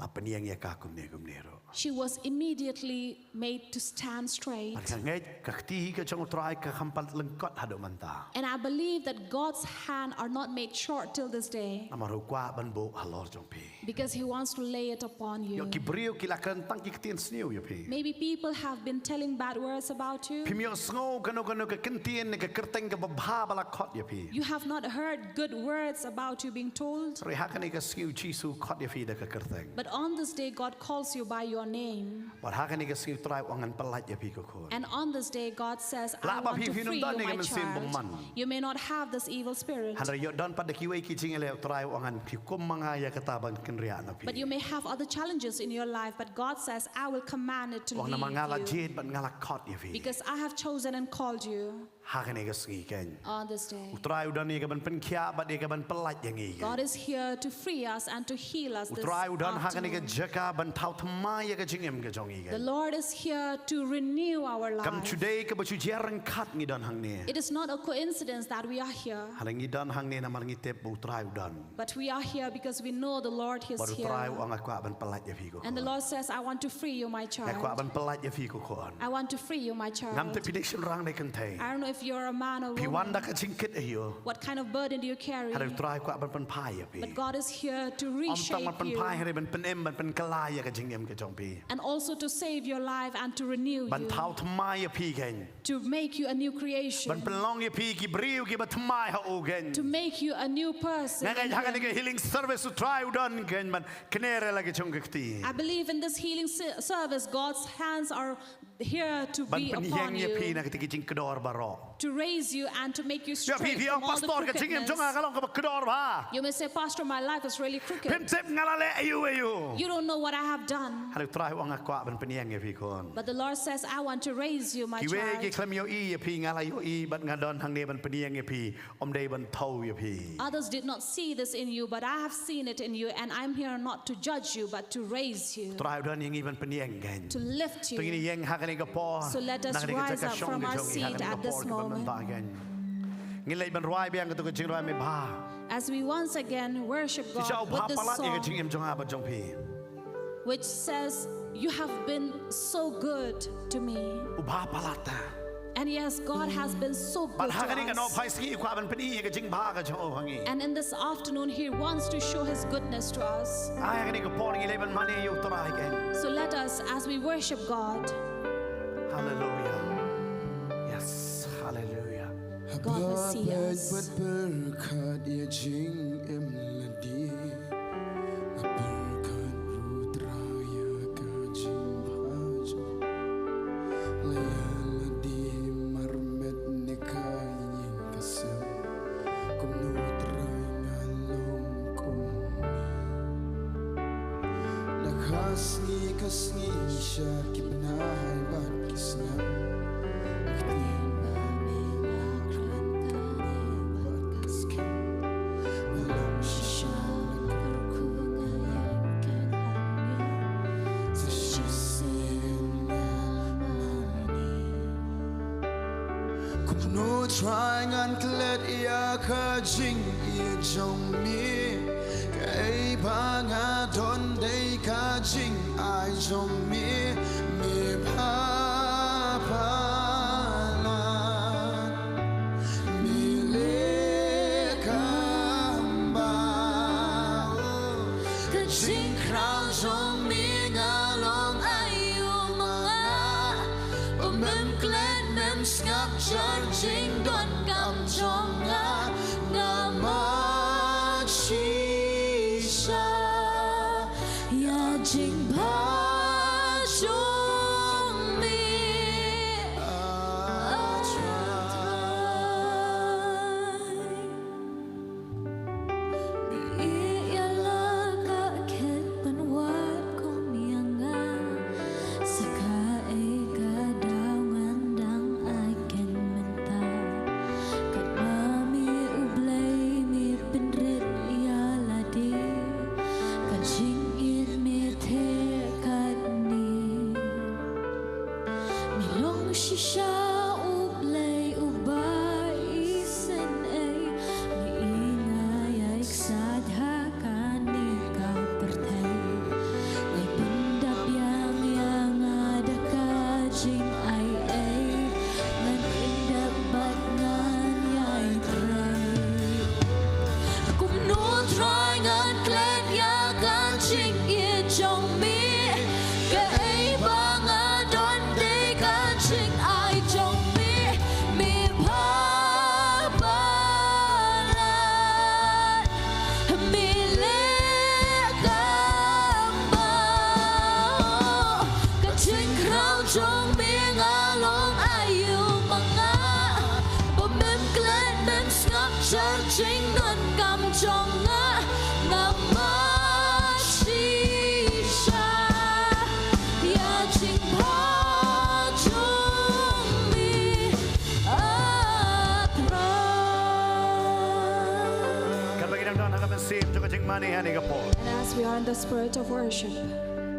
La penieng yaka kumnero. she was immediately made to stand straight. Ngait kakti ka chong try ka kampat lengkot hado manta. And I believe that God's hand are not made short till this day, Amaru kwa ban bu halor jong pi. because He wants to lay it upon Yo you. kibrio kilakan tang kiktin sniu yo pi. Maybe people have been telling bad words about you. Pimio sngo kano ka kentien ka kerteng ka babha bala kot yo pi. You have not heard good words about you being told. Sorry hakani ka sniu Jisu kot yo pi da ka kerteng. But on this day, God calls you by your name. But hakani ka sniu try wangan pelat yo pi ko kon. And on this day, God says, I Laba want to pi free pinundan you, ni my ka mensim child. pengman. You may not have this evil spirit, Handra yo don pada kiwai kijing ele try wangan hukum mga ya kataban kenria na pi. but you may have other challenges in your life. But God says, I will command it to Wang na leave mangala you, jid bat ngala kot yo pi. because I have chosen and called you Hakani ka sni ken. on this day. Utrai udan ni ka ban penkia bat ni ka ban pelat yang i. God is here to free us and to heal us this Utrai udan hakani ka afternoon. jaka ban tau thamai ya ka jingem ka jong i The ken. Lord is here to renew our Kam life. today ka bacu jarang kat ngi dan hang ni. It is not a coincidence that we are here, Halang ngi dan hang ni na malang tep bu utrai udan. but we are here because we know the Lord is Baru here. utrai ang aku ban pelat ya fi ko. And the Lord says, I want to free you, my Aku child. ban pelat ya fi ko kon. I want to free you, my Ngam te child. prediction rang ni kan thai. I don't know if you're a man or Pi woman. wanda ka jingkit ayo. What kind of burden do you carry? Halang utrai aku ban pen pai ya pi. But God is here to Om tang ban reshape pen you pai hari ban pen em ban pen kelai ya ka jingem ka jong pi. and also to save your life and to renew Ban you, tau thamai ya pi ken. to make you a new creation, Ban pen long ya pi ki briu ki bat thamai ha o ken. to make you a new person. Ngai hakan ni ka healing service utrai udan ken ban kenere lagi jong kti. I believe in this healing service, God's hands are here to Ban be pen upon yang ya pi you, na kti jing kedor baro. to raise you and to make you Ya pi straight pi from ang all the pastor ka jingem jong crookedness. kalong ka kedor ba. You may say, Pastor, my life is really Pem crooked. sep ngalale ayu. You don't know what I have done. Halu try wang aku ban peniang ya pi kon. But the Lord says, I want to raise you, my Kiwe ki child. klam yo i ya pi ngala yo i bat ngadon hang ne ban peniang ya pi. Om dei ban thau ya pi. Others did not see this in you, but I have seen it in you, and I'm here not to judge you, but to raise you, Try udan yang i ban peniang kan. to lift Tu ini you. yang hakan ka po. So let us rise up from our seat at this moment. Ngilai ban ruai biang tu ka jing ruai me ba. As we once again worship Ti chau God with ba this palat ya ka song, jing em jong a ba jong pi. which says, You have been so good to me. U ba palat ta. And yes, God has been so good Ban hakan ka to no us. pai ski kwa ban peni ka jing ba ka jong hangi. And in this afternoon, He wants to show His goodness to us. Ay hakan ka po ngilai ban mani yo trai kan. So let us, as we worship God, Hallelujah. Yes, hallelujah. God will see us. But berkat ya jing em ladi. Berkat rudraya ka jing bhajo. Laya ladi marmet nikayin kasem. Kum nutray ngalong kumni. Nakasni kasni siya kibnahay bat kisnam. Trying and let ya ka jing ya jong mi kay bang adon day ka jing I jong mi pa pa la mi le kamba ka jing crown jong mi ngalong ayu mga mem klen mem skap jar jing don kam jong nga ma chi sha ya jing ba jong mi a try sim jong jing mani hani ka por. And as we are in the spirit of worship,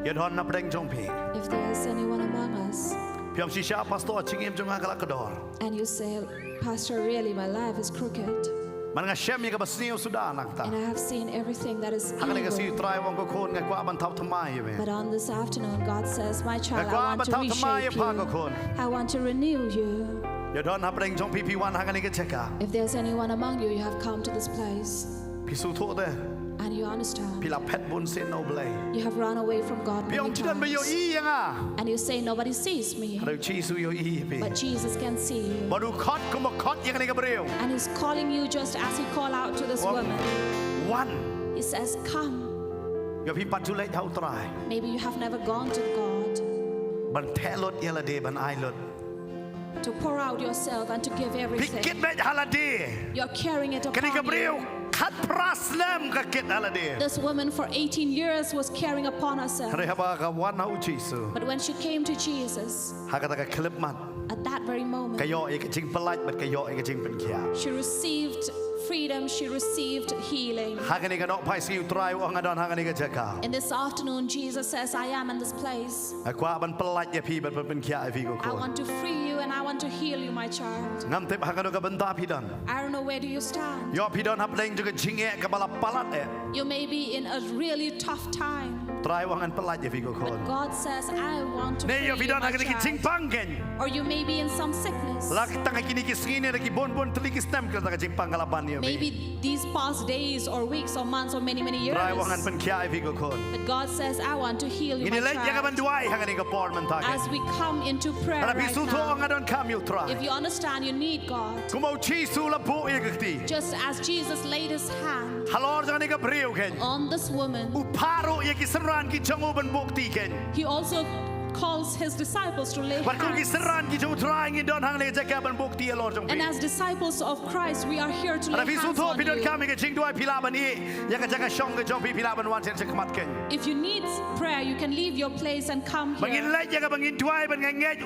Ya don na preng jong pi. if there is anyone among us, Piam si sha pastor ching im jong akala kador. and you say, Pastor, really, my life is crooked, Man nga shem ya ka basniu sudah nak ta. and I have seen everything that is Hakani ka si evil. try wong ko khon nga kwa ban thau thamai me. But on this afternoon, God says, my child, I Kwa want ban to thau thamai reshape pa ko you. khon. I want to renew you. Ya don na preng jong pi pi wan hakani ka cheka. If there's anyone among you, you have come to this place, Pisu tho de. and you understand, Pila pet bun sin no blay. you have run away from God Piam many chidan me yo times, i yang a. and you say, nobody sees me, Hadu chi su yo i pi. but Jesus can see you. Baru khot ko mo khot yang ni ka breu. And he's calling you just as he called out to this woman. One. He says, come. Yo pi pat chu lai thau try. Maybe you have never gone to God Ban the lot yala de ban ai lot. to pour out yourself and to give everything. Pikit bet halade. You're carrying it Kani ka upon breu. you. Khat praslam ka kit halade. This woman for 18 years was carrying upon herself. Hare haba ka wan hau chi su. But when she came to Jesus, Hakata ka klip mat. at that very moment, Kayo e ka ching palat bat kayo e ka ching pen kya. she received freedom, she received healing. Hakani ka nok pai si try wang adon hakani ka jaka. In this afternoon, Jesus says, I am in this place. Akwa ban palat ya pi bat pen kya e fi ko I ko. want to free you and I want to heal you, my child. Ngam tep hakano ka banda pi dan. I don't know where do you stand. Yo pi don hap leng juga ching e ka bala palat e. You may be in a really tough time, Try wang an palat ya fi ko ko. but God says, I want to Ne free yo pi you, don my hakani ki ching child. pangken. Or you may be in some sickness. Lak tanga kini ki sngine na ki bon bon tli ki stem ka ta ching pangalaban yo. Maybe these past days or weeks or months or many years. Try wang an pen kya e fi ko ko. But God says, I want to heal you, Ini my lek ya ka ban child. duai hakani ka por man ta. As we come into prayer Ara pi right su tho now, ngadon kam yo try. if you understand you need God, Kumau chi su la bo e ka ti. just as Jesus laid his hand Halor jang ni ka breu ken. on this woman, Uparo ye ki seran ki chango ban bok ti ken. he also calls his disciples to lay Ban ko ki hands. seran ki chu trying in don hang le jaka ban bok ti lor jong And pi. as disciples of Christ, we are here to Ara lay pi su hands tho on pi don you. kam ka ching duai pila ban e. Ya ka jaka shong ka jong pi pila ban wan chen se kmat ken. If you need prayer, you can leave your place and come Bangin here. lek ya ka bangin duai ban ngai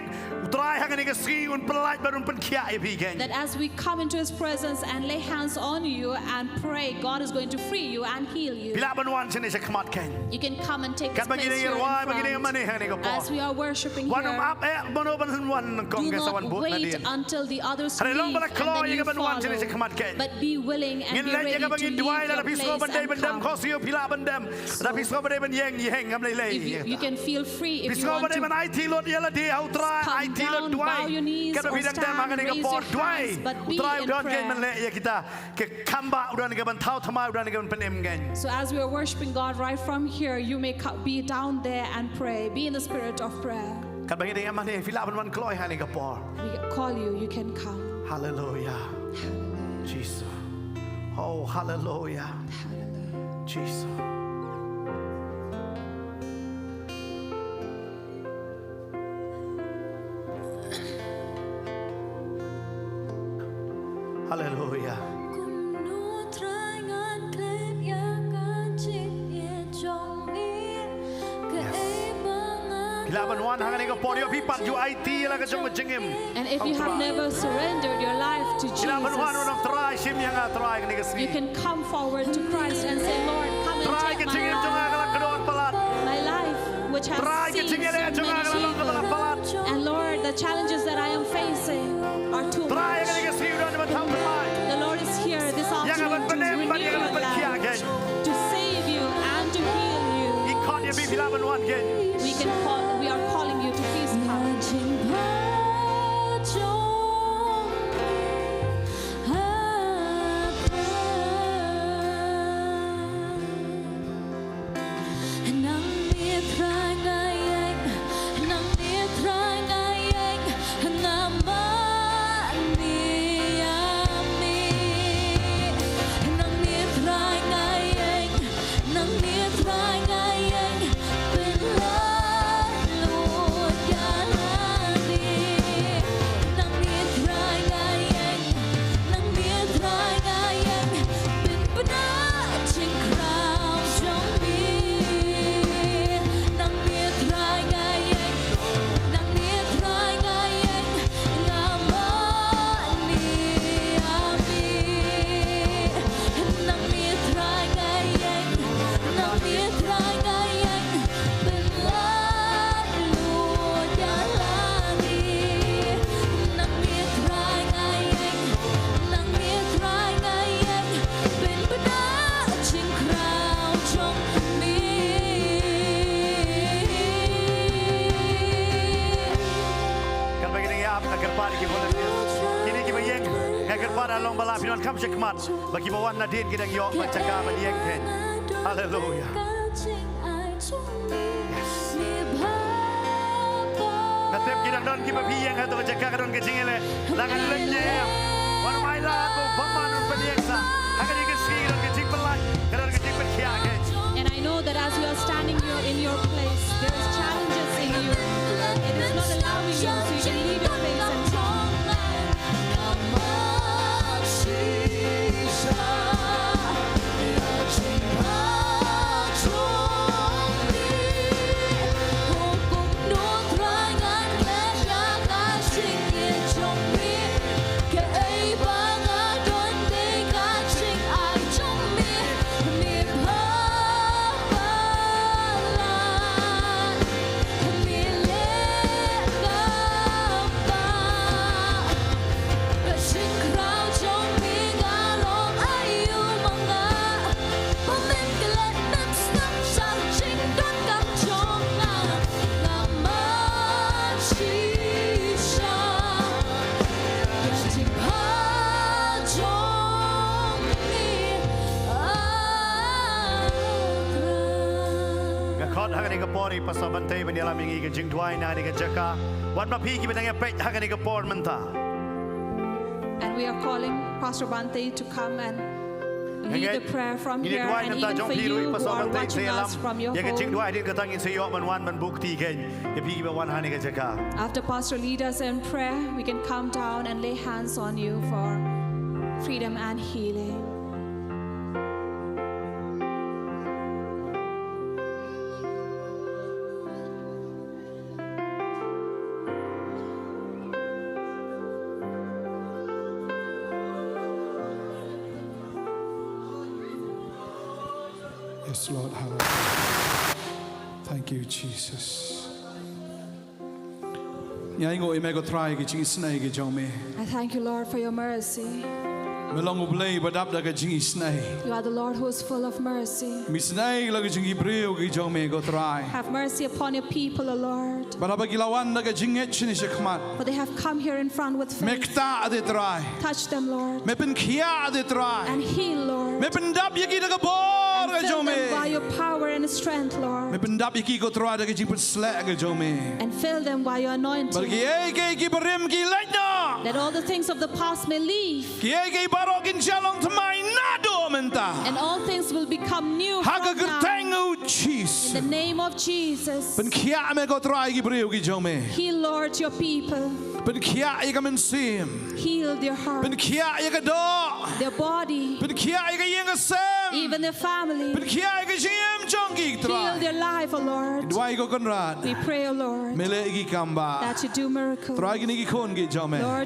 utrai hang ni ka sri un pelat ban un pen kya e pi ken. That as we come into his presence and lay hands on you and pray, God is going to free you and heal you. Pila ban wan chen se kmat ken. You can come and take Kan this bangin place ni here wai bangin ni in mani hang ni ka front. por. As we are worshiping Wan um here, ap e bono ban wan kong do ka sawan not bot na wait din. until the others Hare leave long bala and klo then ye you ka ban wan chen se follow. kmat ken. But be willing and Ngin be lek ready ya ka to bangin leave duai la your pi so ban place dai and ban dam come. ko sio pila ban dam. Da pi so ban dai ban yeng yeng ngam le le. If you can feel free if you Pisco ba want dai man to ai ti lot yala de au try ai come ti lot down, bow your duai. knees, Kan or bi dam dam stand, hang ni ka raise por your duai. hands, but be Utrai in udon gen man prayer. le ya kita ke kamba udon ga ban thau thama udon ga ban pen em gen. So as we are worshiping God right from here, you may be down there and pray. Be in the spirit of prayer. Kan bagi dai man fila ban wan kloi hang ni ka por. We call you, you can come. Hallelujah. Jesus. Oh hallelujah. Jesus. Hallelujah. Pila ban wan hang ni ka por yo pi pat ju ai ti la ka jong jengem. And if you have never surrendered your life to Pila ban wan Jesus, udon try sim yang a try ni ka you si. can come forward to Christ and say, Lord, come Try and ka take jengem jong my a life, ka kadon palat. my life, which Try has ka seen jengem so jong a ka long ka many palat. people. And Lord, the challenges that I am facing are too Try ka ni much. ka si udon ban thau thama. The Lord is here this Yang afternoon akan to benem, renew yang your akan berkiakan. life, to save you and to heal you. Ikon ya bi pila ban wan gen. We are calling you to please come. Nang Mana long bala pinon kam shikmat bagi bawan nadin kita yok baca badieng ken. Hallelujah. Natep kita don kita pieng atau baca kadon kecing ele. Langan lenye. Wan mai la ko bamanun badieng sa. Akan ikan sih don kecing pelak kadon kecing berkiak. And I know that as you are standing here in your place, there is challenges in you. It is not allowing you to even leave your place and talk. Pasal bantai mendalam ini ke jeng dua ini ke jaka. Wat mapi kita dengan pek hakan ke por menta. And we are calling Pastor Bante to come and lead the prayer from here, and even for you who are watching us from your home. After Pastor leads us in prayer, we can come down and lay hands on you for freedom and healing. Yes, Lord, hallelujah. Thank you, Jesus. I thank you, Lord, for your mercy. You are the Lord who is full of mercy. Have mercy upon your people, O Lord. For they have come here in front with faith. Touch them, Lord. And heal, Lord. And fill them by your power and strength, Lord. And fill them by your anointing. That all the things of the past may leave. And all things will become new from now. In the name of Jesus. Heal, Lord, your people. Heal their heart, their body, even their family. Heal their life, O Lord. We pray, O Lord, that you do miracles. Lord,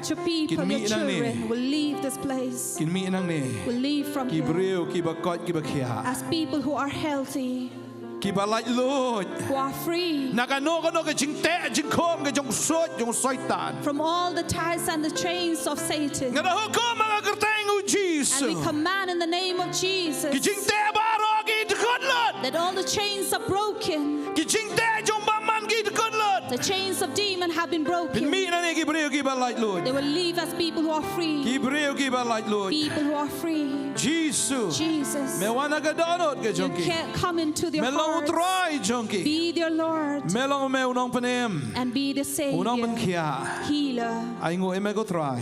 your people, your children will leave this place, will leave from here as people who are healthy, who are free from all the ties and the chains of Satan. And we command in the name of Jesus that all the chains are broken. The chains of demon have been broken. They will leave as people who are free. People who are free. Jesus. You can't come into their hearts. Be their Lord. And be the Savior. Healer.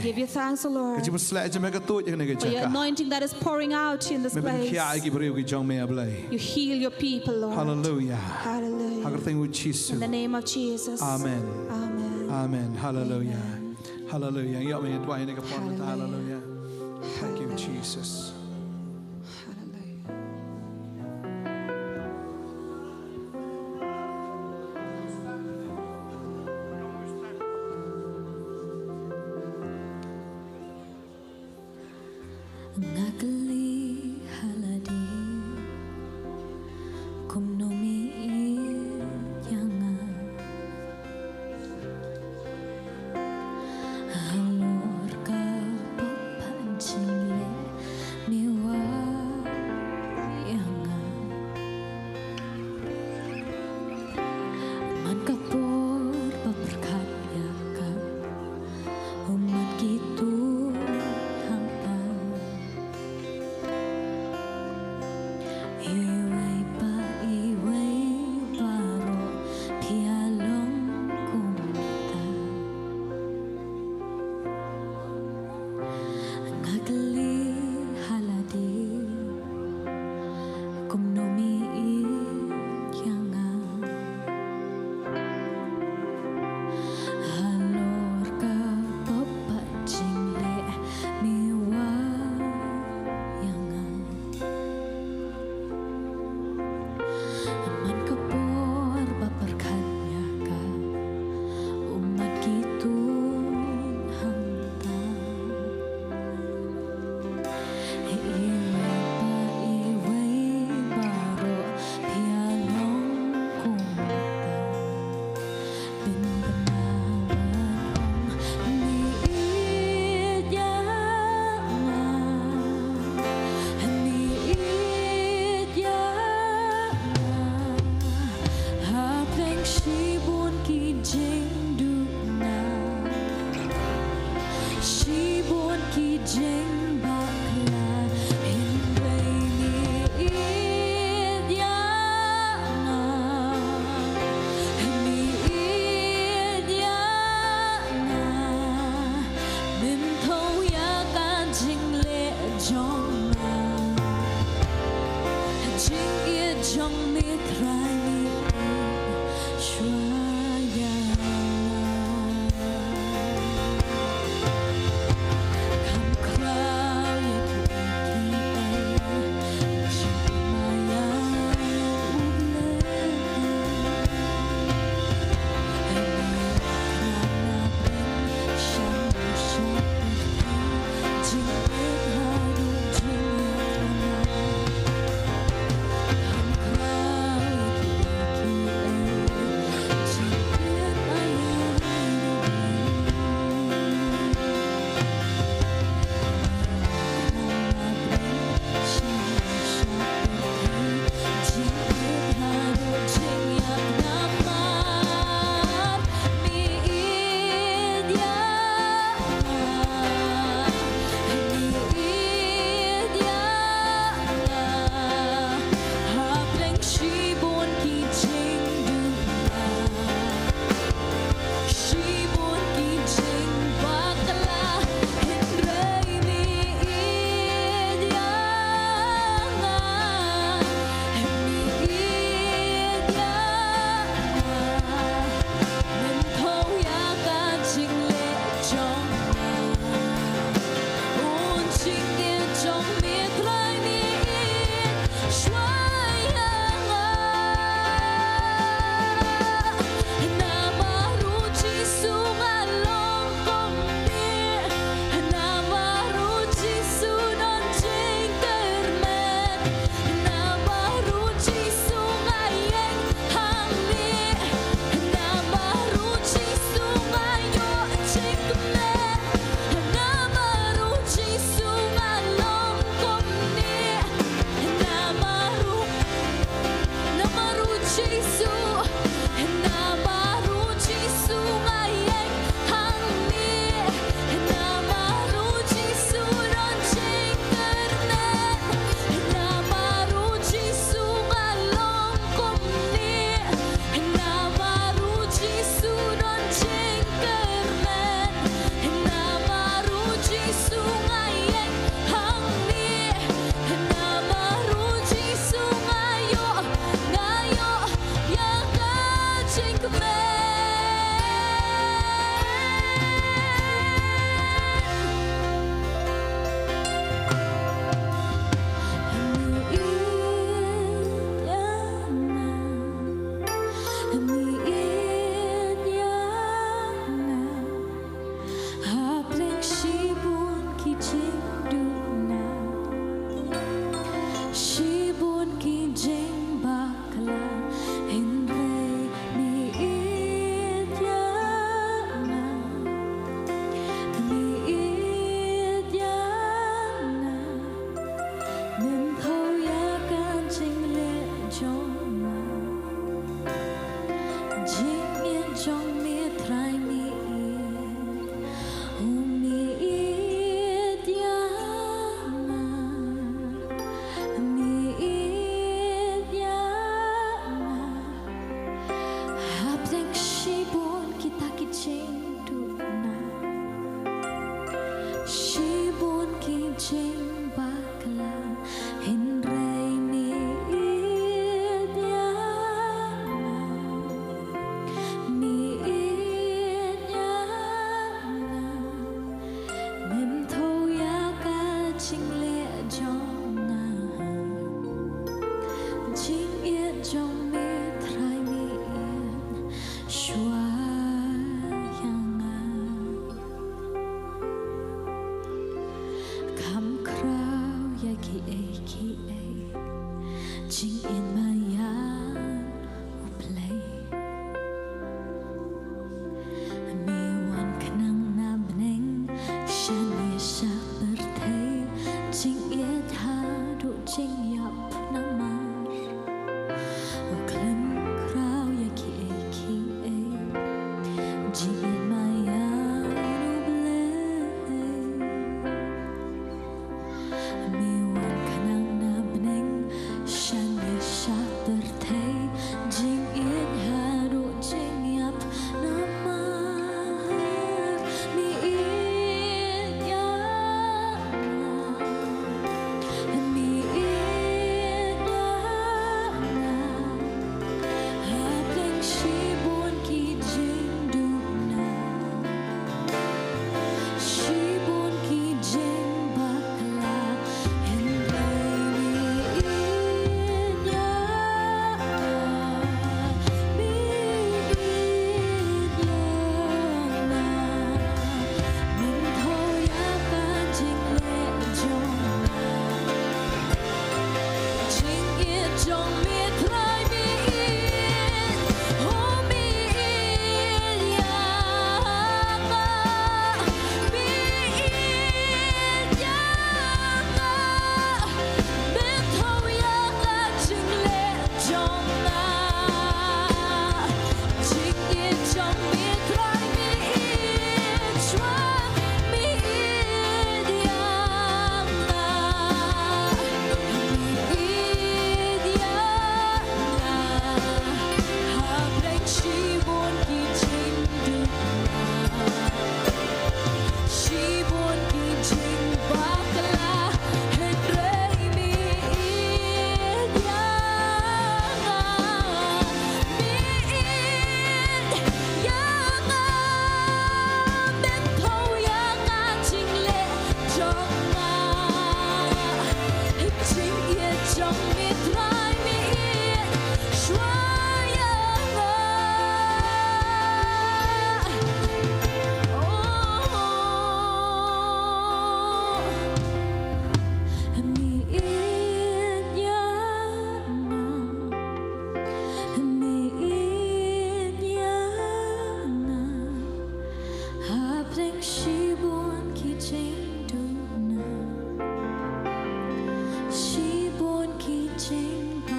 Give you thanks, O Lord, for your anointing that is pouring out in this place. You heal your people, Lord. Hallelujah. Hallelujah. In the name of Jesus. Amen. Amen. Amen. Hallelujah. Amen. Hallelujah. Hallelujah. Thank you, Jesus. Ngakali haladi kumnomi yanga halor ka papanjile miwa yanga man kapor paperkat yaka umat gitu hampa trong miết rai mi xóa ya khăm khao ya ki chỉ maya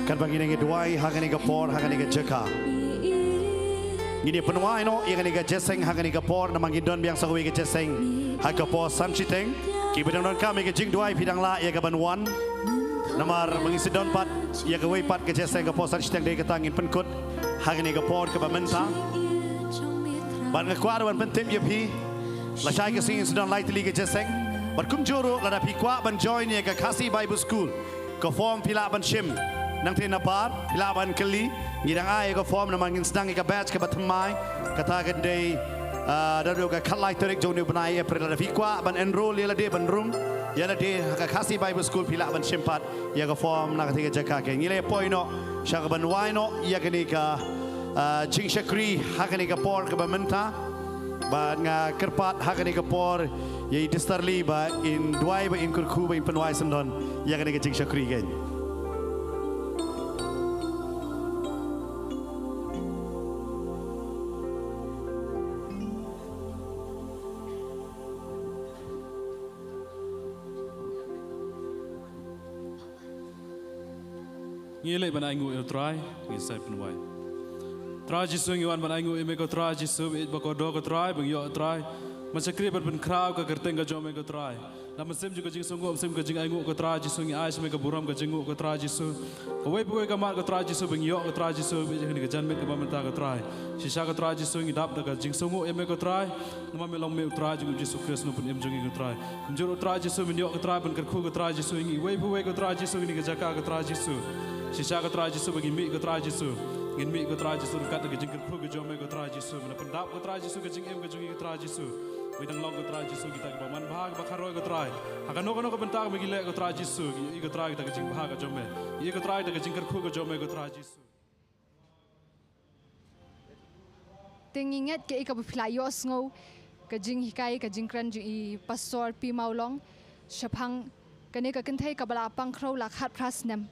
kan bagi nengi duai hagani ga por hagani ga jeka ngini penuai no igani ga jeseng hagani ga por namangi don biang sawi ga jeseng haga por sanchiteng ki bedang don kami ga jing duai pidang la ya ga banwan namar mengisi don pat ya ga wei pat ga jeseng ga por sanchiteng de ga tangin penkut hagani ga por ke bamenta ban ga kwar wan pentim ya pi la shai ga sing don light li ga jeseng ban kum joro la da pi kwa ban join ya ga kasi bible school ko form pila ban shim nang tina par pila ban kali ngidang ai ko form na mangin sedang ka batch ka batmai kata kan day dadu ka khalai terik jonu banai april da fikwa ban enroll ya de ban room ya de ka kasi bible school pila ban shimpat ya ko form na ka jaka ke ngile poino sha ban waino ya ka ni ka jing shakri ha ka ni ka por ka bamenta ba nga kerpat ha ka ni ka por ya distarli ba in duai ba in kurku ba in penwai sendon ya ka ni ka jing shakri gen ngilai ban aingu try ngisai penwai try jisu ngiwan ban aingu me ko try jisu it ba ko do ko try bang yo try masakri ban kraw ka kerteng ka jome ko try na masim ju ko jing songo sim ko jing aingu ko try jisu ngi ais me ko buram ka jingu ko try jisu ko wei poi ka mar ko try jisu bang yo ko try jisu be jing ni ka jan me ka bamenta ko try shisha ko try jisu ngi dap da ka jing songo me ko try nama me long me try ju jisu kres no pun em jing ko try juro try jisu me yo ko try ban kerku ko try jisu ngi wei poi ko try jisu ni ka jaka ko try jisu shisha ko try jisu bagi mi ko try jisu ngin mi ko try jisu kat ga jing kerku ko jome ko try jisu na pendap ko try jisu ka jing em ko jungi ko try jisu widang long ko try jisu kita ka man bahag ba kharoi ko try hakan no ko bentag me gile ko try jisu i ko try ta ka jing bahag jome i ko try ta ka jing kerku ko jome ko try jisu tinginget ke ikaw pilayos ngo ka jing hikai ka jing kran ju i pastor pi Mawlong shapang kane ka kenthai ka bala pang khrau la khat prasnam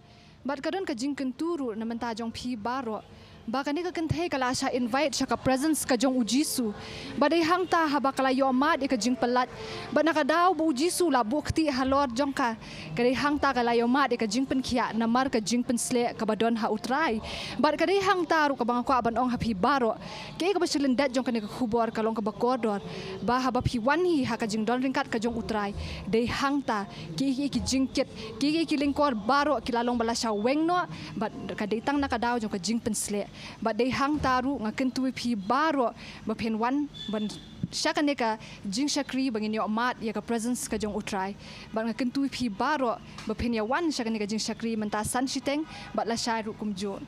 bat kadon ka jing kenturu na menta jong phi baro ba kane ka kenthai ka la sha invite sha ka presence ka jong ujisu ba dei hang ta ha ba kala yo ma de ka jing pelat ba na ka daw bu ujisu la bukti halor jong ka dei hang ta ka la yo ma de ka jing pen khia na mar ka jing pen sle ka ba don ha utrai ba ka dei hang ta ru ka bang ko ban ong ha phi baro ke ka ba silen dat jong kane ka khubor ka long ka ba kodor ba ha ba phi wan hi ha ka jing don ringkat ka jong utrai dei hang ta ki jing ket ki lingkor baro ki la long bala sha weng no ba ka dei tang na ka daw jong ka jing pen sle ba dei hang taru nga kentui phi baro ba pen wan ban shakane ka jing shakri bangin yo mat ya ka presence ka jong utrai ba nga kentui phi baro ba pen ya wan shakane ka jing shakri menta san shiteng ba la shai ru kum jon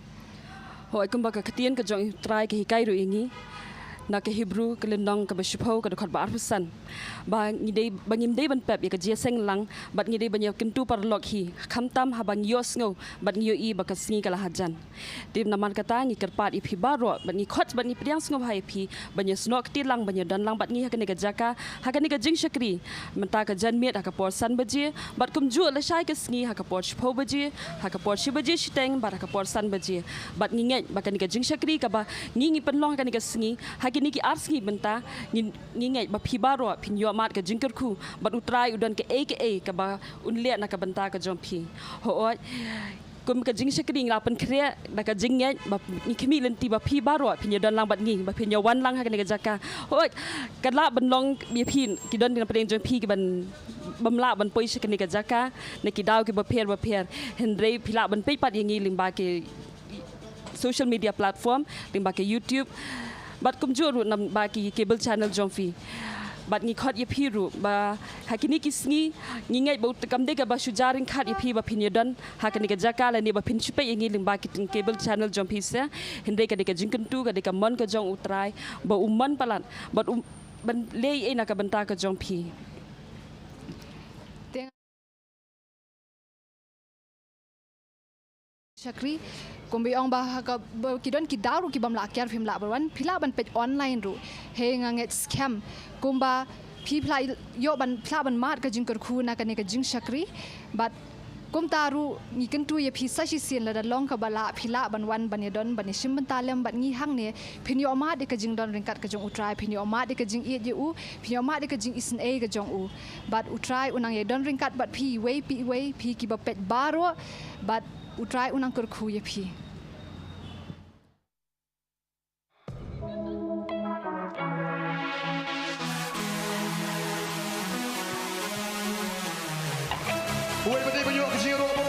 hoi kum ba ka katien ka jong utrai ka hikai ru ingi na ke Hebrew ke lendong ke bershuphau ke dekat berarfusan ba ngidei bangim dei ban pep ya ke jeseng lang bat ngidei banyak kentu parlok hi khamtam ha bang yos ngau bat ngiyo i ba ka singi kala hajan tim naman kata ngi kerpat i phi baro bat ngi khot bat ngi priang ngau hai phi banya snok tilang banya dan lang bat ngi ha ke jaka ha ke jing shakri menta ka jan miet ha ka por san baje bat kum ju la shai ke singi ha ka por shuphau baje ha ka por shi baje shiteng bat ha ka por san baje bat ngi ngai ba ka jing shakri ka ba ngi penlong ha ke singi ha kini ki arski benta ngingai ba phi baro phin yo mat ka jingker khu bat utrai udan ke aka ka ba unle na ka benta ka jom phi ho kum ka jing shakri ngla pen khre da ka jing ngai ba ni khmi lenti ba phi baro phin yo dan lang bat ngi ba phin yo wan lang ha ka jaka ho ka la ban long bi phin ki don na preng jom phi ki ban bamla ban poi shakni ka jaka ne ki daw ki ba pher hendrei phila ban pe pat yangi limba ke social media platform limba ke YouTube bat kum juru nam baki cable channel jomfi bat ngi khot ye phiru ba hakini kisngi ngi ngai bo kam de ga ba sujaring khat ye phi ba phin yedan hakani ga jakala ni ba phin chupe ngi ling baki cable channel jomfi se hinde ka de ka jingkan tu ga de ka mon ka jong utrai ba umman palan bat ban le e na ka banta ka jomfi shakri kumbi ong ba ka kidon ki daru ki bam la kyar phim la ban phila ban page online ru he nganget scam kumba phila yo ban phla ban mat ka jing kar khu na ka ne ka jing shakri but kum taru ni kan tu ye phi sa shi sin la da long ka bala phila ban wan ban ye don ban shim ban talem ban ngi hang ne phin yo ma de ka jing don ringkat ka jong utrai phin yo ma de ka jing ye u phin yo ma de ka jing isen a ka jong u but utrai unang ye don ringkat but phi we phi ki ba pet baro but utrai unang kurku ye phi Uwe bade banyo ka jiro mo.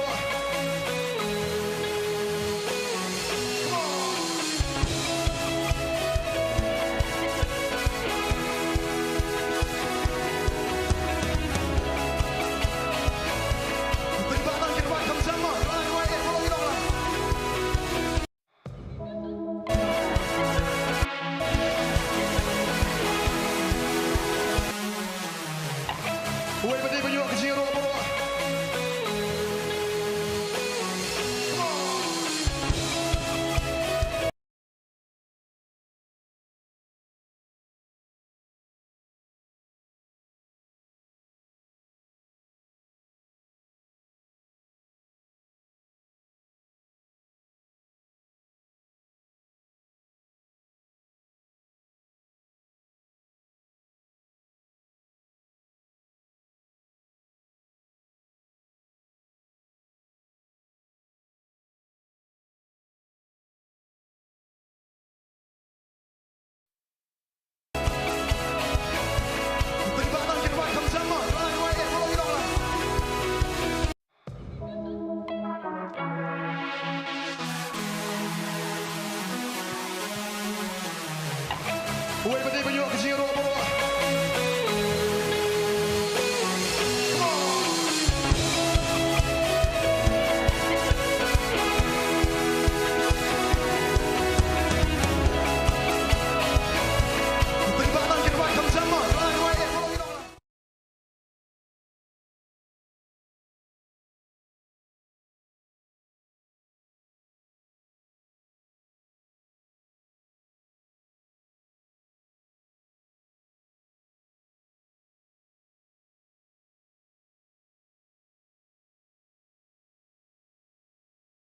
Uwe bade banyo ka jiro mo.